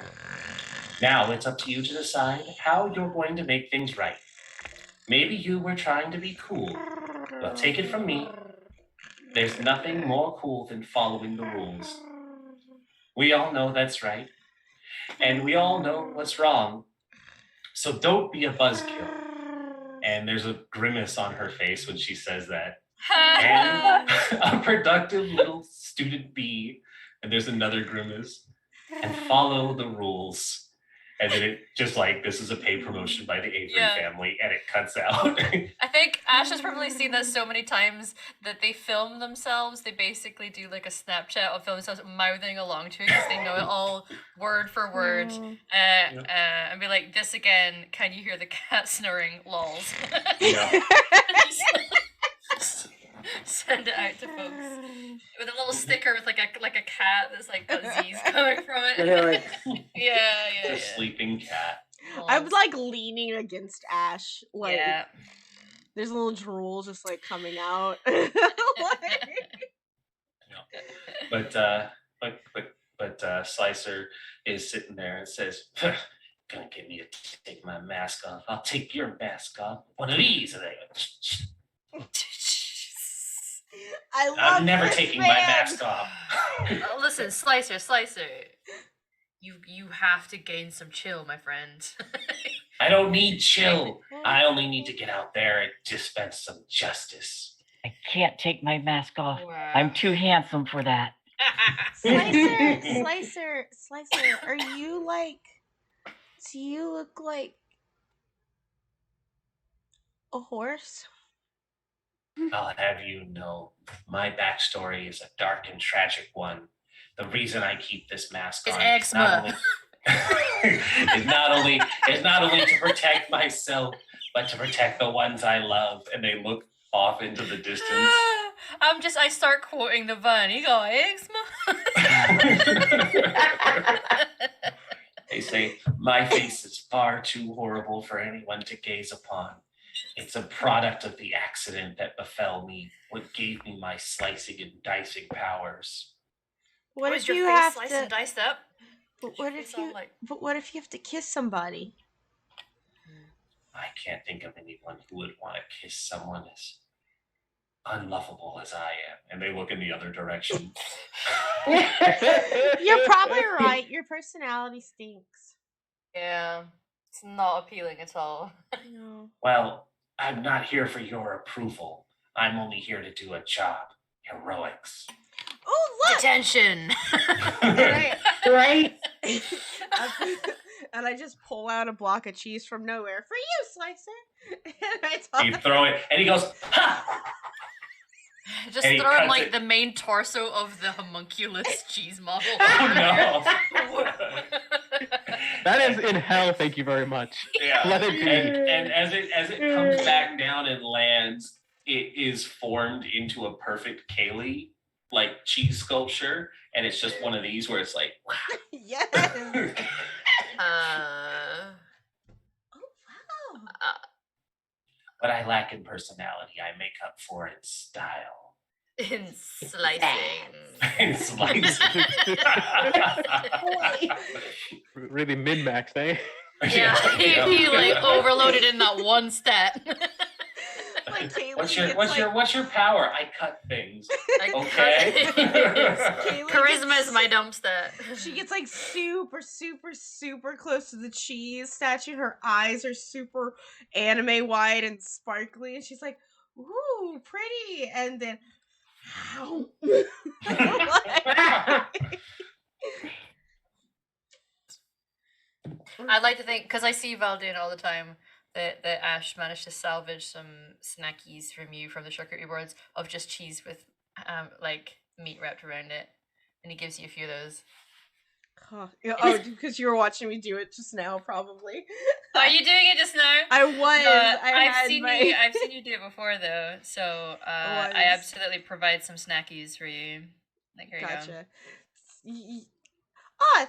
[SPEAKER 2] Now it's up to you to decide how you're going to make things right. Maybe you were trying to be cool. Well, take it from me. There's nothing more cool than following the rules. We all know that's right. And we all know what's wrong. So don't be a buzzkill." And there's a grimace on her face when she says that. And a productive little student bee. And there's another grimace. And follow the rules. And then it just like, this is a paid promotion by the Avery
[SPEAKER 6] Yeah.
[SPEAKER 2] family, and it cuts out.
[SPEAKER 6] I think Ash has probably seen that so many times that they film themselves. They basically do like a Snapchat of themselves mouthing along to it because they know it all word for word. And be like, this again, can you hear the cat snoring? Lols.
[SPEAKER 2] Yeah.
[SPEAKER 6] Send it out to folks with a little sticker with like a cat that's like got Z's coming from it. Yeah.
[SPEAKER 2] The sleeping cat.
[SPEAKER 1] I'm like leaning against Ash, like
[SPEAKER 6] yeah.
[SPEAKER 1] there's a little drool just like coming out.
[SPEAKER 2] But Slicer is sitting there and says, "Gonna get me to take my mask off. I'll take your mask off. One of these." And I'm never taking my mask off.
[SPEAKER 6] Listen, Slicer. You have to gain some chill, my friend.
[SPEAKER 2] I don't need chill. I only need to get out there and dispense some justice.
[SPEAKER 4] I can't take my mask off.
[SPEAKER 6] Wow.
[SPEAKER 4] I'm too handsome for that.
[SPEAKER 1] Slicer, are you like, do you look like a horse?
[SPEAKER 2] I'll have you know, my backstory is a dark and tragic one. The reason I keep this mask
[SPEAKER 6] It's
[SPEAKER 2] on
[SPEAKER 6] eczema.
[SPEAKER 2] is not only to protect myself, but to protect the ones I love. And they look off into the distance.
[SPEAKER 6] I start quoting the Vine. You got eczema.
[SPEAKER 2] They say, my face is far too horrible for anyone to gaze upon. It's a product of the accident that befell me, what gave me my slicing and dicing powers.
[SPEAKER 1] What
[SPEAKER 6] Was
[SPEAKER 1] if
[SPEAKER 6] your
[SPEAKER 1] you
[SPEAKER 6] face
[SPEAKER 1] have
[SPEAKER 6] sliced
[SPEAKER 1] to?
[SPEAKER 6] and diced up?
[SPEAKER 1] But what if you? But what if you have to kiss somebody?
[SPEAKER 2] I can't think of anyone who would want to kiss someone as unlovable as I am. And they look in the other direction.
[SPEAKER 1] You're probably right. Your personality stinks.
[SPEAKER 6] Yeah, it's not appealing at all.
[SPEAKER 1] No.
[SPEAKER 2] Well, I'm not here for your approval. I'm only here to do a job. Heroics.
[SPEAKER 1] Oh, look!
[SPEAKER 6] Detention.
[SPEAKER 3] Right?
[SPEAKER 1] And I just pull out a block of cheese from nowhere for you, Slicer. And I toss
[SPEAKER 2] You throw it, and he goes, ha!
[SPEAKER 6] Just
[SPEAKER 2] And he
[SPEAKER 6] throw him
[SPEAKER 2] cuts
[SPEAKER 6] like
[SPEAKER 2] it.
[SPEAKER 6] the main torso of the homunculus cheese model.
[SPEAKER 2] Oh no!
[SPEAKER 5] That is in hell. Thank you very much.
[SPEAKER 2] Yeah.
[SPEAKER 5] Let it be.
[SPEAKER 2] And as it comes back down and lands, it is formed into a perfect Kaylee like cheese sculpture, and it's just one of these where it's like, wow.
[SPEAKER 1] Yes.
[SPEAKER 6] uh,
[SPEAKER 1] Oh wow.
[SPEAKER 2] What I lack in personality, I make up for in style.
[SPEAKER 6] in slicing.
[SPEAKER 2] In slicing.
[SPEAKER 5] Really min-maxed, eh?
[SPEAKER 6] Yeah, he like overloaded in that one stat.
[SPEAKER 1] Like Kaylee
[SPEAKER 2] What's your power? I cut things.
[SPEAKER 6] Like,
[SPEAKER 2] Okay.
[SPEAKER 6] Charisma is my dump stat.
[SPEAKER 1] She gets like super close to the cheese statue. Her eyes are super anime wide and sparkly, and she's like, "Ooh, pretty!" And then, ow.
[SPEAKER 6] I'd like to think, because I see Valdrianth all the time, that Ash managed to salvage some snackies from you from the charcuterie boards of just cheese with like meat wrapped around it, and he gives you a few of those.
[SPEAKER 1] Oh, because you were watching me do it just now, probably.
[SPEAKER 6] Are you doing it just now?
[SPEAKER 1] I was.
[SPEAKER 6] I've seen you do it before though, so I absolutely provide some snackies for you. Like, here you go.
[SPEAKER 1] Gotcha.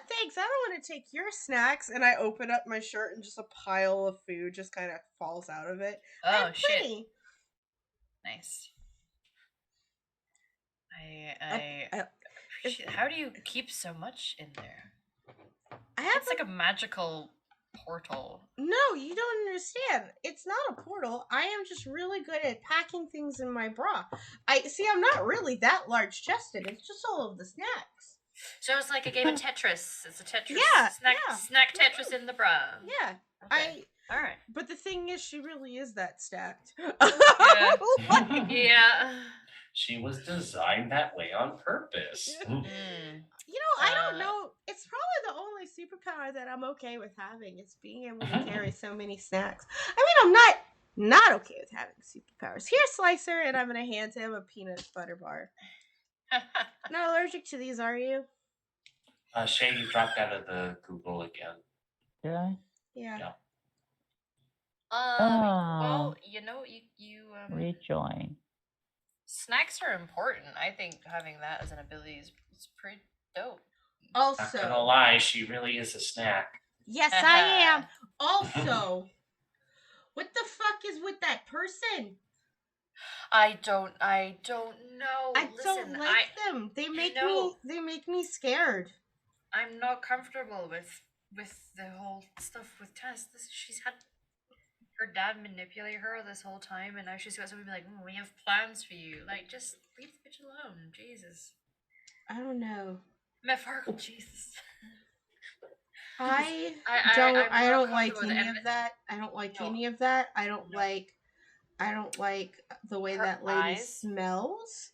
[SPEAKER 1] Thanks. I don't want to take your snacks. And I open up my shirt and just a pile of food just kind of falls out of it.
[SPEAKER 6] Oh, shit.
[SPEAKER 1] Pretty.
[SPEAKER 6] Nice.
[SPEAKER 1] I-
[SPEAKER 6] How do you keep so much in there?
[SPEAKER 1] I have
[SPEAKER 6] It's like a magical portal.
[SPEAKER 1] No, you don't understand. It's not a portal. I am just really good at packing things in my bra. I'm not really that large chested. It's just all of the snacks.
[SPEAKER 6] So it's like a game of Tetris. It's a Tetris.
[SPEAKER 1] Yeah,
[SPEAKER 6] Snack Tetris in the bra.
[SPEAKER 1] Yeah.
[SPEAKER 6] Okay. All right.
[SPEAKER 1] But the thing is, she really is that stacked.
[SPEAKER 6] Yeah. Yeah.
[SPEAKER 2] She was designed that way on purpose.
[SPEAKER 6] Mm.
[SPEAKER 1] You know, I don't know. It's probably the only superpower that I'm okay with having. Is being able to carry so many snacks. I mean, I'm not okay with having superpowers. Here's Slicer, and I'm gonna hand him a peanut butter bar. Not allergic to these, are you?
[SPEAKER 2] Shay, you dropped out of the Google again.
[SPEAKER 4] Did I?
[SPEAKER 1] Yeah.
[SPEAKER 6] Well, you
[SPEAKER 4] Rejoin.
[SPEAKER 6] snacks are important. I think having that as an ability is pretty dope.
[SPEAKER 2] Not gonna
[SPEAKER 1] Also,
[SPEAKER 2] lie, she really is a snack.
[SPEAKER 1] yes, I am. Also, what the fuck is with that person?
[SPEAKER 6] I don't know.
[SPEAKER 1] I
[SPEAKER 6] Listen,
[SPEAKER 1] don't like them. They make me scared.
[SPEAKER 6] I'm not comfortable with the whole stuff with Tess. She's had her dad manipulate her this whole time, and now she's got somebody like, we have plans for you. Like, just leave the bitch alone. Jesus.
[SPEAKER 1] I don't know.
[SPEAKER 6] Metaphorical Jesus.
[SPEAKER 1] I
[SPEAKER 6] I'm not
[SPEAKER 1] don't like
[SPEAKER 6] comfortable with
[SPEAKER 1] any of that. I don't like any of that. I don't like the way
[SPEAKER 6] Her
[SPEAKER 1] that lady
[SPEAKER 6] eyes?
[SPEAKER 1] smells.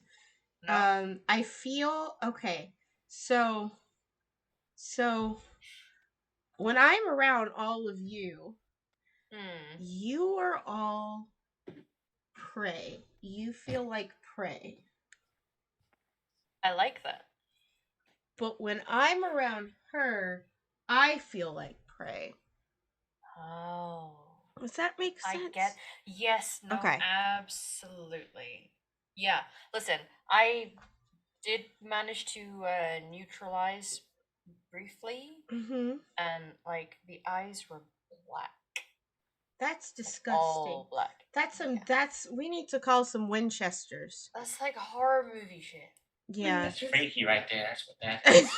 [SPEAKER 6] No.
[SPEAKER 1] I feel okay. So when I'm around all of you, you are all prey. You feel like prey.
[SPEAKER 6] I like that.
[SPEAKER 1] But when I'm around her, I feel like prey.
[SPEAKER 6] Oh.
[SPEAKER 1] Does that make sense?
[SPEAKER 6] I get. Yes. No.
[SPEAKER 1] Okay.
[SPEAKER 6] Absolutely. Yeah. Listen, I did manage to neutralize briefly, and like the eyes were black.
[SPEAKER 1] That's disgusting.
[SPEAKER 6] All black.
[SPEAKER 1] That's we need to call some Winchesters.
[SPEAKER 6] That's like horror movie shit.
[SPEAKER 1] Yeah.
[SPEAKER 2] That's freaky right there. That's what that is.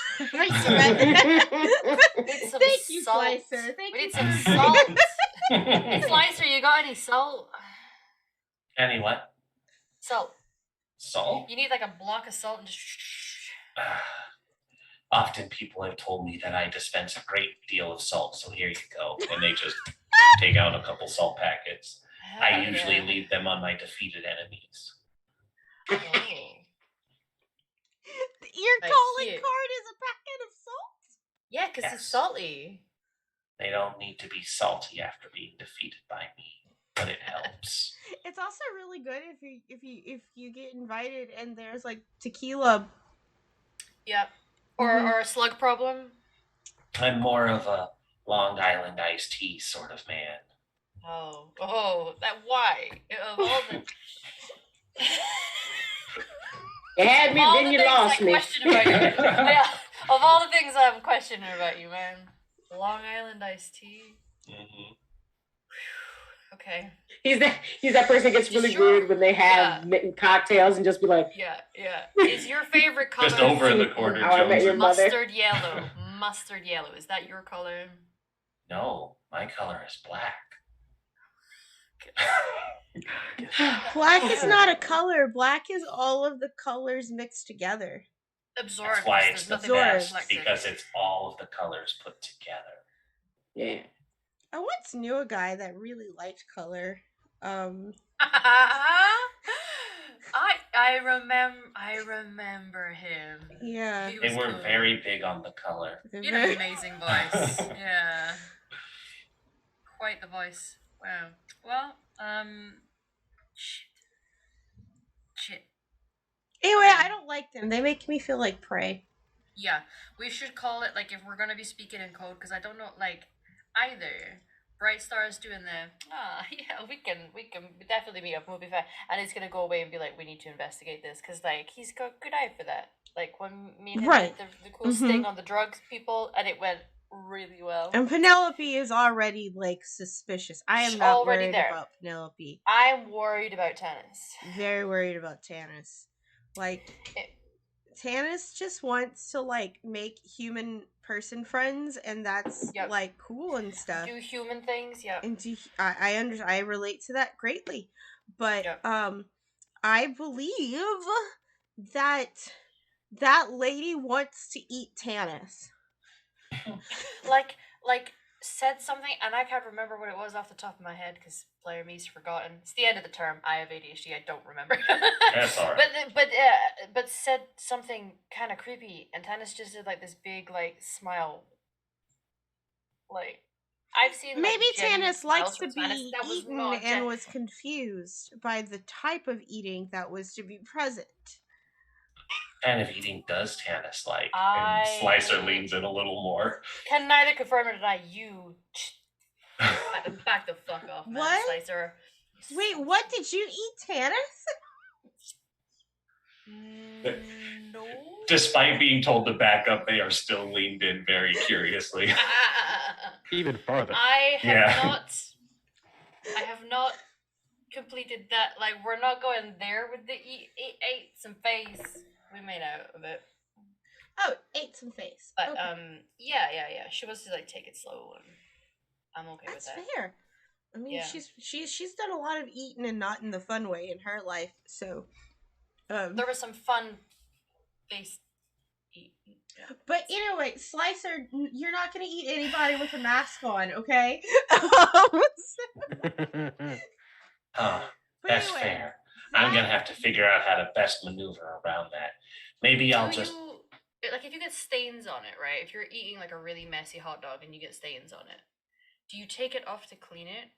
[SPEAKER 1] Thank you, Slicer.
[SPEAKER 6] We need some salt. Hey, Slicer, you got any salt?
[SPEAKER 2] Any what?
[SPEAKER 6] Salt.
[SPEAKER 2] Salt?
[SPEAKER 6] You need like a block of salt and just.
[SPEAKER 2] Often people have told me that I dispense a great deal of salt, so here you go. And they just take out a couple salt packets. I usually leave them on my defeated enemies.
[SPEAKER 6] Oh.
[SPEAKER 1] Your calling card is a packet of salt?
[SPEAKER 6] Yeah, because it's salty.
[SPEAKER 2] They don't need to be salty after being defeated by me, but it helps.
[SPEAKER 1] It's also really good if you get invited and there's like tequila.
[SPEAKER 6] Yep. Or a slug problem.
[SPEAKER 2] I'm more of a Long Island iced tea sort of man.
[SPEAKER 6] Oh, that why? Of all the
[SPEAKER 3] You had me, then you lost me.
[SPEAKER 6] Yeah, of all the things I'm questioning about you, man. Long Island iced tea.
[SPEAKER 2] Mm-hmm.
[SPEAKER 6] Okay.
[SPEAKER 3] He's that person gets really weird when they have cocktails and just be like,
[SPEAKER 6] yeah. Is your favorite color
[SPEAKER 2] just over in the corner?
[SPEAKER 3] How I Met Your Mother.
[SPEAKER 6] Mustard yellow. Mustard yellow. Is that your color?
[SPEAKER 2] No, my color is black.
[SPEAKER 1] Black is not a color. Black is all of the colors mixed together.
[SPEAKER 6] Absorbed.
[SPEAKER 2] That's why it's the
[SPEAKER 6] best,
[SPEAKER 2] because it's all of the colors put together.
[SPEAKER 3] Yeah.
[SPEAKER 1] I once knew a guy that really liked color.
[SPEAKER 6] I remember him.
[SPEAKER 1] Yeah.
[SPEAKER 2] They were very big on the color.
[SPEAKER 6] You had an amazing voice. Yeah. Quite the voice. Wow. Well, shit.
[SPEAKER 1] Anyway, I don't like them. They make me feel like prey.
[SPEAKER 6] Yeah, we should call it, like, if we're gonna be speaking in code, because I don't know, like, either Bright Star's doing we can definitely meet up and we'll be fine, and he's gonna go away and be like, we need to investigate this, because, like, he's got a good eye for that. Like, when me and him did the cool sting on the drugs people, and it went really well.
[SPEAKER 1] And Penelope is already, like, suspicious. I am not worried about Penelope.
[SPEAKER 6] I'm worried about Tanis.
[SPEAKER 1] Very worried about Tanis. Like, Tanis just wants to, like, make human person friends, and that's like cool and stuff.
[SPEAKER 6] Do human things,
[SPEAKER 1] And I relate to that greatly. But I believe that lady wants to eat Tanis.
[SPEAKER 6] like said something, and I can't remember what it was off the top of my head, because Player me's forgotten. It's the end of the term. I have ADHD. I don't remember.
[SPEAKER 2] That's all right.
[SPEAKER 6] But said something kind of creepy, and Tannis just did like this big like smile. Like I've seen
[SPEAKER 1] Maybe
[SPEAKER 6] like, genuine
[SPEAKER 1] Tannis likes
[SPEAKER 6] smiles
[SPEAKER 1] to
[SPEAKER 6] from Tannis.
[SPEAKER 1] be
[SPEAKER 6] That was
[SPEAKER 1] eaten
[SPEAKER 6] not
[SPEAKER 1] and was confused by the type of eating that was to be present.
[SPEAKER 2] Kind of eating does Tannis like? And
[SPEAKER 6] I-
[SPEAKER 2] Slicer leans in a little more.
[SPEAKER 6] Can neither confirm nor deny. You back the fuck off, man,
[SPEAKER 1] What?
[SPEAKER 6] Slicer.
[SPEAKER 1] Wait, what did you eat, Tannis?
[SPEAKER 6] No.
[SPEAKER 2] Despite being told to back up, they are still leaned in very curiously.
[SPEAKER 5] Even further.
[SPEAKER 6] I
[SPEAKER 2] Yeah.
[SPEAKER 6] have not completed that. Like, we're not going there with the ate some face. We made out of it,
[SPEAKER 1] Oh, ate some face.
[SPEAKER 6] but
[SPEAKER 1] Okay.
[SPEAKER 6] yeah. She wants to like take it slow, and I'm okay
[SPEAKER 1] That's
[SPEAKER 6] with that.
[SPEAKER 1] fair. I mean,
[SPEAKER 6] Yeah.
[SPEAKER 1] she's done a lot of eating and not in the fun way in her life. So,
[SPEAKER 6] There was some fun face eating.
[SPEAKER 1] but anyway, Slicer, you're not gonna eat anybody with a mask on, okay?
[SPEAKER 2] Huh,
[SPEAKER 1] But
[SPEAKER 2] that's
[SPEAKER 1] anyway,
[SPEAKER 2] fair. I'm gonna have to figure out how to best maneuver around that. Maybe I'll just.
[SPEAKER 6] Like if you get stains on it, right? If you're eating like a really messy hot dog and you get stains on it, do you take it off to clean it?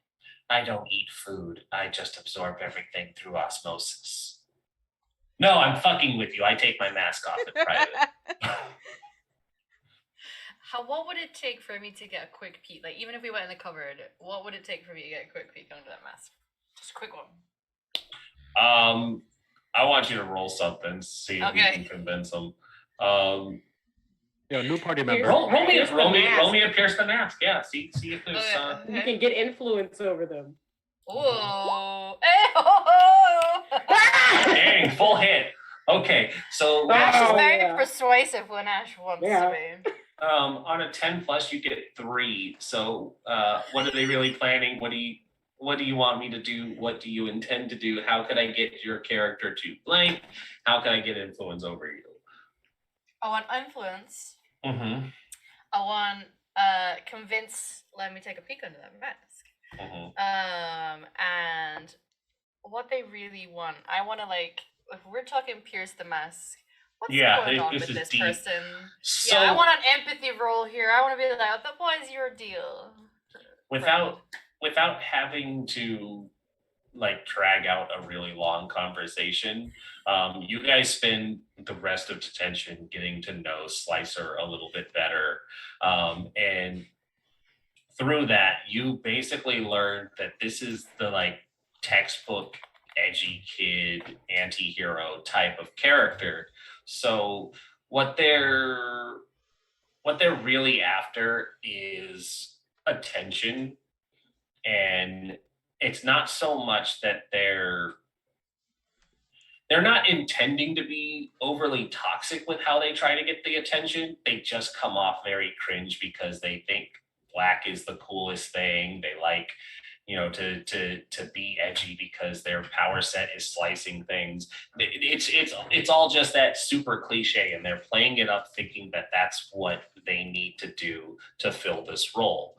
[SPEAKER 2] I don't eat food. I just absorb everything through osmosis. No, I'm fucking with you. I take my mask off in private.
[SPEAKER 6] What would it take for me to get a quick peek? Like even if we went in the cupboard, what would it take for me to get a quick peek under that mask? Just a quick one.
[SPEAKER 2] I want you to roll something, see if you can convince them.
[SPEAKER 5] New party member.
[SPEAKER 2] Roll me a pierce the mask. Yeah, see if there's.
[SPEAKER 3] You can get influence over them.
[SPEAKER 6] Oh, hey,
[SPEAKER 2] Dang, full hit. Okay, so
[SPEAKER 6] Ash is very persuasive when Ash wants to be.
[SPEAKER 2] On a 10 plus, you get 3. So, what are they really planning? What do you want me to do? What do you intend to do? How can I get your character to blank? How can I get influence over you?
[SPEAKER 6] I want influence.
[SPEAKER 2] Mm-hmm.
[SPEAKER 6] I want convince. Let me take a peek under that mask.
[SPEAKER 2] Mm-hmm.
[SPEAKER 6] And what they really want. I want to like. If we're talking pierce the mask. What's going on with this
[SPEAKER 2] deep.
[SPEAKER 6] Person?
[SPEAKER 2] So,
[SPEAKER 6] yeah, I want an empathy roll here. I want to be like, oh, what is your deal?
[SPEAKER 2] Without having to like drag out a really long conversation, you guys spend the rest of detention getting to know Slicer a little bit better, and through that, you basically learned that this is the like textbook edgy kid anti-hero type of character. So what they're really after is attention, and it's not so much that they're not intending to be overly toxic with how they try to get the attention. They just come off very cringe because they think black is the coolest thing. They like, to be edgy because their power set is slicing things. It's all just that super cliche, and they're playing it up thinking that that's what they need to do to fill this role.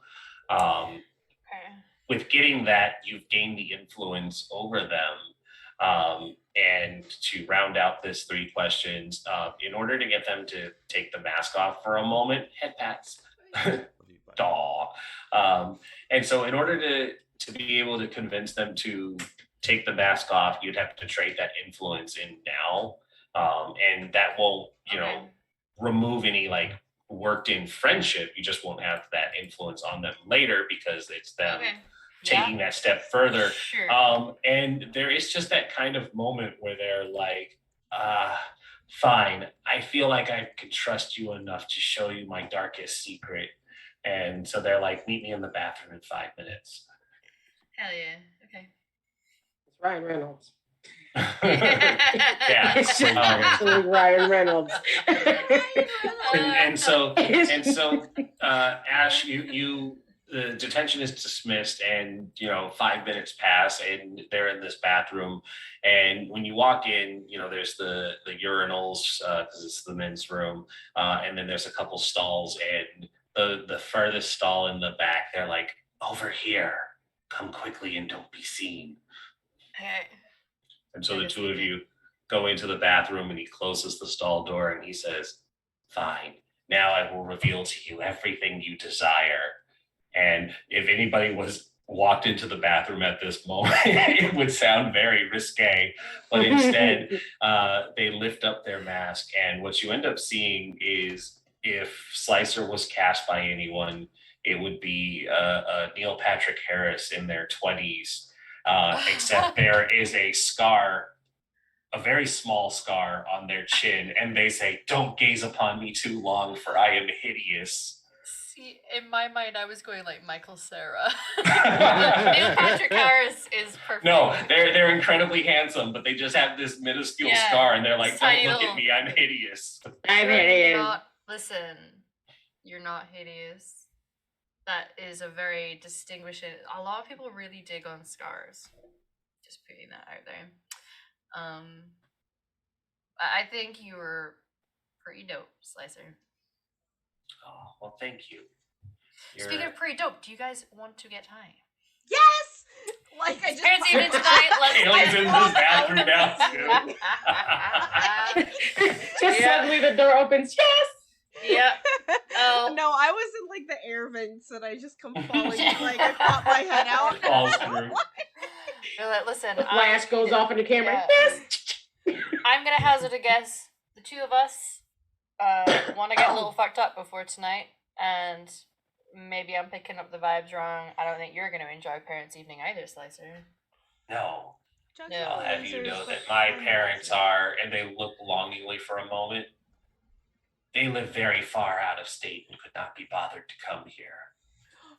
[SPEAKER 2] With getting that, you've gained the influence over them. And to round out this 3 questions, in order to get them to take the mask off for a moment, head pats. Daw. And so in order to be able to convince them to take the mask off, you'd have to trade that influence in now. And that won't, remove any like worked in friendship. You just won't have that influence on them later because it's them taking that step further.
[SPEAKER 6] Sure.
[SPEAKER 2] And there is just that kind of moment where they're like, fine, I feel like I can trust you enough to show you my darkest secret. And so they're like, meet me in the bathroom in 5 minutes.
[SPEAKER 6] Hell yeah. Okay.
[SPEAKER 3] It's Ryan Reynolds.
[SPEAKER 2] Yeah.
[SPEAKER 3] It's just absolutely Ryan Reynolds.
[SPEAKER 2] and so Ash, you the detention is dismissed, and 5 minutes pass, and they're in this bathroom. And when you walk in, there's the urinals because it's the men's room, and then there's a couple stalls, and the furthest stall in the back, they're like, over here. come quickly and don't be seen.
[SPEAKER 6] Okay.
[SPEAKER 2] And so
[SPEAKER 6] I
[SPEAKER 2] the
[SPEAKER 6] guess
[SPEAKER 2] two
[SPEAKER 6] we
[SPEAKER 2] of
[SPEAKER 6] did.
[SPEAKER 2] you go into the bathroom and he closes the stall door and he says, "Fine, now I will reveal to you everything you desire." And if anybody was walked into the bathroom at this moment, it would sound very risque. But instead, they lift up their mask, and what you end up seeing is if Slicer was cast by anyone, it would be Neil Patrick Harris in their 20s, except there is a scar, a very small scar on their chin, and they say, "Don't gaze upon me too long, for I am hideous."
[SPEAKER 6] See, in my mind, I was going like Michael Cera. Neil Patrick Harris is perfect.
[SPEAKER 2] No, they're incredibly handsome, but they just have this minuscule
[SPEAKER 6] Yeah,
[SPEAKER 2] scar, and they're like, "Don't
[SPEAKER 6] tiny
[SPEAKER 2] look at
[SPEAKER 6] little-
[SPEAKER 2] me, I'm hideous."
[SPEAKER 6] You're not, listen, you're not hideous. That is a very distinguishing. A lot of people really dig on scars. Just putting that out there. I think you were pretty dope, Slicer.
[SPEAKER 2] Oh, well, thank you.
[SPEAKER 6] Speaking of pretty dope, do you guys want to get high?
[SPEAKER 1] Yes! Like I just
[SPEAKER 6] Parents evening tonight. Let's
[SPEAKER 2] Haley's in
[SPEAKER 6] get
[SPEAKER 2] the bathroom now, too.
[SPEAKER 3] Just suddenly the door opens. Yes.
[SPEAKER 6] Yep. Oh.
[SPEAKER 1] No, I was in like the air vents and I just come falling, like I pop my head out.
[SPEAKER 2] Falls through.
[SPEAKER 6] You're like, listen,
[SPEAKER 3] The flash goes off in the camera.
[SPEAKER 6] yeah.
[SPEAKER 3] Yes.
[SPEAKER 6] I'm gonna hazard a guess. The two of us want to get a little fucked up before tonight, and maybe I'm picking up the vibes wrong. I don't think you're gonna enjoy parents' evening either, Slicer.
[SPEAKER 2] No,
[SPEAKER 6] No.
[SPEAKER 2] I'll have you know that my parents are, and they look longingly for a moment. They live very far out of state and could not be bothered to come here.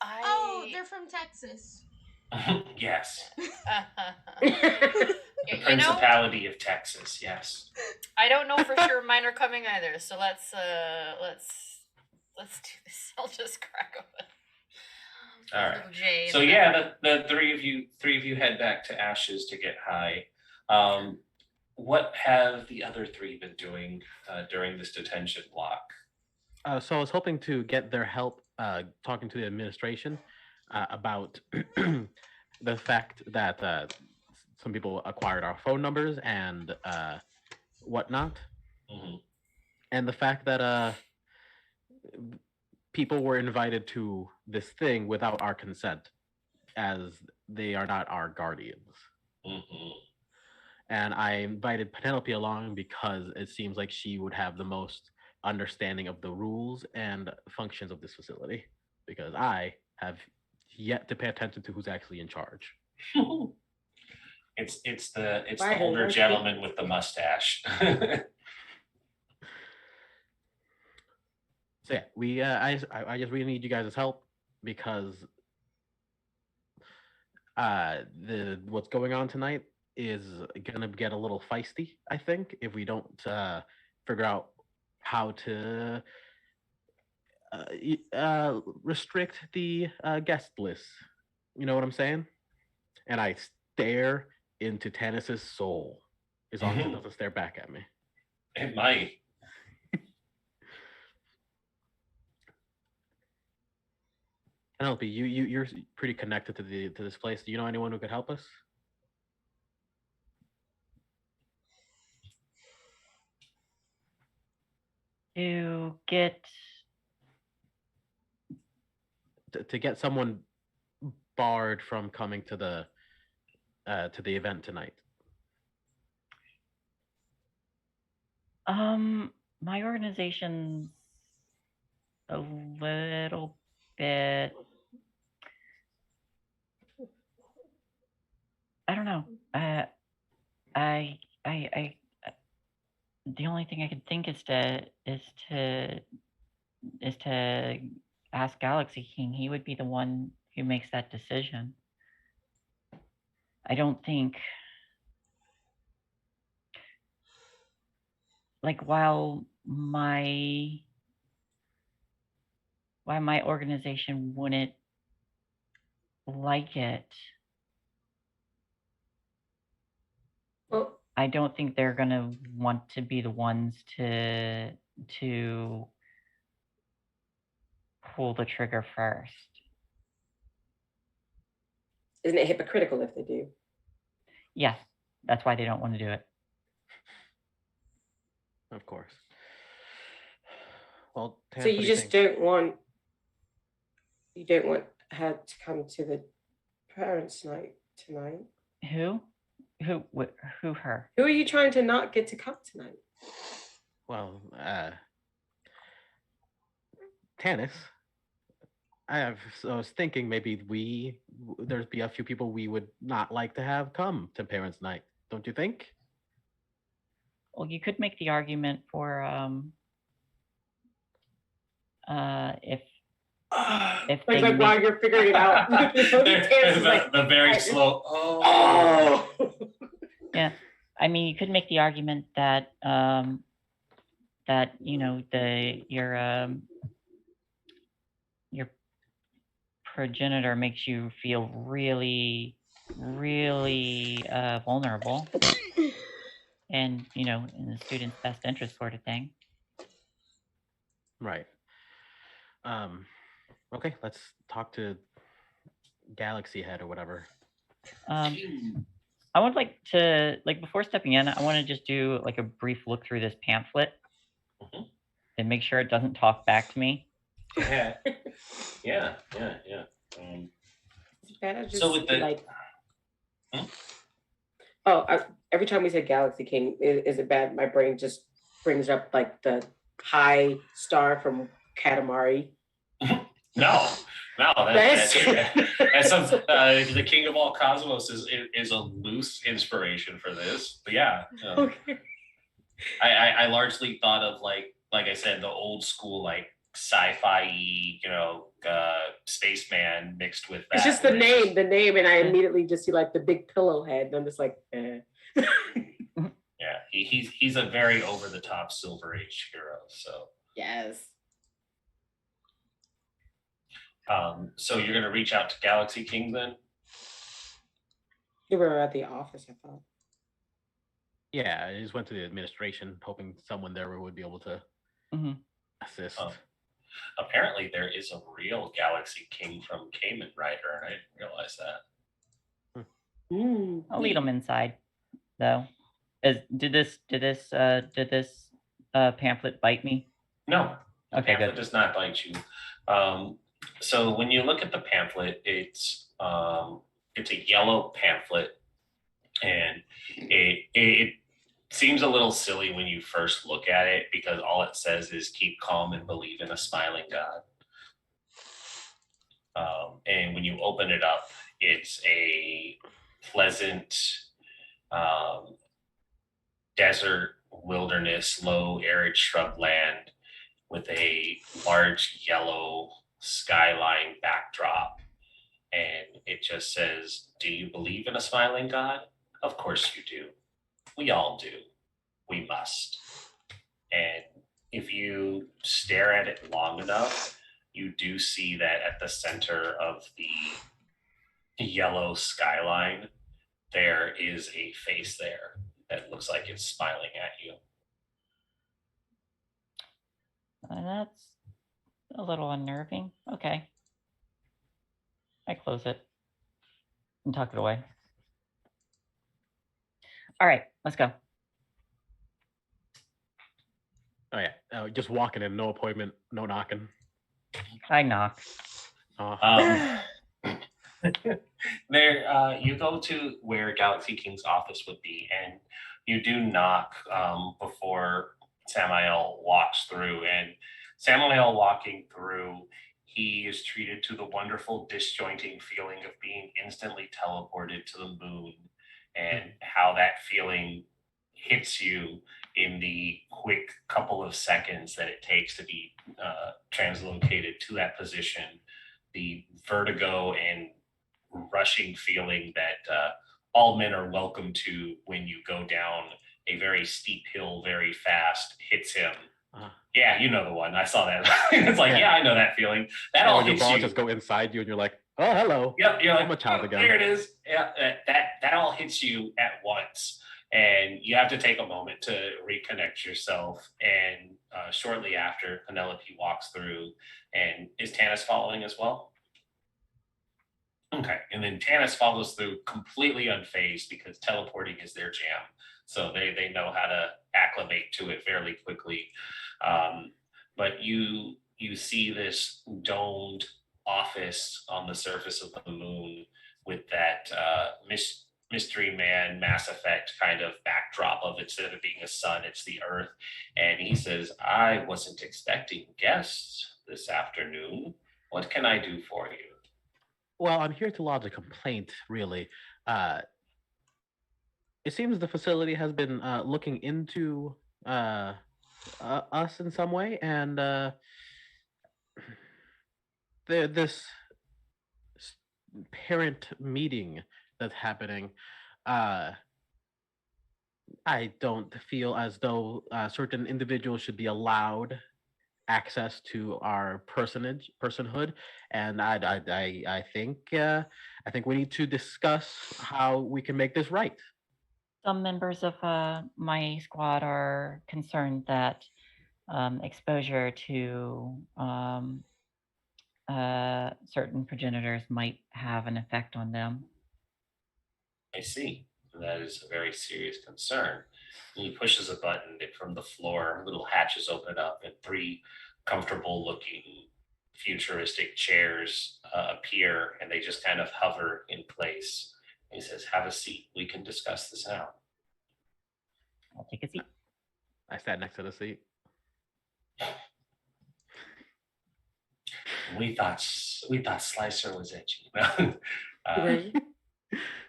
[SPEAKER 1] Oh, they're from Texas.
[SPEAKER 2] Yes.
[SPEAKER 6] You
[SPEAKER 2] The
[SPEAKER 6] know,
[SPEAKER 2] Principality of Texas, yes.
[SPEAKER 6] I don't know for sure mine are coming either. So let's do this. I'll just crack open.
[SPEAKER 2] All right.
[SPEAKER 6] Little J in
[SPEAKER 2] So
[SPEAKER 6] the
[SPEAKER 2] yeah,
[SPEAKER 6] back.
[SPEAKER 2] the three of you head back to Ashes to get high. What have the other three been doing during this detention block?
[SPEAKER 5] So I was hoping to get their help talking to the administration about the fact that some people acquired our phone numbers and whatnot,
[SPEAKER 2] Mhm.
[SPEAKER 5] and the fact that people were invited to this thing without our consent, as they are not our guardians.
[SPEAKER 2] Mhm.
[SPEAKER 5] And I invited Penelope along because it seems like she would have the most understanding of the rules and functions of this facility, because I have yet to pay attention to who's actually in charge.
[SPEAKER 2] It's the
[SPEAKER 3] Why
[SPEAKER 2] older
[SPEAKER 3] is it?
[SPEAKER 2] gentleman with the mustache.
[SPEAKER 5] So yeah, we I just really need you guys' help because the what's going on tonight is gonna get a little feisty, I think, if we don't figure out how to restrict the guest list. You know what I'm saying? And I stare into Tanis's soul, as long as it doesn't stare back at me.
[SPEAKER 2] It might.
[SPEAKER 5] Penelope, you're pretty connected to this place. Do you know anyone who could help us?
[SPEAKER 4] To get
[SPEAKER 5] To get someone barred from coming to the event tonight.
[SPEAKER 4] My organization's a little bit, I don't know. I the only thing I could think is to ask Galaxy King. He would be the one who makes that decision. I don't think, like, while my organization wouldn't like it,
[SPEAKER 3] Well,
[SPEAKER 4] I don't think they're gonna want to be the ones to pull the trigger first.
[SPEAKER 3] Isn't it hypocritical if they do?
[SPEAKER 4] Yes, that's why they don't want to do it.
[SPEAKER 5] Of course. Well,
[SPEAKER 3] So
[SPEAKER 5] Tannis,
[SPEAKER 3] you
[SPEAKER 5] what do you
[SPEAKER 3] just
[SPEAKER 5] think?
[SPEAKER 3] don't want her to come to the parents' night tonight.
[SPEAKER 4] Who? Who? Her?
[SPEAKER 3] Who are you trying to not get to come tonight?
[SPEAKER 5] Well, Tannis, I was thinking maybe there'd be a few people we would not like to have come to parents' night. Don't you think?
[SPEAKER 4] Well, you could make the argument for if
[SPEAKER 3] Like while you're figuring it out,
[SPEAKER 2] the very slow. Oh.
[SPEAKER 4] Yeah, I mean, you could make the argument that that your progenitor makes you feel really, really vulnerable, and in the student's best interest, sort of thing.
[SPEAKER 5] Right. Okay, let's talk to Galaxy Head or whatever.
[SPEAKER 4] I would like to, before stepping in, I want to just do like a brief look through this pamphlet and make sure it doesn't talk back to me.
[SPEAKER 2] Yeah.
[SPEAKER 3] So with the every time we say Galaxy King, is it bad? My brain just brings up like the high star from Katamari.
[SPEAKER 2] No, that's the King of all Cosmos is a loose inspiration for this, but yeah.
[SPEAKER 3] Okay.
[SPEAKER 2] I largely thought of like I said, the old school like sci-fi, spaceman mixed with that.
[SPEAKER 3] It's just the name, and I immediately just see like the big pillow head, and I'm just like, eh.
[SPEAKER 2] Yeah, he's a very over the top Silver Age hero. So
[SPEAKER 3] yes.
[SPEAKER 2] So you're gonna reach out to Galaxy King then?
[SPEAKER 3] You were at the office, I thought.
[SPEAKER 5] Yeah, I just went to the administration, hoping someone there would be able to assist.
[SPEAKER 2] Apparently, there is a real Galaxy King from Kamen Rider, and I didn't realize that.
[SPEAKER 4] I'll lead them inside, though. Did this pamphlet bite me?
[SPEAKER 2] No, the
[SPEAKER 4] Okay,
[SPEAKER 2] pamphlet
[SPEAKER 4] good.
[SPEAKER 2] does not bite you. So when you look at the pamphlet, it's a yellow pamphlet, and it seems a little silly when you first look at it because all it says is keep calm and believe in a smiling God. And when you open it up, it's a pleasant desert, wilderness, low, arid shrubland with a large yellow skyline backdrop. And it just says, do you believe in a smiling God? Of course you do. We all do. We must. And if you stare at it long enough, you do see that at the center of the yellow skyline, there is a face there that looks like it's smiling at you.
[SPEAKER 4] That's a little unnerving. Okay. I close it and tuck it away. All right, let's go.
[SPEAKER 5] Oh yeah, just walking in, no appointment, no knocking.
[SPEAKER 4] I knock.
[SPEAKER 2] There, you go to where Galaxy King's office would be, and you do knock before Samael walks through. And Samael walking through, he is treated to the wonderful disjointing feeling of being instantly teleported to the moon, and how that feeling hits you in the quick couple of seconds that it takes to be translocated to that position. The vertigo and rushing feeling that all men are welcome to when you go down a very steep hill very fast hits him. Yeah, you know the one. I saw that. It's like, yeah, I know that feeling. That all hits you.
[SPEAKER 5] Just go inside you, and you're like, oh, hello.
[SPEAKER 2] Yep, you're like,
[SPEAKER 5] I'm a child again.
[SPEAKER 2] There it is. Yeah, that all hits you at once, and you have to take a moment to reconnect yourself. And shortly after, Penelope walks through, and is Tannis following as well? Okay, and then Tanis follows through completely unfazed because teleporting is their jam. So they know how to acclimate to it fairly quickly. Um, but you see this domed office on the surface of the moon with that mystery man Mass Effect kind of backdrop of, instead of being a sun, it's the Earth. And he says, "I wasn't expecting guests this afternoon. What can I do for you?"
[SPEAKER 5] Well, I'm here to lodge a complaint, really. Uh, it seems the facility has been looking into uh, us in some way, and this s- parent meeting that's happening. Uh, I don't feel as though certain individuals should be allowed access to our personhood, and I think we need to discuss how we can make this right.
[SPEAKER 4] Some members of my squad are concerned that exposure to certain progenitors might have an effect on them.
[SPEAKER 2] I see. That is a very serious concern. And he pushes a button, and from the floor, little hatches open up, and three comfortable looking futuristic chairs appear, and they just kind of hover in place. And he says, "Have a seat. We can discuss this now."
[SPEAKER 4] I'll take a seat.
[SPEAKER 5] I sat next to the seat.
[SPEAKER 2] We thought Slicer was edgy.
[SPEAKER 3] Right.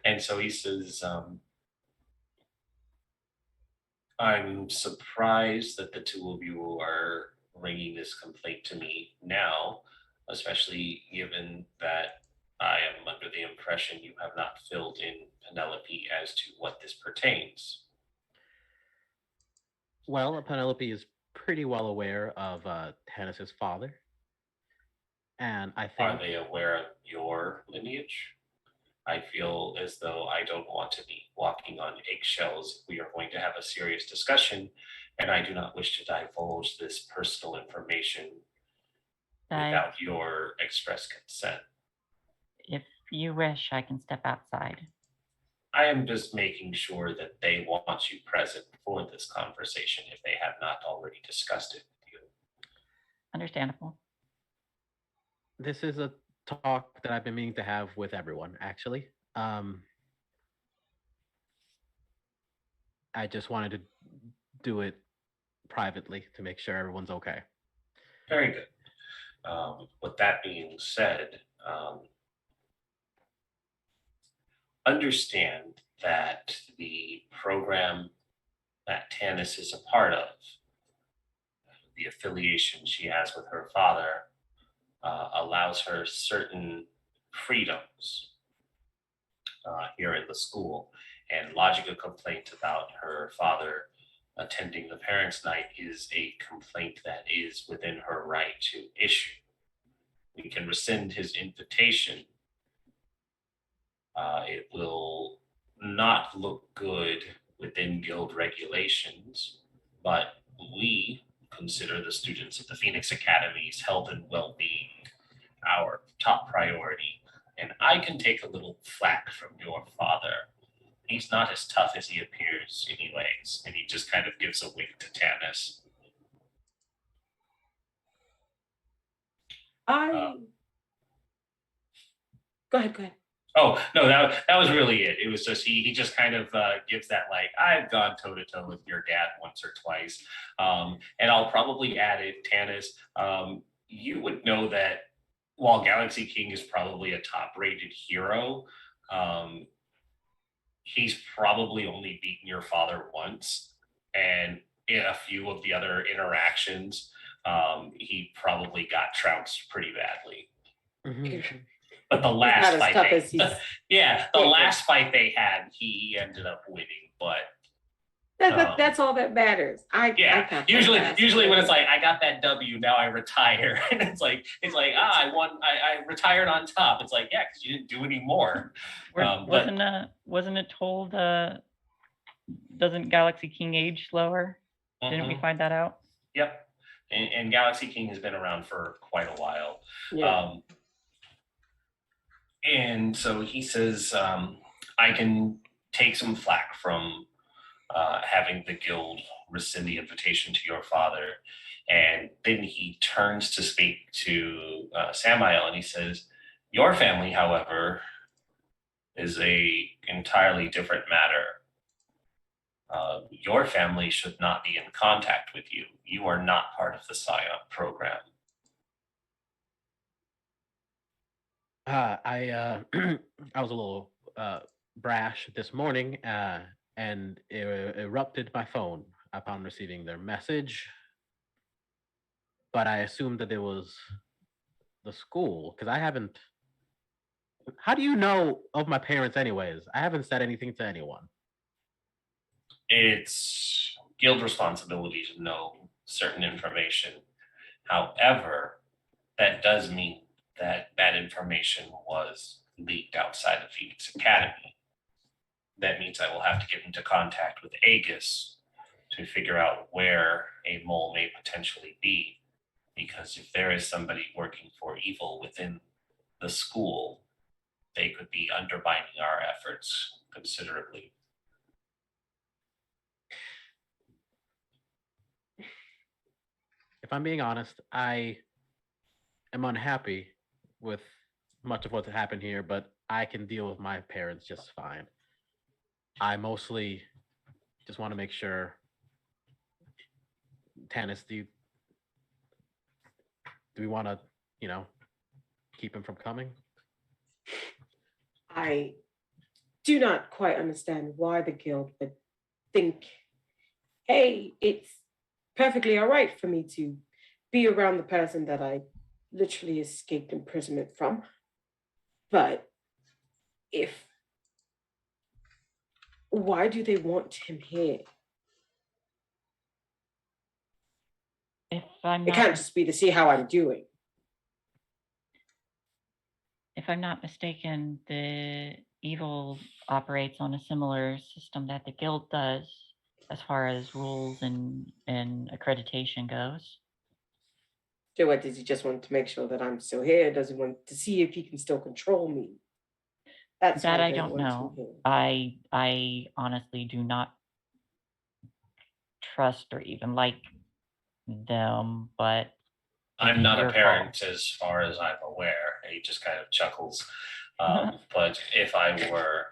[SPEAKER 2] And so he says, "I'm surprised that the two of you are bringing this complaint to me now, especially given that I am under the impression you have not filled in Penelope as to what this pertains."
[SPEAKER 5] Well, Penelope is pretty well aware of Tanis's father, and I
[SPEAKER 2] Are
[SPEAKER 5] think
[SPEAKER 2] they aware of your lineage? I feel as though I don't want to be walking on eggshells if we are going to have a serious discussion, and I do not wish to divulge this personal information
[SPEAKER 4] I,
[SPEAKER 2] without your express consent.
[SPEAKER 4] if you wish, I can step outside.
[SPEAKER 2] I am just making sure that they want you present for this conversation if they have not already discussed it with you.
[SPEAKER 4] Understandable.
[SPEAKER 5] this is a talk that I've been meaning to have with everyone, actually. I just wanted to do it privately to make sure everyone's okay.
[SPEAKER 2] Very good. With that being said, understand that the program that Tanis is a part of, the affiliation she has with her father, allows her certain freedoms here in the school. And lodging a complaint about her father attending the parents' night is a complaint that is within her right to issue. We can rescind his invitation. It will not look good within guild regulations, but we consider the students of the Phoenix Academy's health and well being our top priority. And I can take a little flack from your father. He's not as tough as he appears, anyways. And he just kind of gives a wink to Tanis.
[SPEAKER 3] I go ahead, go ahead.
[SPEAKER 2] Oh no, that was really it. It was just he just kind of gives that, like, "I've gone toe to toe with your dad once or twice," and I'll probably add it, Tanis. You would know that while Galaxy King is probably a top rated hero, um, he's probably only beaten your father once, and in a few of the other interactions, he probably got trounced pretty badly. But the last
[SPEAKER 3] Not as
[SPEAKER 2] fight,
[SPEAKER 3] tough as he's.
[SPEAKER 2] yeah, the
[SPEAKER 3] Yeah.
[SPEAKER 2] last fight they had, he ended up winning. But
[SPEAKER 3] That's all that matters. I
[SPEAKER 2] yeah,
[SPEAKER 3] got that
[SPEAKER 2] usually
[SPEAKER 3] last
[SPEAKER 2] when
[SPEAKER 3] one.
[SPEAKER 2] it's like, I got that W, now I retire, and it's like I won, I retired on top. It's like, yeah, because you didn't do any more.
[SPEAKER 4] Wasn't it told? Doesn't Galaxy King age slower? Didn't we find that out?
[SPEAKER 2] Yep. And Galaxy King has been around for quite a while.
[SPEAKER 3] Yeah.
[SPEAKER 2] And so he says, I can take some flack from having the guild rescind the invitation to your father. And then he turns to speak to Samael and he says, your family, however, is a entirely different matter. Your family should not be in contact with you. You are not part of the Scion program.
[SPEAKER 5] I I was a little brash this morning and erupted my phone upon receiving their message. But I assumed that it was the school because I haven't. How do you know of my parents, anyways? I haven't said anything to anyone.
[SPEAKER 2] It's guild responsibility to know certain information. However, that does mean that that information was leaked outside of Phoenix Academy. That means I will have to get into contact with Aegis to figure out where a mole may potentially be. Because if there is somebody working for E.V.I.L within the school, they could be undermining our efforts considerably.
[SPEAKER 5] If I'm being honest, I am unhappy with much of what's happened here, but I can deal with my parents just fine. I mostly just want to make sure. Tanis, do we want to, keep him from coming?
[SPEAKER 3] I do not quite understand why the guild would think, hey, it's perfectly all right for me to be around the person that I literally escaped imprisonment from. But why do they want him here?
[SPEAKER 4] If I'm
[SPEAKER 3] It
[SPEAKER 4] not,
[SPEAKER 3] can't just be to see how I'm doing.
[SPEAKER 4] if I'm not mistaken, the E.V.I.L operates on a similar system that the guild does, as far as rules and accreditation goes.
[SPEAKER 3] So what, does he just want to make sure that I'm still here? Does he want to see if he can still control me? That's
[SPEAKER 4] That
[SPEAKER 3] why
[SPEAKER 4] I
[SPEAKER 3] they
[SPEAKER 4] don't
[SPEAKER 3] want him
[SPEAKER 4] know.
[SPEAKER 3] here.
[SPEAKER 4] I honestly do not trust or even like them, but
[SPEAKER 2] I'm
[SPEAKER 4] it's
[SPEAKER 2] not a
[SPEAKER 4] your
[SPEAKER 2] parent
[SPEAKER 4] call.
[SPEAKER 2] as far as I'm aware. He just kind of chuckles. But if I were,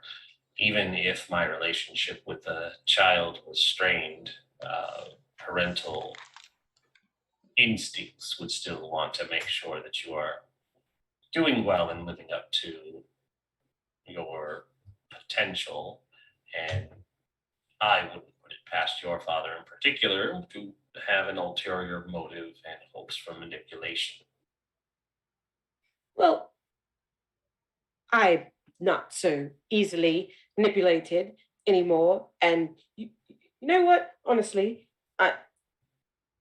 [SPEAKER 2] even if my relationship with the child was strained, parental instincts would still want to make sure that you are doing well and living up to your potential. And I wouldn't put it past your father in particular to have an ulterior motive and hopes for manipulation.
[SPEAKER 3] Well, I'm not so easily manipulated anymore. And you know what? Honestly,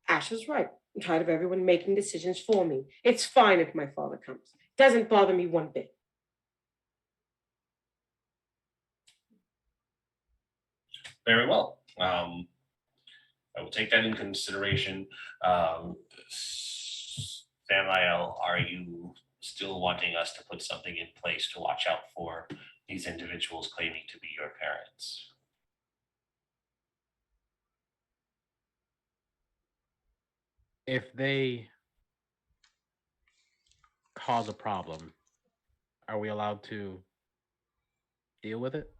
[SPEAKER 3] Ash is right. I'm tired of everyone making decisions for me. It's fine if my father comes. It doesn't bother me one bit.
[SPEAKER 2] Very well. I will take that in consideration. Samael, are you still wanting us to put something in place to watch out for these individuals claiming to be your parents?
[SPEAKER 5] If they cause a problem, are we allowed to deal with it?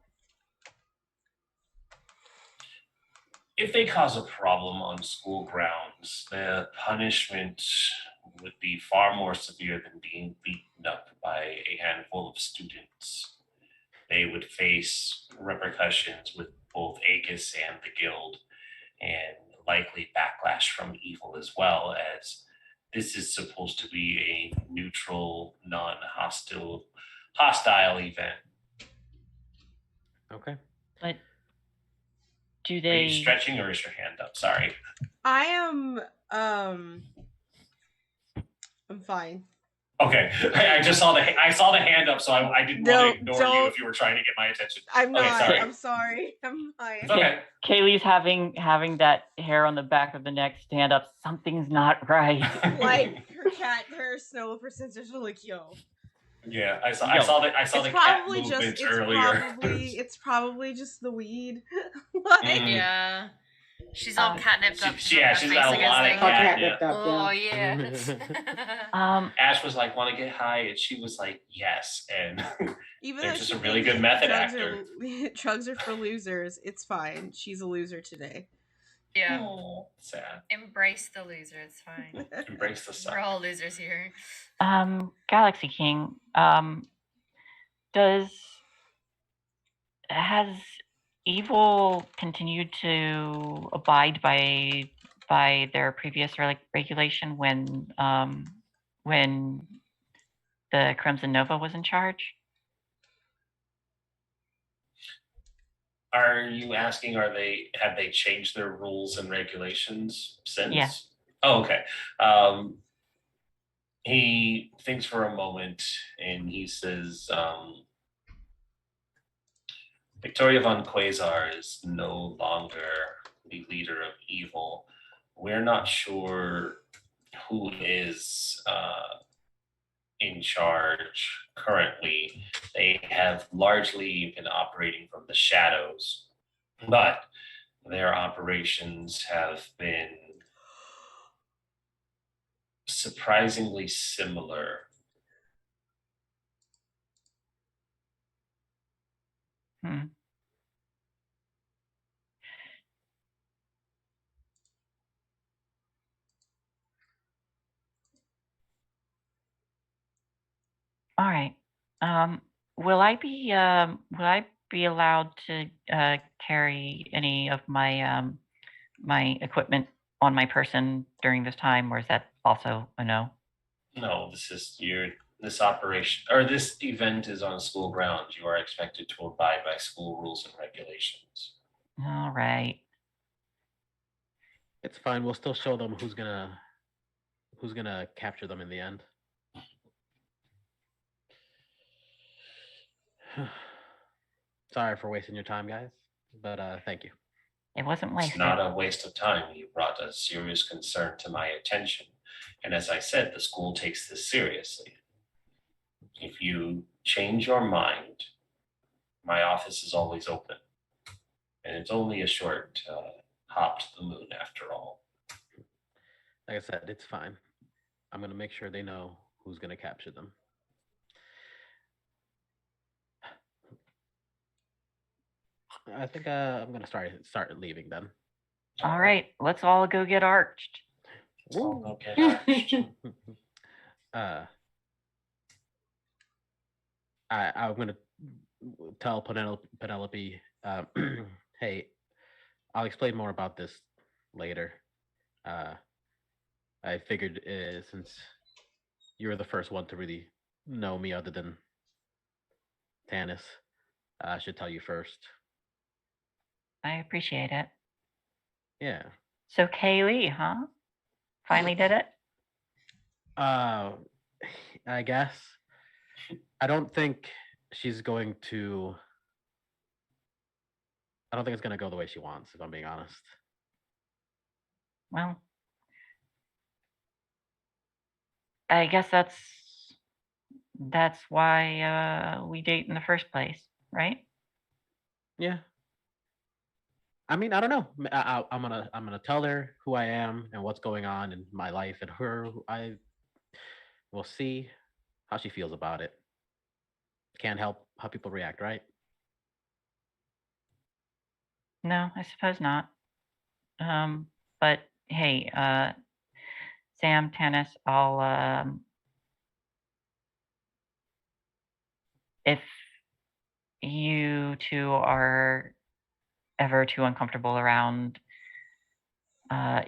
[SPEAKER 2] If they cause a problem on school grounds, the punishment would be far more severe than being beaten up by a handful of students. They would face repercussions with both Aegis and the guild, and likely backlash from E.V.I.L as well, as this is supposed to be a neutral, non-hostile event.
[SPEAKER 5] Okay.
[SPEAKER 4] But do
[SPEAKER 2] Are you
[SPEAKER 4] they?
[SPEAKER 2] stretching or is your hand up? Sorry.
[SPEAKER 1] I am I'm fine.
[SPEAKER 2] Okay, I just saw the hand up, so I didn't want to ignore you if you were trying to get my attention.
[SPEAKER 1] I'm
[SPEAKER 2] Okay,
[SPEAKER 1] not.
[SPEAKER 2] sorry.
[SPEAKER 1] I'm sorry. I'm fine.
[SPEAKER 2] It's okay.
[SPEAKER 4] Kaylee's having that hair on the back of the neck stand up. Something's not right.
[SPEAKER 1] Like her snow for sensors are like, yo.
[SPEAKER 2] Yeah, I saw
[SPEAKER 4] Yo.
[SPEAKER 2] the cat movements earlier.
[SPEAKER 1] It's probably just the weed. Like,
[SPEAKER 6] Yeah. She's all catnipped up.
[SPEAKER 2] She's got a
[SPEAKER 6] facing
[SPEAKER 2] lot of
[SPEAKER 6] thing.
[SPEAKER 3] All
[SPEAKER 2] catnip.
[SPEAKER 3] catnipped up,
[SPEAKER 6] Oh
[SPEAKER 3] yeah.
[SPEAKER 6] yeah.
[SPEAKER 2] Ash was like, "Want to get high?" and she was like, "Yes." And
[SPEAKER 1] even
[SPEAKER 2] they're
[SPEAKER 1] though
[SPEAKER 2] just
[SPEAKER 1] she
[SPEAKER 2] a really
[SPEAKER 1] thinks
[SPEAKER 2] good method
[SPEAKER 1] drugs
[SPEAKER 2] actor.
[SPEAKER 1] drugs are for losers, it's fine. She's a loser today.
[SPEAKER 6] Yeah.
[SPEAKER 2] Oh, sad.
[SPEAKER 6] Embrace the loser. It's fine.
[SPEAKER 2] Embrace the
[SPEAKER 6] We're
[SPEAKER 2] suck.
[SPEAKER 6] all losers here.
[SPEAKER 4] Galaxy King, has evil continued to abide by their previous regulation when the Crimson Nova was in charge?
[SPEAKER 2] Are you asking? Have they changed their rules and regulations since?
[SPEAKER 4] Yeah.
[SPEAKER 2] Oh, okay. He thinks for a moment and he says, Victoria von Quasar is no longer the leader of evil. We're not sure who is in charge currently. They have largely been operating from the shadows, but their operations have been surprisingly similar.
[SPEAKER 4] All right. Will I be allowed to carry any of my my equipment on my person during this time, or is that also a no?
[SPEAKER 2] No, this operation or this event is on school grounds. You are expected to abide by school rules and regulations.
[SPEAKER 4] All right.
[SPEAKER 5] It's fine. We'll still show them who's gonna capture them in the end. Sorry for wasting your time, guys, but thank you.
[SPEAKER 4] It wasn't wasted.
[SPEAKER 2] It's not a waste of time. You brought a serious concern to my attention. And as I said, the school takes this seriously. If you change your mind, my office is always open. And it's only a short hop to the moon after all.
[SPEAKER 5] Like I said, it's fine. I'm going to make sure they know who's going to capture them. I think I'm going to start leaving then.
[SPEAKER 4] All right, let's all go get arched.
[SPEAKER 2] Let's all go get arched.
[SPEAKER 5] I'm going to tell Penelope, hey, I'll explain more about this later. I figured since you're the first one to really know me other than Tanis, I should tell you first.
[SPEAKER 4] I appreciate it.
[SPEAKER 5] Yeah.
[SPEAKER 4] So Kaylee, huh? Finally did it?
[SPEAKER 5] I guess. I don't think it's going to go the way she wants, if I'm being honest.
[SPEAKER 4] Well, I guess that's why we date in the first place, right?
[SPEAKER 5] Yeah. I mean, I don't know. I'm gonna tell her who I am and what's going on in my life, and I will see how she feels about it. Can't help how people react, right?
[SPEAKER 4] No, I suppose not. But hey, Sam, Tanis, I'll if you two are ever too uncomfortable around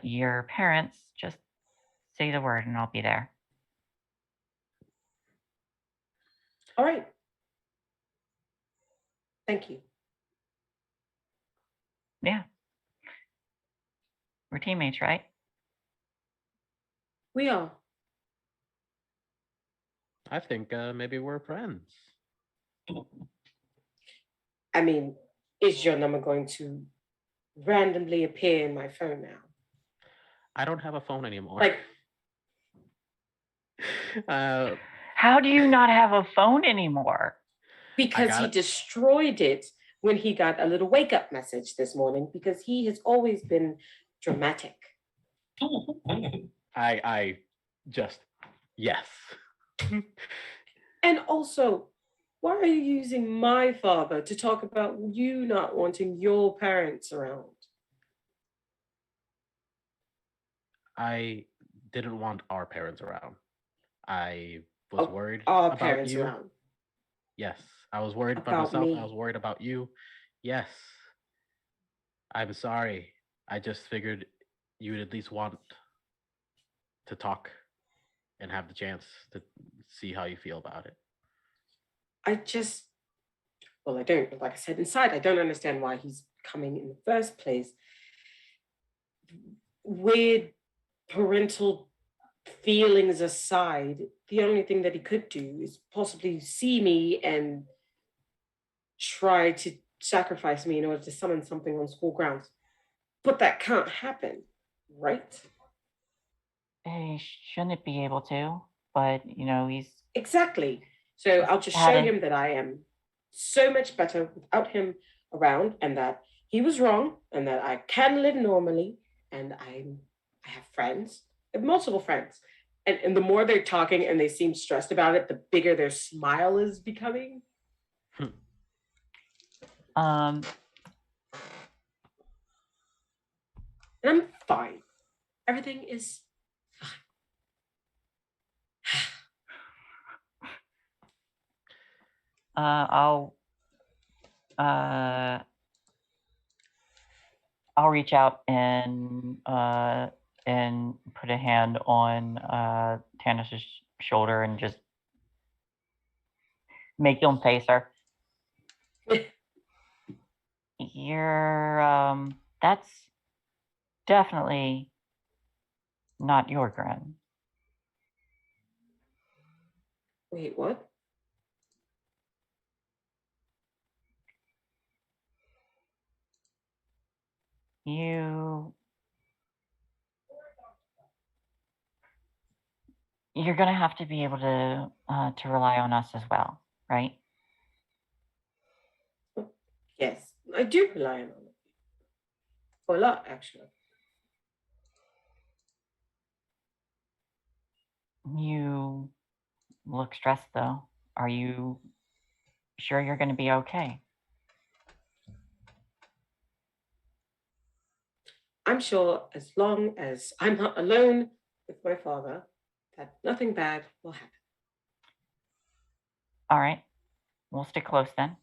[SPEAKER 4] your parents, just say the word and I'll be there.
[SPEAKER 3] All right. Thank you.
[SPEAKER 4] Yeah. We're teammates, right?
[SPEAKER 3] We are.
[SPEAKER 5] I think maybe we're friends.
[SPEAKER 3] I mean, is your number going to randomly appear in my phone now?
[SPEAKER 5] I don't have a phone anymore.
[SPEAKER 3] Like,
[SPEAKER 4] How do you not have a phone anymore?
[SPEAKER 3] Because
[SPEAKER 5] got
[SPEAKER 3] he
[SPEAKER 5] it.
[SPEAKER 3] destroyed it when he got a little wake up message this morning, because he has always been dramatic.
[SPEAKER 5] I just, yes.
[SPEAKER 3] And also, why are you using my father to talk about you not wanting your parents around?
[SPEAKER 5] I didn't want our parents around. I was
[SPEAKER 3] Oh,
[SPEAKER 5] worried
[SPEAKER 3] our
[SPEAKER 5] about
[SPEAKER 3] parents
[SPEAKER 5] you.
[SPEAKER 3] around.
[SPEAKER 5] Yes. I was worried about
[SPEAKER 3] About
[SPEAKER 5] myself. I
[SPEAKER 3] me.
[SPEAKER 5] was worried about you. Yes. I'm sorry. I just figured you would at least want to talk and have the chance to see how you feel about it.
[SPEAKER 3] I just, well, I don't, like I said, inside, I don't understand why he's coming in the first place. Weird parental feelings aside, the only thing that he could do is possibly see me and try to sacrifice me in order to summon something on school grounds. But that can't happen, right?
[SPEAKER 4] He shouldn't be able to, but he's
[SPEAKER 3] Exactly. So I'll just
[SPEAKER 4] had
[SPEAKER 3] show
[SPEAKER 4] a
[SPEAKER 3] him that I am so much better without him around, and that he was wrong, and that I can live normally, and I have friends. I have multiple friends. And the more they're talking and they seem stressed about it, the bigger their smile is becoming.
[SPEAKER 4] um
[SPEAKER 3] And I'm fine. Everything is
[SPEAKER 4] I'll I'll reach out and put a hand on Tannis's shoulder and just make him face her. You're that's definitely not your grin.
[SPEAKER 3] Wait, what?
[SPEAKER 4] You're gonna have to be able to rely on us as well, right?
[SPEAKER 3] Yes, I do rely on it. For a lot, actually.
[SPEAKER 4] You look stressed though. Are you sure you're gonna be okay?
[SPEAKER 3] I'm sure as long as I'm not alone with my father, that nothing bad will happen.
[SPEAKER 4] All right, we'll stick close then.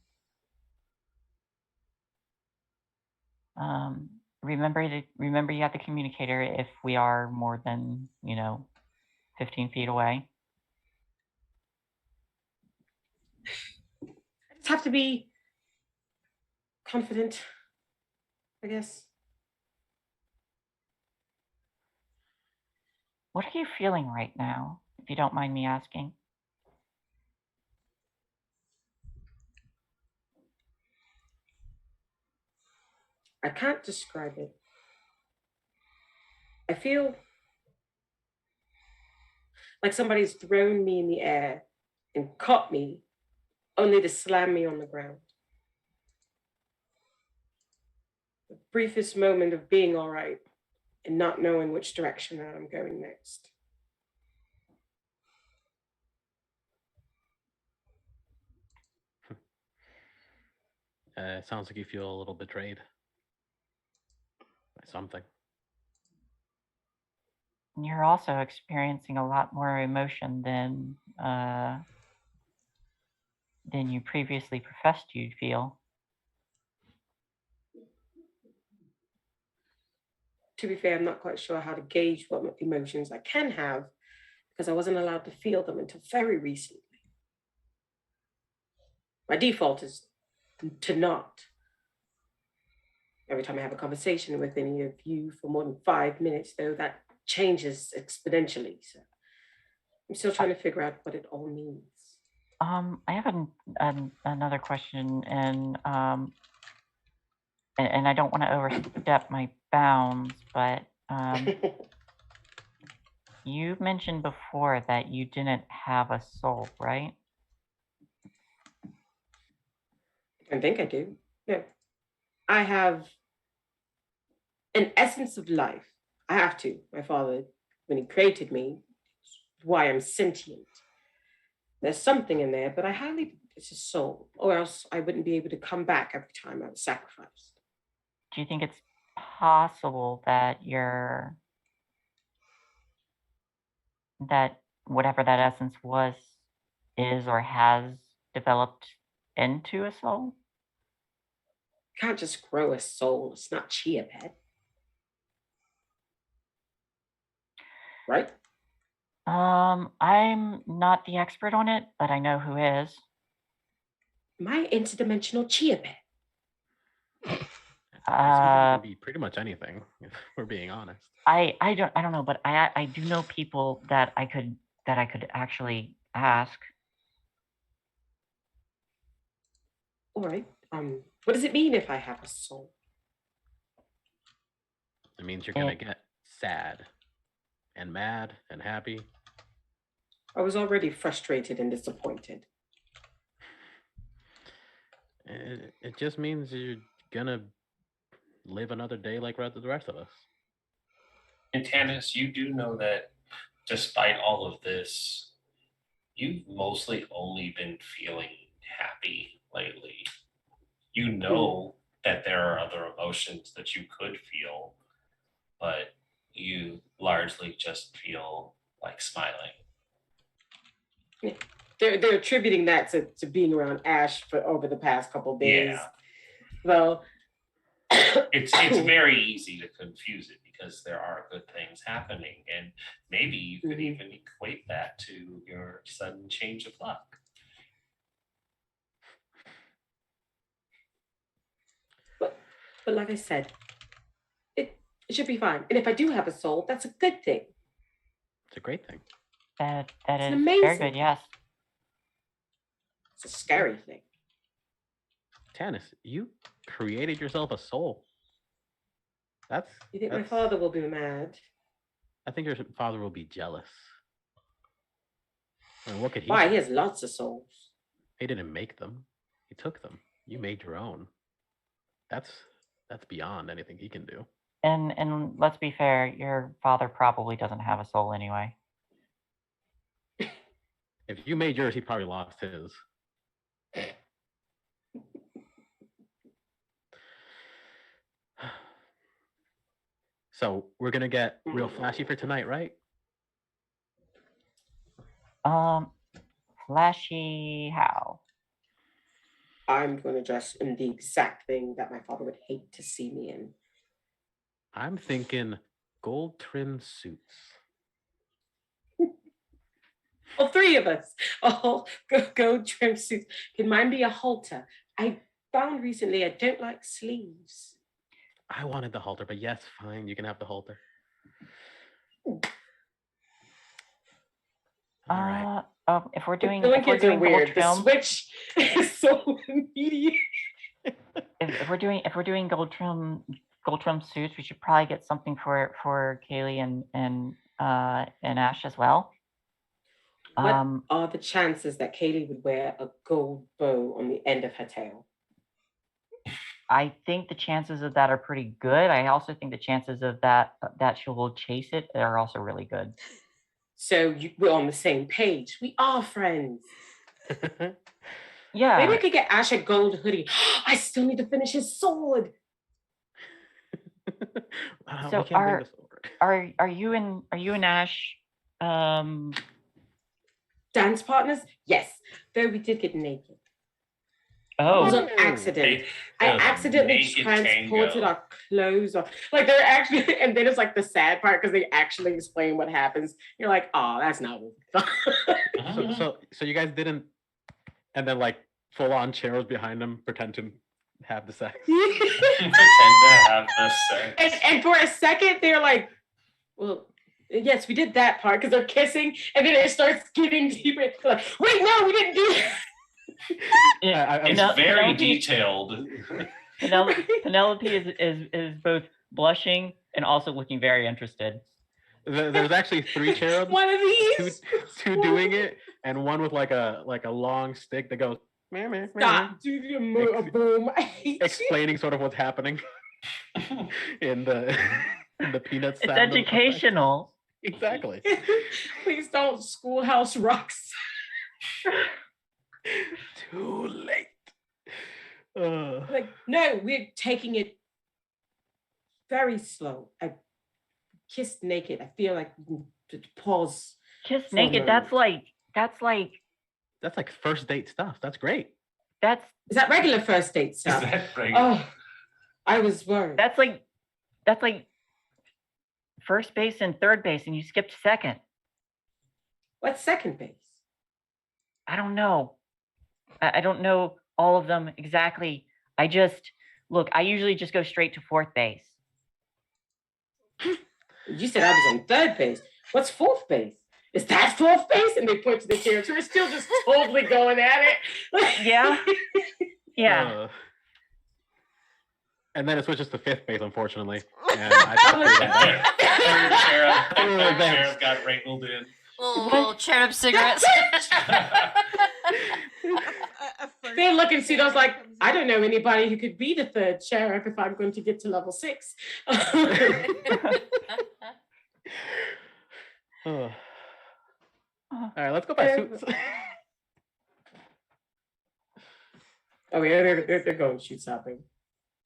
[SPEAKER 4] Remember you have the communicator if we are more than 15 feet away.
[SPEAKER 3] I just have to be confident, I guess.
[SPEAKER 4] What are you feeling right now, if you don't mind me asking?
[SPEAKER 3] I can't describe it. I feel like somebody's thrown me in the air and caught me, only to slam me on the ground. The briefest moment of being all right and not knowing which direction that I'm going next.
[SPEAKER 5] It sounds like you feel a little betrayed by something.
[SPEAKER 4] You're also experiencing a lot more emotion than you previously professed you'd feel.
[SPEAKER 3] To be fair, I'm not quite sure how to gauge what emotions I can have because I wasn't allowed to feel them until very recently. My default is to not. Every time I have a conversation with any of you for more than 5 minutes, though, that changes exponentially. So I'm still trying to figure out what it all means.
[SPEAKER 4] I have another question, and I don't want to overstep my bounds, but You mentioned before that you didn't have a soul, right?
[SPEAKER 3] I think I do. No. I have an essence of life. I have to. My father, when he created me, it's why I'm sentient. There's something in there, but I highly think it's a soul, or else I wouldn't be able to come back every time I was sacrificed.
[SPEAKER 4] Do you think it's possible that that whatever that essence was, is, or has developed into a soul?
[SPEAKER 3] You can't just grow a soul. It's not chia pet. Right?
[SPEAKER 4] I'm not the expert on it, but I know who is.
[SPEAKER 3] My interdimensional chia pet.
[SPEAKER 5] It can be pretty much anything, if we're being honest.
[SPEAKER 4] I don't know, but I do know people that I could actually ask.
[SPEAKER 3] All right. What does it mean if I have a soul?
[SPEAKER 5] It means you're gonna get sad and mad and happy.
[SPEAKER 3] I was already frustrated and disappointed.
[SPEAKER 5] It just means you're gonna live another day like the rest of us.
[SPEAKER 2] And Tanis, you do know that despite all of this, you've mostly only been feeling happy lately. You know that there are other emotions that you could feel, but you largely just feel like smiling.
[SPEAKER 3] They're attributing that to being around Ash for over the past couple of days.
[SPEAKER 2] Yeah.
[SPEAKER 3] Well,
[SPEAKER 2] it's very easy to confuse it because there are good things happening, and maybe you could even equate that to your sudden change of luck.
[SPEAKER 3] But like I said, it should be fine. And if I do have a soul, that's a good thing.
[SPEAKER 5] It's a great thing.
[SPEAKER 4] That
[SPEAKER 3] It's
[SPEAKER 4] is
[SPEAKER 3] amazing.
[SPEAKER 4] very good, yes.
[SPEAKER 3] It's a scary thing.
[SPEAKER 5] Tanis, you created yourself a soul.
[SPEAKER 3] You think my father will be mad?
[SPEAKER 5] I think your father will be jealous. I mean, what could he
[SPEAKER 3] Why?
[SPEAKER 5] do?
[SPEAKER 3] He has lots of souls.
[SPEAKER 5] He didn't make them. He took them. You made your own. That's beyond anything he can do.
[SPEAKER 4] And let's be fair, your father probably doesn't have a soul anyway.
[SPEAKER 5] If you made yours, he probably lost his. So we're gonna get real flashy for tonight, right?
[SPEAKER 4] Flashy how?
[SPEAKER 3] I'm going to dress in the exact thing that my father would hate to see me in.
[SPEAKER 5] I'm thinking gold trimmed suits.
[SPEAKER 3] All three of us. All gold trim suits. Can mine be a halter? I found recently I don't like sleeves.
[SPEAKER 5] I wanted the halter, but yes, fine, you can have the halter.
[SPEAKER 4] All right. If we're doing
[SPEAKER 3] the kids are weird.
[SPEAKER 4] Gold trim,
[SPEAKER 3] the switch is so immediate.
[SPEAKER 4] if we're doing gold trim suits, we should probably get something for Kaylee and Ash as well.
[SPEAKER 3] What are the chances that Kaylee would wear a gold bow on the end of her tail?
[SPEAKER 4] I think the chances of that are pretty good. I also think the chances of that she will chase it are also really good.
[SPEAKER 3] So we're on the same page. We are friends.
[SPEAKER 4] Yeah.
[SPEAKER 3] Maybe I could get Ash a gold hoodie. I still need to finish his sword.
[SPEAKER 4] So are you and Ash
[SPEAKER 3] dance partners? Yes. Though we did get naked.
[SPEAKER 4] Oh.
[SPEAKER 3] It was an accident. I accidentally transported our clothes off. Like they're actually, and then it's like the sad part because they actually explain what happens. You're like, oh, that's not what we thought.
[SPEAKER 5] So you guys didn't, and then like full on chairs behind them pretend to have the sex.
[SPEAKER 2] Pretend to have the sex.
[SPEAKER 3] And for a second, they're like, well, yes, we did that part because they're kissing, and then it starts getting deeper. They're like, wait, no, we didn't do that.
[SPEAKER 2] It's very detailed.
[SPEAKER 4] Penelope is both blushing and also looking very interested.
[SPEAKER 5] There's actually 3 cherubs.
[SPEAKER 3] One of these.
[SPEAKER 5] Two doing it, and one with like a long stick that goes meh, meh, meh,
[SPEAKER 3] Stop. Boom. I hate you.
[SPEAKER 5] explaining sort of what's happening in the peanut
[SPEAKER 4] It's
[SPEAKER 5] sound effect.
[SPEAKER 4] educational.
[SPEAKER 5] Exactly.
[SPEAKER 3] Please don't. Schoolhouse rocks.
[SPEAKER 5] Too late.
[SPEAKER 3] Like, no, we're taking it very slow. I kissed naked. I feel like we can pause.
[SPEAKER 4] Kiss
[SPEAKER 3] For a
[SPEAKER 4] naked. That's
[SPEAKER 3] moment.
[SPEAKER 5] That's like first date stuff. That's great.
[SPEAKER 4] that's
[SPEAKER 3] Is that regular first date
[SPEAKER 2] Is
[SPEAKER 3] stuff?
[SPEAKER 2] that right?
[SPEAKER 3] Oh, I was worried.
[SPEAKER 4] that's like first base and third base, and you skipped second.
[SPEAKER 3] What's second base?
[SPEAKER 4] I don't know. I don't know all of them exactly. I usually just go straight to fourth base.
[SPEAKER 3] You said I was on third base. What's fourth base? Is that fourth base? And they point to the chair. So we're still just totally going at it.
[SPEAKER 4] Yeah. Yeah.
[SPEAKER 5] And then it switches to fifth base, unfortunately. And I
[SPEAKER 2] Third cherub got wrangled in.
[SPEAKER 6] Little cherub cigarettes.
[SPEAKER 3] They look and see those like, I don't know anybody who could be the third sheriff if I'm going to get to level 6.
[SPEAKER 5] All right, let's go by suits.
[SPEAKER 3] Oh yeah, they're going shoot shopping.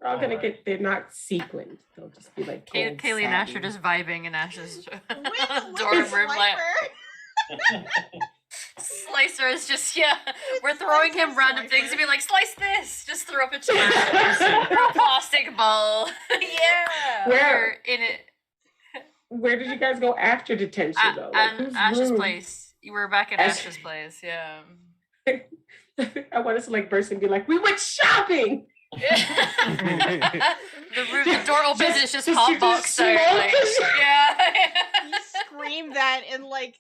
[SPEAKER 3] They're all gonna get. They're not sequined. They'll just be like.
[SPEAKER 6] Kaylee and Ash are just vibing in Ash's dorm
[SPEAKER 1] With
[SPEAKER 6] room. Like,
[SPEAKER 1] Slifer.
[SPEAKER 6] Slicer is just we're throwing him random things and be like, slice this. Just throw up a tomato, throw a plastic ball. Yeah,
[SPEAKER 3] Where-
[SPEAKER 6] we're in it.
[SPEAKER 3] Where did you guys go after detention though? Like,
[SPEAKER 6] And
[SPEAKER 3] whose
[SPEAKER 6] Ash's
[SPEAKER 3] room?
[SPEAKER 6] place. You were back at
[SPEAKER 3] Ash-
[SPEAKER 6] Ash's place. Yeah.
[SPEAKER 3] I want us to like burst and be like, we went shopping.
[SPEAKER 6] The door opens.
[SPEAKER 3] Just-
[SPEAKER 6] It's just
[SPEAKER 3] just
[SPEAKER 6] hot
[SPEAKER 3] you
[SPEAKER 6] box.
[SPEAKER 3] just smoke.
[SPEAKER 6] Yeah.
[SPEAKER 1] You scream that and like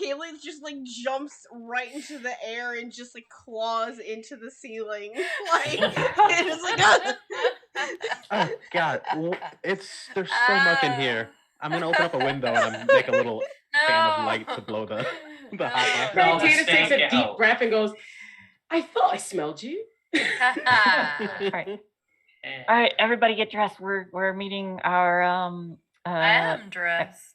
[SPEAKER 1] Kaylee just like jumps right into the air and just like claws into the ceiling. Like and it's like
[SPEAKER 5] Oh God, there's so much in here. I'm gonna open up a window and I'm make a little fan of light to blow the hot box.
[SPEAKER 2] No,
[SPEAKER 3] Right, Tatum
[SPEAKER 2] stank
[SPEAKER 3] takes a
[SPEAKER 2] it
[SPEAKER 3] deep
[SPEAKER 2] out.
[SPEAKER 3] breath and goes, I thought I smelled you.
[SPEAKER 4] All right, everybody get dressed. We're meeting our
[SPEAKER 6] I am dressed.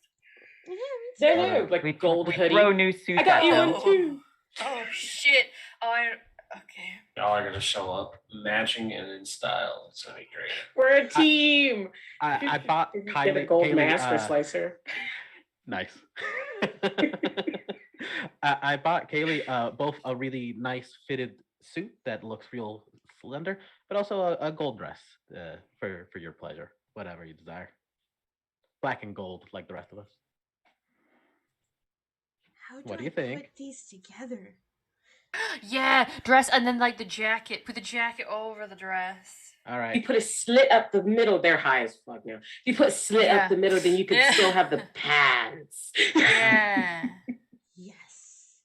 [SPEAKER 3] They knew, like
[SPEAKER 4] we
[SPEAKER 3] gold hoodie.
[SPEAKER 4] throw new suits
[SPEAKER 3] I got
[SPEAKER 4] at
[SPEAKER 3] you
[SPEAKER 4] them.
[SPEAKER 3] one too.
[SPEAKER 6] Oh shit. Okay.
[SPEAKER 2] Y'all are gonna show up matching and in style. It's gonna be great.
[SPEAKER 3] We're a team.
[SPEAKER 5] I bought
[SPEAKER 3] Did you
[SPEAKER 5] Kylie.
[SPEAKER 3] get a gold
[SPEAKER 5] Kaylee,
[SPEAKER 3] mask for Slicer.
[SPEAKER 5] Nice. I bought Kaylee both a really nice fitted suit that looks real slender, but also a gold dress for your pleasure, whatever you desire. Black and gold, like the rest of us.
[SPEAKER 1] how
[SPEAKER 5] What do
[SPEAKER 1] I
[SPEAKER 5] you think?
[SPEAKER 1] put these together?
[SPEAKER 6] Yeah, dress and then like the jacket. Put the jacket over the dress.
[SPEAKER 5] All
[SPEAKER 3] You
[SPEAKER 5] right.
[SPEAKER 3] put a slit up the middle. They're high as fuck now. If you put a slit
[SPEAKER 6] Yeah.
[SPEAKER 3] up the middle, then you could
[SPEAKER 6] Yeah.
[SPEAKER 3] still have the pants.
[SPEAKER 6] Yeah.
[SPEAKER 1] Yes.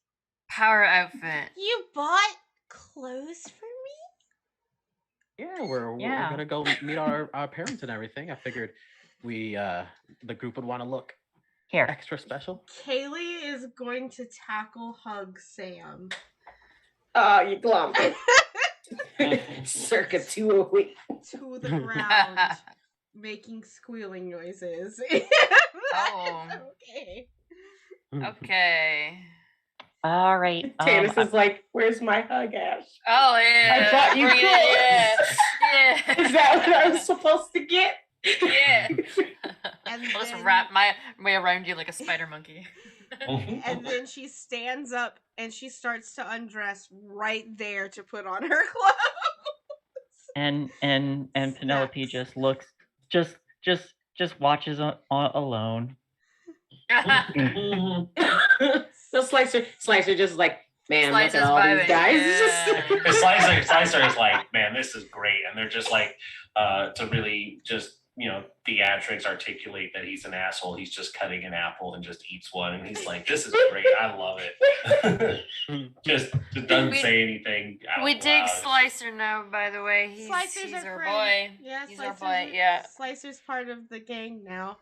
[SPEAKER 6] Power outfit.
[SPEAKER 1] You bought clothes for me?
[SPEAKER 5] Yeah, we're
[SPEAKER 4] Yeah.
[SPEAKER 5] gonna go meet our parents and everything. I figured the group would want to look
[SPEAKER 4] Here.
[SPEAKER 5] extra special.
[SPEAKER 1] Kaylee is going to tackle hug Sam.
[SPEAKER 3] Oh, you glum. Circa 208.
[SPEAKER 1] To the ground, making squealing noises.
[SPEAKER 6] Oh.
[SPEAKER 1] Okay.
[SPEAKER 6] Okay.
[SPEAKER 4] All right.
[SPEAKER 3] Tannis is like, where's my hug, Ash?
[SPEAKER 6] Oh yeah.
[SPEAKER 3] I thought you
[SPEAKER 6] Bring it in.
[SPEAKER 3] could.
[SPEAKER 6] Yeah.
[SPEAKER 3] Is that what I was supposed to get?
[SPEAKER 6] Yeah.
[SPEAKER 1] And
[SPEAKER 6] I'll just
[SPEAKER 1] then-
[SPEAKER 6] wrap my way around you like a spider monkey.
[SPEAKER 1] And then she stands up and she starts to undress right there to put on her clothes.
[SPEAKER 4] and Penelope
[SPEAKER 1] Snacks.
[SPEAKER 4] just looks just watches alone.
[SPEAKER 3] So Slicer just like, man, look
[SPEAKER 6] Slicer's
[SPEAKER 3] at all these
[SPEAKER 6] vibing,
[SPEAKER 3] guys.
[SPEAKER 6] yeah.
[SPEAKER 2] Because Slicer is like, man, this is great, and they're just like to really just theatrics articulate that he's an asshole. He's just cutting an apple and just eats one, and he's like, this is great, I love it. just doesn't say anything.
[SPEAKER 6] We
[SPEAKER 2] out
[SPEAKER 6] dig
[SPEAKER 2] loud.
[SPEAKER 6] Slicer now, by the way.
[SPEAKER 1] Slicer's
[SPEAKER 6] He's
[SPEAKER 1] our
[SPEAKER 6] our
[SPEAKER 1] friend.
[SPEAKER 6] boy.
[SPEAKER 1] Yeah,
[SPEAKER 6] He's our
[SPEAKER 1] Slicer's
[SPEAKER 6] boy, yeah.
[SPEAKER 1] Slicer's part of the gang now.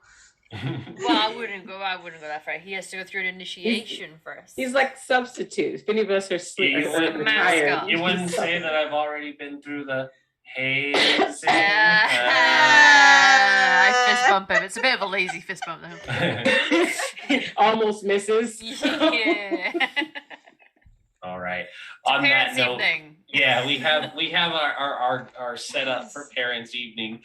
[SPEAKER 6] Well, I wouldn't go that far. He has to go through an initiation first.
[SPEAKER 3] He's like substitute. If any of us are
[SPEAKER 2] You wouldn't-
[SPEAKER 3] retired,
[SPEAKER 2] You wouldn't
[SPEAKER 3] he's
[SPEAKER 2] say that I've already been through the hazing.
[SPEAKER 6] I fist bump him. It's a bit of a lazy fist bump though.
[SPEAKER 3] almost misses.
[SPEAKER 6] Yeah.
[SPEAKER 2] All right. On that
[SPEAKER 6] Parents'
[SPEAKER 2] note,
[SPEAKER 6] evening.
[SPEAKER 2] yeah, we have our setup for parents' evening,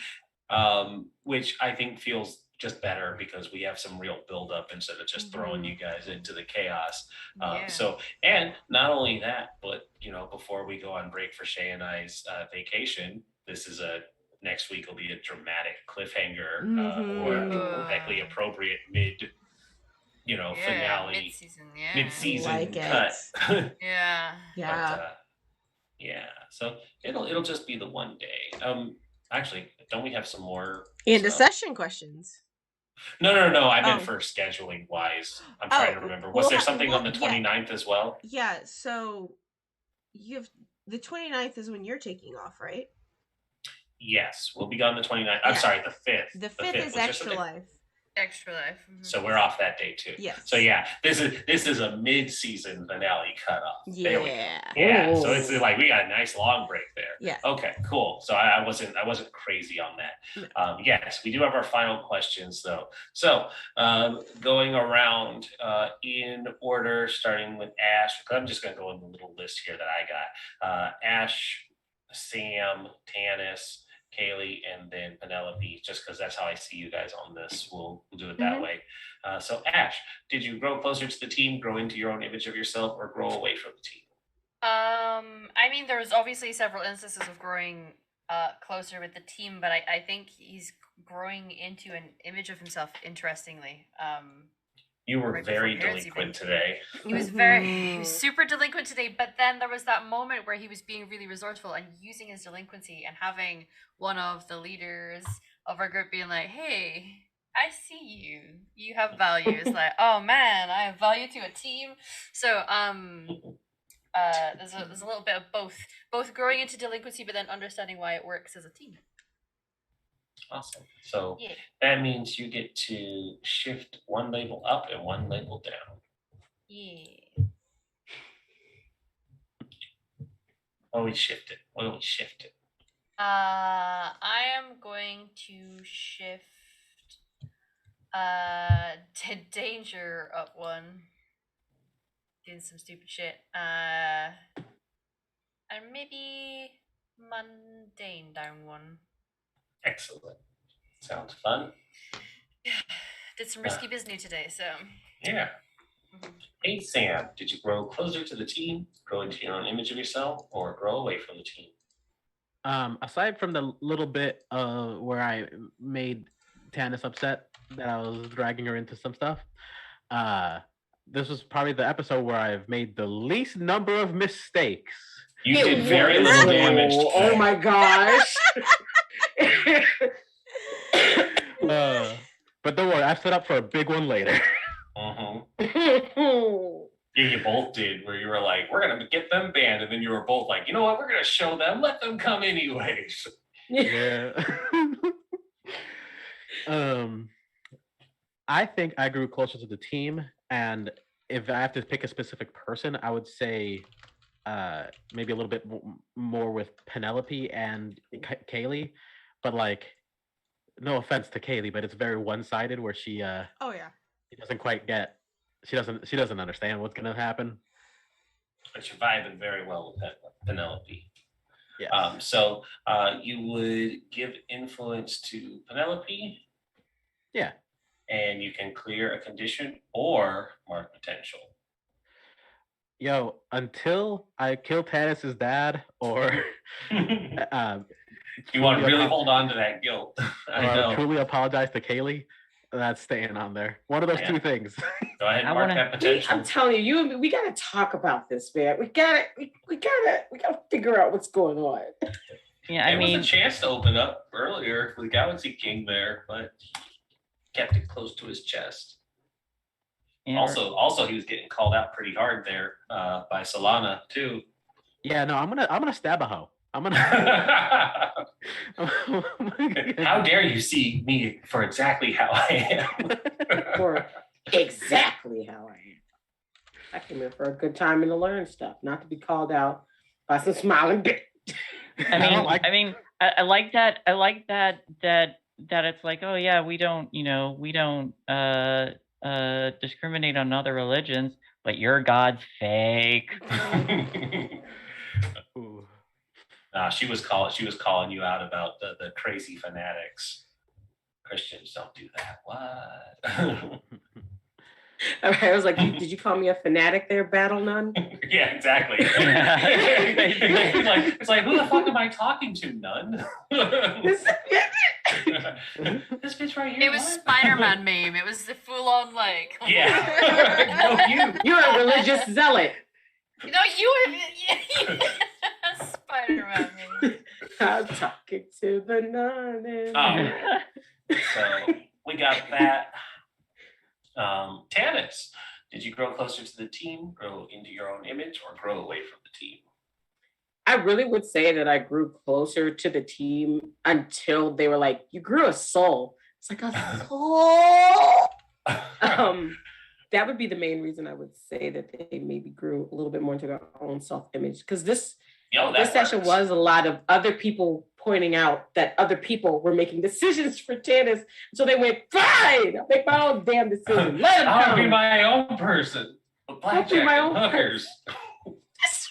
[SPEAKER 2] which I think feels just better because we have some real buildup instead of just throwing you guys into the chaos.
[SPEAKER 6] Yeah.
[SPEAKER 2] So, and not only that, but before we go on break for Shay and I's vacation, this is next week will be a dramatic cliffhanger or perfectly appropriate finale,
[SPEAKER 6] mid-season, yeah.
[SPEAKER 2] mid-season
[SPEAKER 1] Like it.
[SPEAKER 2] cut.
[SPEAKER 6] Yeah.
[SPEAKER 1] Yeah.
[SPEAKER 2] But, so it'll just be the one day. Actually, don't we have some more
[SPEAKER 1] Into
[SPEAKER 2] stuff?
[SPEAKER 1] session questions.
[SPEAKER 2] No. I meant
[SPEAKER 1] Oh.
[SPEAKER 2] for scheduling wise. I'm trying to remember. Was
[SPEAKER 1] We'll
[SPEAKER 2] there
[SPEAKER 1] ha-
[SPEAKER 2] something
[SPEAKER 1] we'll-
[SPEAKER 2] on the
[SPEAKER 1] yeah.
[SPEAKER 2] 29th as well?
[SPEAKER 1] Yeah, so you have the 29th is when you're taking off, right?
[SPEAKER 2] Yes, we'll be gone the 29th. I'm
[SPEAKER 1] Yeah.
[SPEAKER 2] sorry, the 5th.
[SPEAKER 1] The 5th is
[SPEAKER 2] Was there
[SPEAKER 1] Extra
[SPEAKER 2] something?
[SPEAKER 1] Life.
[SPEAKER 6] Extra Life.
[SPEAKER 2] So we're off that day too.
[SPEAKER 1] Yes.
[SPEAKER 2] So yeah, this is a mid-season finale cutoff. There we go.
[SPEAKER 1] Yeah.
[SPEAKER 2] Yeah. So
[SPEAKER 3] Ooh.
[SPEAKER 2] it's like we got a nice long break there.
[SPEAKER 1] Yeah.
[SPEAKER 2] Okay, cool. So I wasn't crazy on that. Yes, we do have our final questions though. So going around in order, starting with Ash. I'm just gonna go in the little list here that I got. Ash, Sam, Tanis, Kaylee, and then Penelope, just because that's how I see you guys on this. We'll do it that way. So Ash, did you grow closer to the team, grow into your own image of yourself, or grow away from the team?
[SPEAKER 6] I mean, there was obviously several instances of growing closer with the team, but I think he's growing into an image of himself, interestingly.
[SPEAKER 2] You were
[SPEAKER 6] Right
[SPEAKER 2] very
[SPEAKER 6] before parents'
[SPEAKER 2] delinquent
[SPEAKER 6] evening.
[SPEAKER 2] today.
[SPEAKER 6] He was he was super delinquent today, but then there was that moment where he was being really resourceful and using his delinquency and having one of the leaders of our group being like, "Hey, I see you. You have value." It's like, "Oh man, I have value to a team." So there's a little bit of both growing into delinquency, but then understanding why it works as a team.
[SPEAKER 2] Awesome. So
[SPEAKER 6] Yeah.
[SPEAKER 2] that means you get to shift one label up and one label down.
[SPEAKER 6] Yeah.
[SPEAKER 2] What do we shift it?
[SPEAKER 6] I am going to shift to danger up one. Doing some stupid shit. And maybe mundane down one.
[SPEAKER 2] Excellent. Sounds fun.
[SPEAKER 6] Did some risky business today, so.
[SPEAKER 2] Yeah. Hey Sam, did you grow closer to the team, grow into your own image of yourself, or grow away from the team?
[SPEAKER 5] Aside from the little bit where I made Tanis upset that I was dragging her into some stuff, this was probably the episode where I've made the least number of mistakes.
[SPEAKER 2] You did very little damage.
[SPEAKER 3] Oh my gosh.
[SPEAKER 5] But don't worry, I've set up for a big one later.
[SPEAKER 2] Yeah, you both did, where you were like, we're going to get them banned. And then you were both like, you know what, we're going to show them, let them come anyways.
[SPEAKER 5] Yeah. I think I grew closer to the team. And if I have to pick a specific person, I would say maybe a little bit more with Penelope and Kaylee. But like, no offense to Kaylee, but it's very one-sided where she she doesn't quite get, she doesn't understand what's gonna happen.
[SPEAKER 2] But you're vibing very well with Penelope.
[SPEAKER 5] Yeah.
[SPEAKER 2] So you would give influence to Penelope.
[SPEAKER 5] Yeah.
[SPEAKER 2] And you can clear a condition or mark potential.
[SPEAKER 5] Yo, until I kill Tanis' dad, or
[SPEAKER 2] you want to really hold on to that guilt. I know.
[SPEAKER 5] Truly apologize to Kaylee, that's staying on there. One of those two things.
[SPEAKER 2] Go ahead and mark that potential.
[SPEAKER 3] I'm telling you, we gotta talk about this, man. We gotta figure out what's going on.
[SPEAKER 4] Yeah, I mean,
[SPEAKER 2] was a chance to open up earlier with Galaxy King there, but he kept it close to his chest. Also, he was getting called out pretty hard there by Solana too.
[SPEAKER 5] Yeah, no, I'm gonna stab a hoe. I'm gonna.
[SPEAKER 2] How dare you see me for exactly how I am?
[SPEAKER 3] For exactly how I am. I came here for a good time and to learn stuff, not to be called out by some smiling bitch.
[SPEAKER 4] I like that. I like that it's like, oh yeah, we don't discriminate on other religions, but your God's fake.
[SPEAKER 5] Ooh.
[SPEAKER 2] She was calling you out about the crazy fanatics. Christians don't do that. What?
[SPEAKER 3] All right, I was like, did you call me a fanatic there, Battle Nun?
[SPEAKER 2] Yeah, exactly. It's like, who the fuck am I talking to, nun? This bitch right here.
[SPEAKER 6] It was
[SPEAKER 2] what?
[SPEAKER 6] Spider-Man meme. It was the full-on like.
[SPEAKER 2] Yeah.
[SPEAKER 3] You're a religious zealot.
[SPEAKER 6] No, you were Spider-Man meme.
[SPEAKER 3] I'm talking to the nun.
[SPEAKER 2] So we got that. Tannis, did you grow closer to the team, grow into your own image, or grow away from the team?
[SPEAKER 3] I really would say that I grew closer to the team until they were like, you grew a soul. It's like a soul. That would be the main reason I would say that they maybe grew a little bit more into their own self-image. Because this session was a lot of other people pointing out that other people were making decisions for Tannis. So they went, fine, I'll make my own damn decision. Let him
[SPEAKER 2] I'll
[SPEAKER 3] come.
[SPEAKER 2] be my own person. Blackjack and hookers.
[SPEAKER 3] That's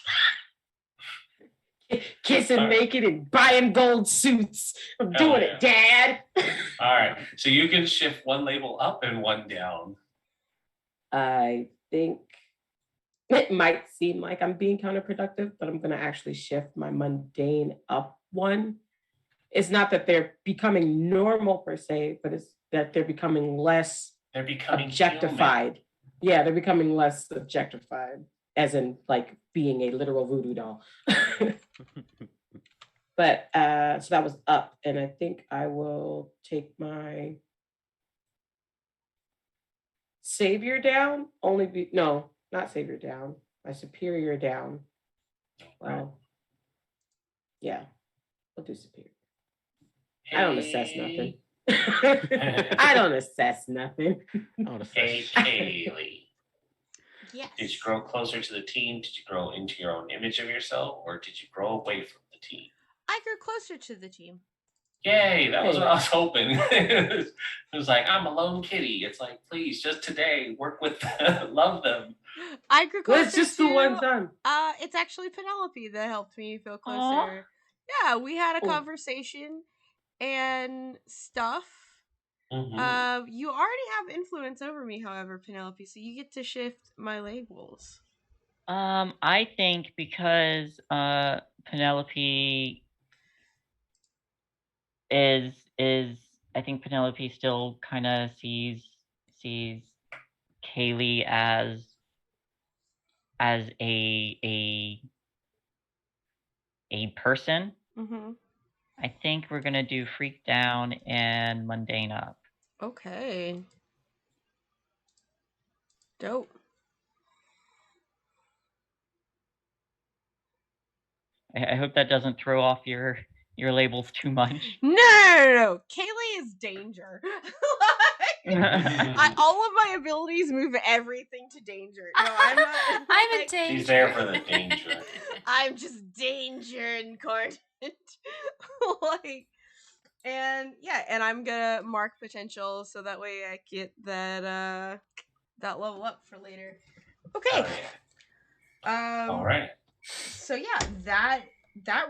[SPEAKER 3] right. Kissing naked and buying gold suits. I'm doing it, Dad.
[SPEAKER 2] All right. So you can shift one label up and one down.
[SPEAKER 3] I think it might seem like I'm being counterproductive, but I'm going to actually shift my mundane up one. It's not that they're becoming normal per se, but it's that they're becoming less objectified.
[SPEAKER 2] Human.
[SPEAKER 3] Yeah, they're becoming less objectified, as in like being a literal voodoo doll. But so that was up, and I think I will take my savior down. Not savior down. My superior down. Well, yeah, we'll do superior.
[SPEAKER 2] Hey.
[SPEAKER 3] I don't assess nothing. I don't assess nothing.
[SPEAKER 2] Hey, Kaylee.
[SPEAKER 1] Yes.
[SPEAKER 2] Did you grow closer to the team? Did you grow into your own image of yourself? Or did you grow away from the team?
[SPEAKER 1] I grew closer to the team.
[SPEAKER 2] Yay, that was what I was hoping. It was like, I'm a lone kitty. It's like, please, just today, work with them, love them.
[SPEAKER 1] I grew closer
[SPEAKER 3] It's just the one time.
[SPEAKER 1] It's actually Penelope that helped me feel closer.
[SPEAKER 6] Aww.
[SPEAKER 1] Yeah, we had a conversation and stuff.
[SPEAKER 2] Mm-hmm.
[SPEAKER 1] You already have influence over me, however, Penelope, so you get to shift my labels.
[SPEAKER 4] I think because Penelope is I think Penelope still kind of sees Kaylee as a person.
[SPEAKER 1] Mm-hmm.
[SPEAKER 4] I think we're gonna do freak down and mundane up.
[SPEAKER 1] Okay. Dope.
[SPEAKER 4] I hope that doesn't throw off your labels too much.
[SPEAKER 1] No. Kaylee is danger. All of my abilities move everything to danger. No, I'm not.
[SPEAKER 6] I'm in danger.
[SPEAKER 2] She's there for the danger.
[SPEAKER 1] I'm just danger incarnate. And I'm gonna mark potential so that way I get that level up for later. Okay.
[SPEAKER 2] All right.
[SPEAKER 1] So yeah, that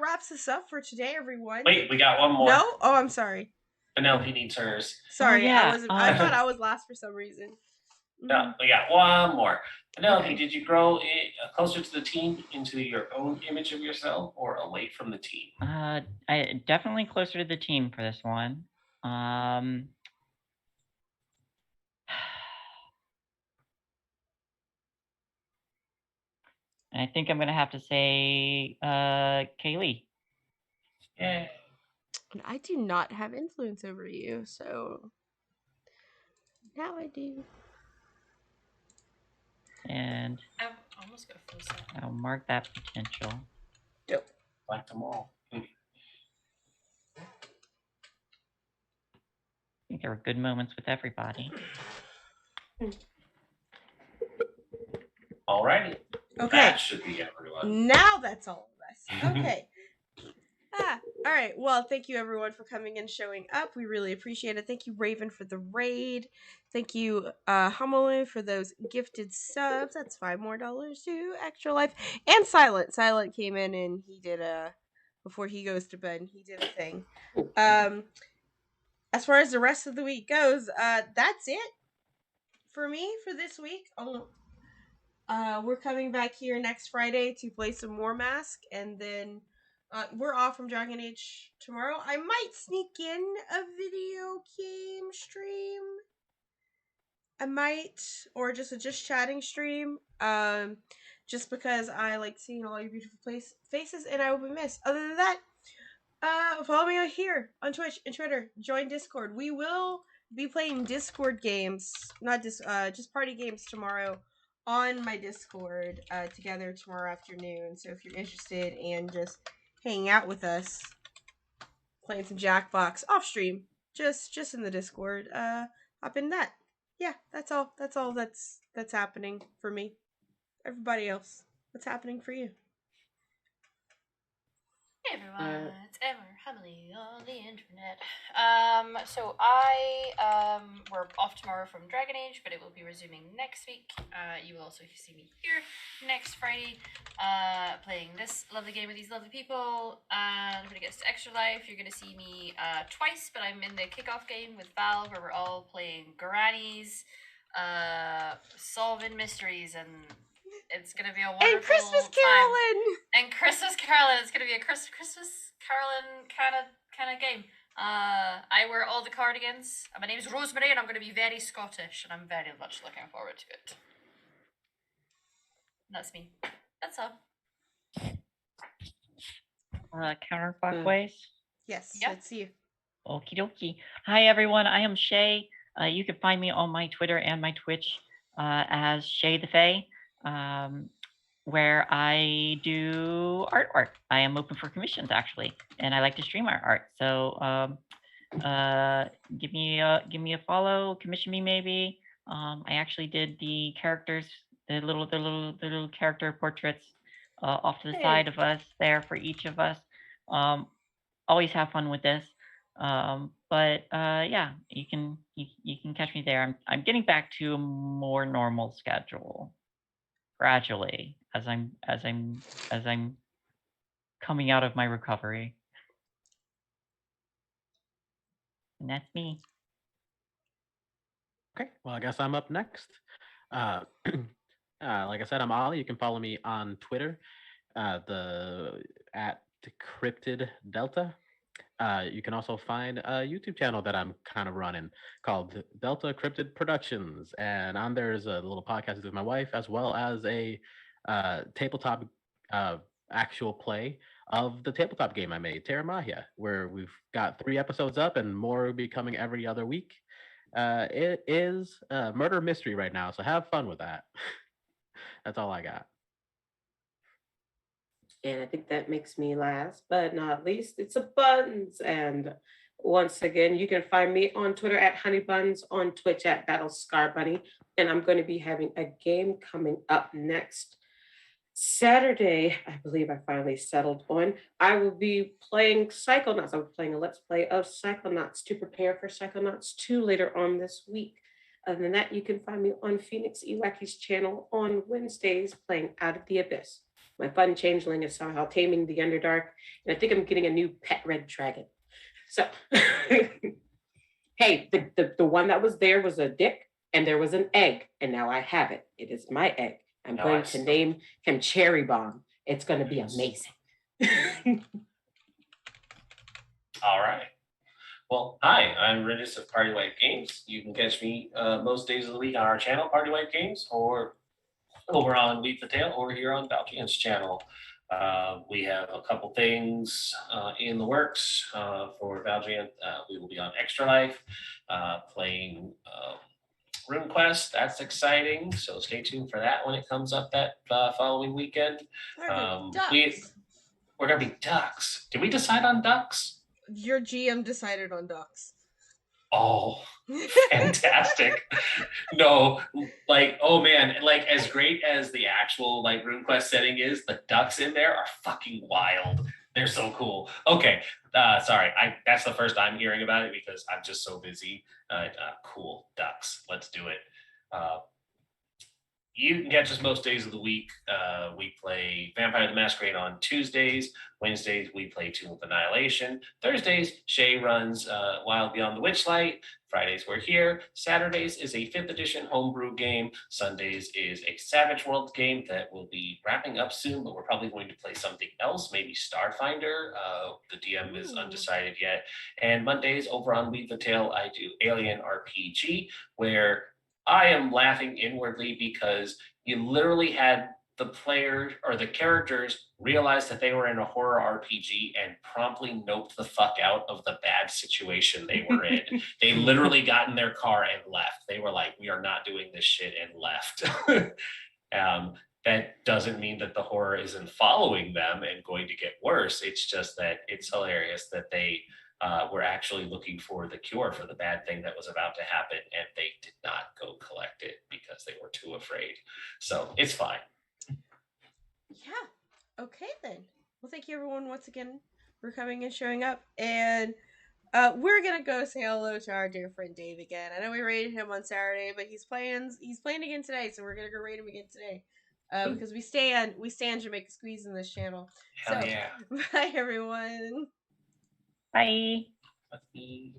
[SPEAKER 1] wraps us up for today, everyone.
[SPEAKER 2] Wait, we got one more.
[SPEAKER 1] No? Oh, I'm sorry.
[SPEAKER 2] Penelope needs hers.
[SPEAKER 1] Sorry,
[SPEAKER 4] yeah.
[SPEAKER 1] I thought I was last for some reason.
[SPEAKER 2] No, we got one more. Penelope, did you grow closer to the team, into your own image of yourself, or away from the team?
[SPEAKER 4] I definitely closer to the team for this one. I think I'm gonna have to say Kaylee.
[SPEAKER 2] Yeah.
[SPEAKER 1] And I do not have influence over you, so now I do.
[SPEAKER 4] And
[SPEAKER 6] I've almost got a full set.
[SPEAKER 4] I'll mark that potential.
[SPEAKER 1] Dope.
[SPEAKER 2] Like them all.
[SPEAKER 4] think there were good moments with everybody.
[SPEAKER 2] Alrighty.
[SPEAKER 1] Okay.
[SPEAKER 2] That should be everyone.
[SPEAKER 1] Now that's all of us. Okay. All right. Well, thank you everyone for coming and showing up. We really appreciate it. Thank you, Raven, for the raid. Thank you, Hamelin, for those gifted subs. That's $5 more to Extra Life. And Silent. Silent came in and he did before he goes to bed, he did a thing. As far as the rest of the week goes, that's it for me for this week. We're coming back here next Friday to play some more Mask, and then we're off from Dragon Age tomorrow. I might sneak in a video game stream. I might, or just a just chatting stream. Just because I like seeing all your beautiful faces, and I will be missed. Other than that, follow me out here on Twitch and Twitter. Join Discord. We will be playing Discord games, not just party games tomorrow on my Discord together tomorrow afternoon. So if you're interested in just hanging out with us, playing some Jackbox off stream, just in the Discord, hop in that. Yeah, that's all. That's all that's happening for me. Everybody else, what's happening for you?
[SPEAKER 6] Hey everyone, it's Emma, Hamley on the internet. So we're off tomorrow from Dragon Age, but it will be resuming next week. You will also see me here next Friday, playing this lovely game with these lovely people. When it gets to Extra Life, you're gonna see me twice, but I'm in the kickoff game with Val, where we're all playing grannies, solving mysteries, and it's gonna be a wonderful
[SPEAKER 1] And Christmas
[SPEAKER 6] time.
[SPEAKER 1] Carolyn!
[SPEAKER 6] And Christmas Carolyn. It's gonna be a Christmas Carolyn kind of game. I wear all the cardigans. My name is Rosemary, and I'm gonna be very Scottish, and I'm very much looking forward to it. And that's me. That's all.
[SPEAKER 4] Counterclockwise.
[SPEAKER 1] Yes,
[SPEAKER 6] Yeah.
[SPEAKER 1] let's see you.
[SPEAKER 4] Okie dokie. Hi everyone, I am Shay. You can find me on my Twitter and my Twitch as Shay the Fae, where I do artwork. I am open for commissions actually, and I like to stream art. So give me a follow, commission me maybe. I actually did the characters, the little character portraits off to the side of us there for each of us. Always have fun with this. But yeah, you can catch me there. I'm getting back to a more normal schedule gradually as I'm coming out of my recovery. And that's me.
[SPEAKER 5] Okay, well, I guess I'm up next. Like I said, I'm Ollie. You can follow me on Twitter, at Cryptid Delta. You can also find a YouTube channel that I'm kind of running called Delta Cryptid Productions, and on there is a little podcast with my wife, as well as a tabletop actual play of the tabletop game I made, Terra Mahia, where we've got 3 episodes up and more will be coming every other week. It is a murder mystery right now, so have fun with that. That's all I got.
[SPEAKER 3] And I think that makes me last but not least. It's a Buns. And once again, you can find me on Twitter at honeybuns, on Twitch at battlescarbunny. And I'm going to be having a game coming up next Saturday. I believe I finally settled on. I will be playing Psychonauts. I'll be playing a Let's Play of Psychonauts to prepare for Psychonauts 2 later on this week. Other than that, you can find me on Phoenix Iwaki's channel on Wednesdays playing Out of the Abyss. My fun changeling is somehow taming the Underdark, and I think I'm getting a new pet red dragon. So, hey, the one that was there was a dick, and there was an egg, and now I have it. It is my egg. I'm going to name him Cherry Bomb. It's going to be amazing.
[SPEAKER 2] All right. Well, hi, I'm Regis of Party White Games. You can catch me most days of the week on our channel, Party White Games, or over on Leap the Tail, or here on Valdrianth's channel. We have a couple things in the works for Valdrianth. We will be on Extra Life, playing RuneQuest. That's exciting, so stay tuned for that when it comes up that following weekend. We're gonna be ducks. Did we decide on ducks?
[SPEAKER 1] Your GM decided on ducks.
[SPEAKER 2] Oh, fantastic. No, like, oh man, like as great as the actual like RuneQuest setting is, the ducks in there are fucking wild. They're so cool. Okay, sorry, that's the first I'm hearing about it because I'm just so busy. Cool, ducks. Let's do it. You can catch us most days of the week. We play Vampire the Masquerade on Tuesdays. Wednesdays, we play Tomb of Annihilation. Thursdays, Shay runs Wild Beyond the Witchlight. Fridays, we're here. Saturdays is a 5th edition homebrew game. Sundays is a Savage World game that will be wrapping up soon, but we're probably going to play something else, maybe Starfinder. The DM is undecided yet. And Mondays, over on E.V.I.L, I do Alien RPG, where I am laughing inwardly because you literally had the player or the characters realize that they were in a horror RPG and promptly noped the fuck out of the bad situation they were in. They literally got in their car and left. They were like, we are not doing this shit, and left. That doesn't mean that the horror isn't following them and going to get worse. It's just that it's hilarious that they were actually looking for the cure for the bad thing that was about to happen, and they did not go collect it because they were too afraid. So it's fine.
[SPEAKER 1] Yeah. Okay then. Well, thank you everyone once again for coming and showing up. And we're gonna go say hello to our dear friend Dave again. I know we raided him on Saturday, but he's playing again today, so we're gonna go raid him again today. Because we stand Jamaica Squeeze in this channel.
[SPEAKER 2] Hell
[SPEAKER 1] so,
[SPEAKER 2] yeah.
[SPEAKER 1] Bye everyone.
[SPEAKER 4] Bye.
[SPEAKER 2] Bye.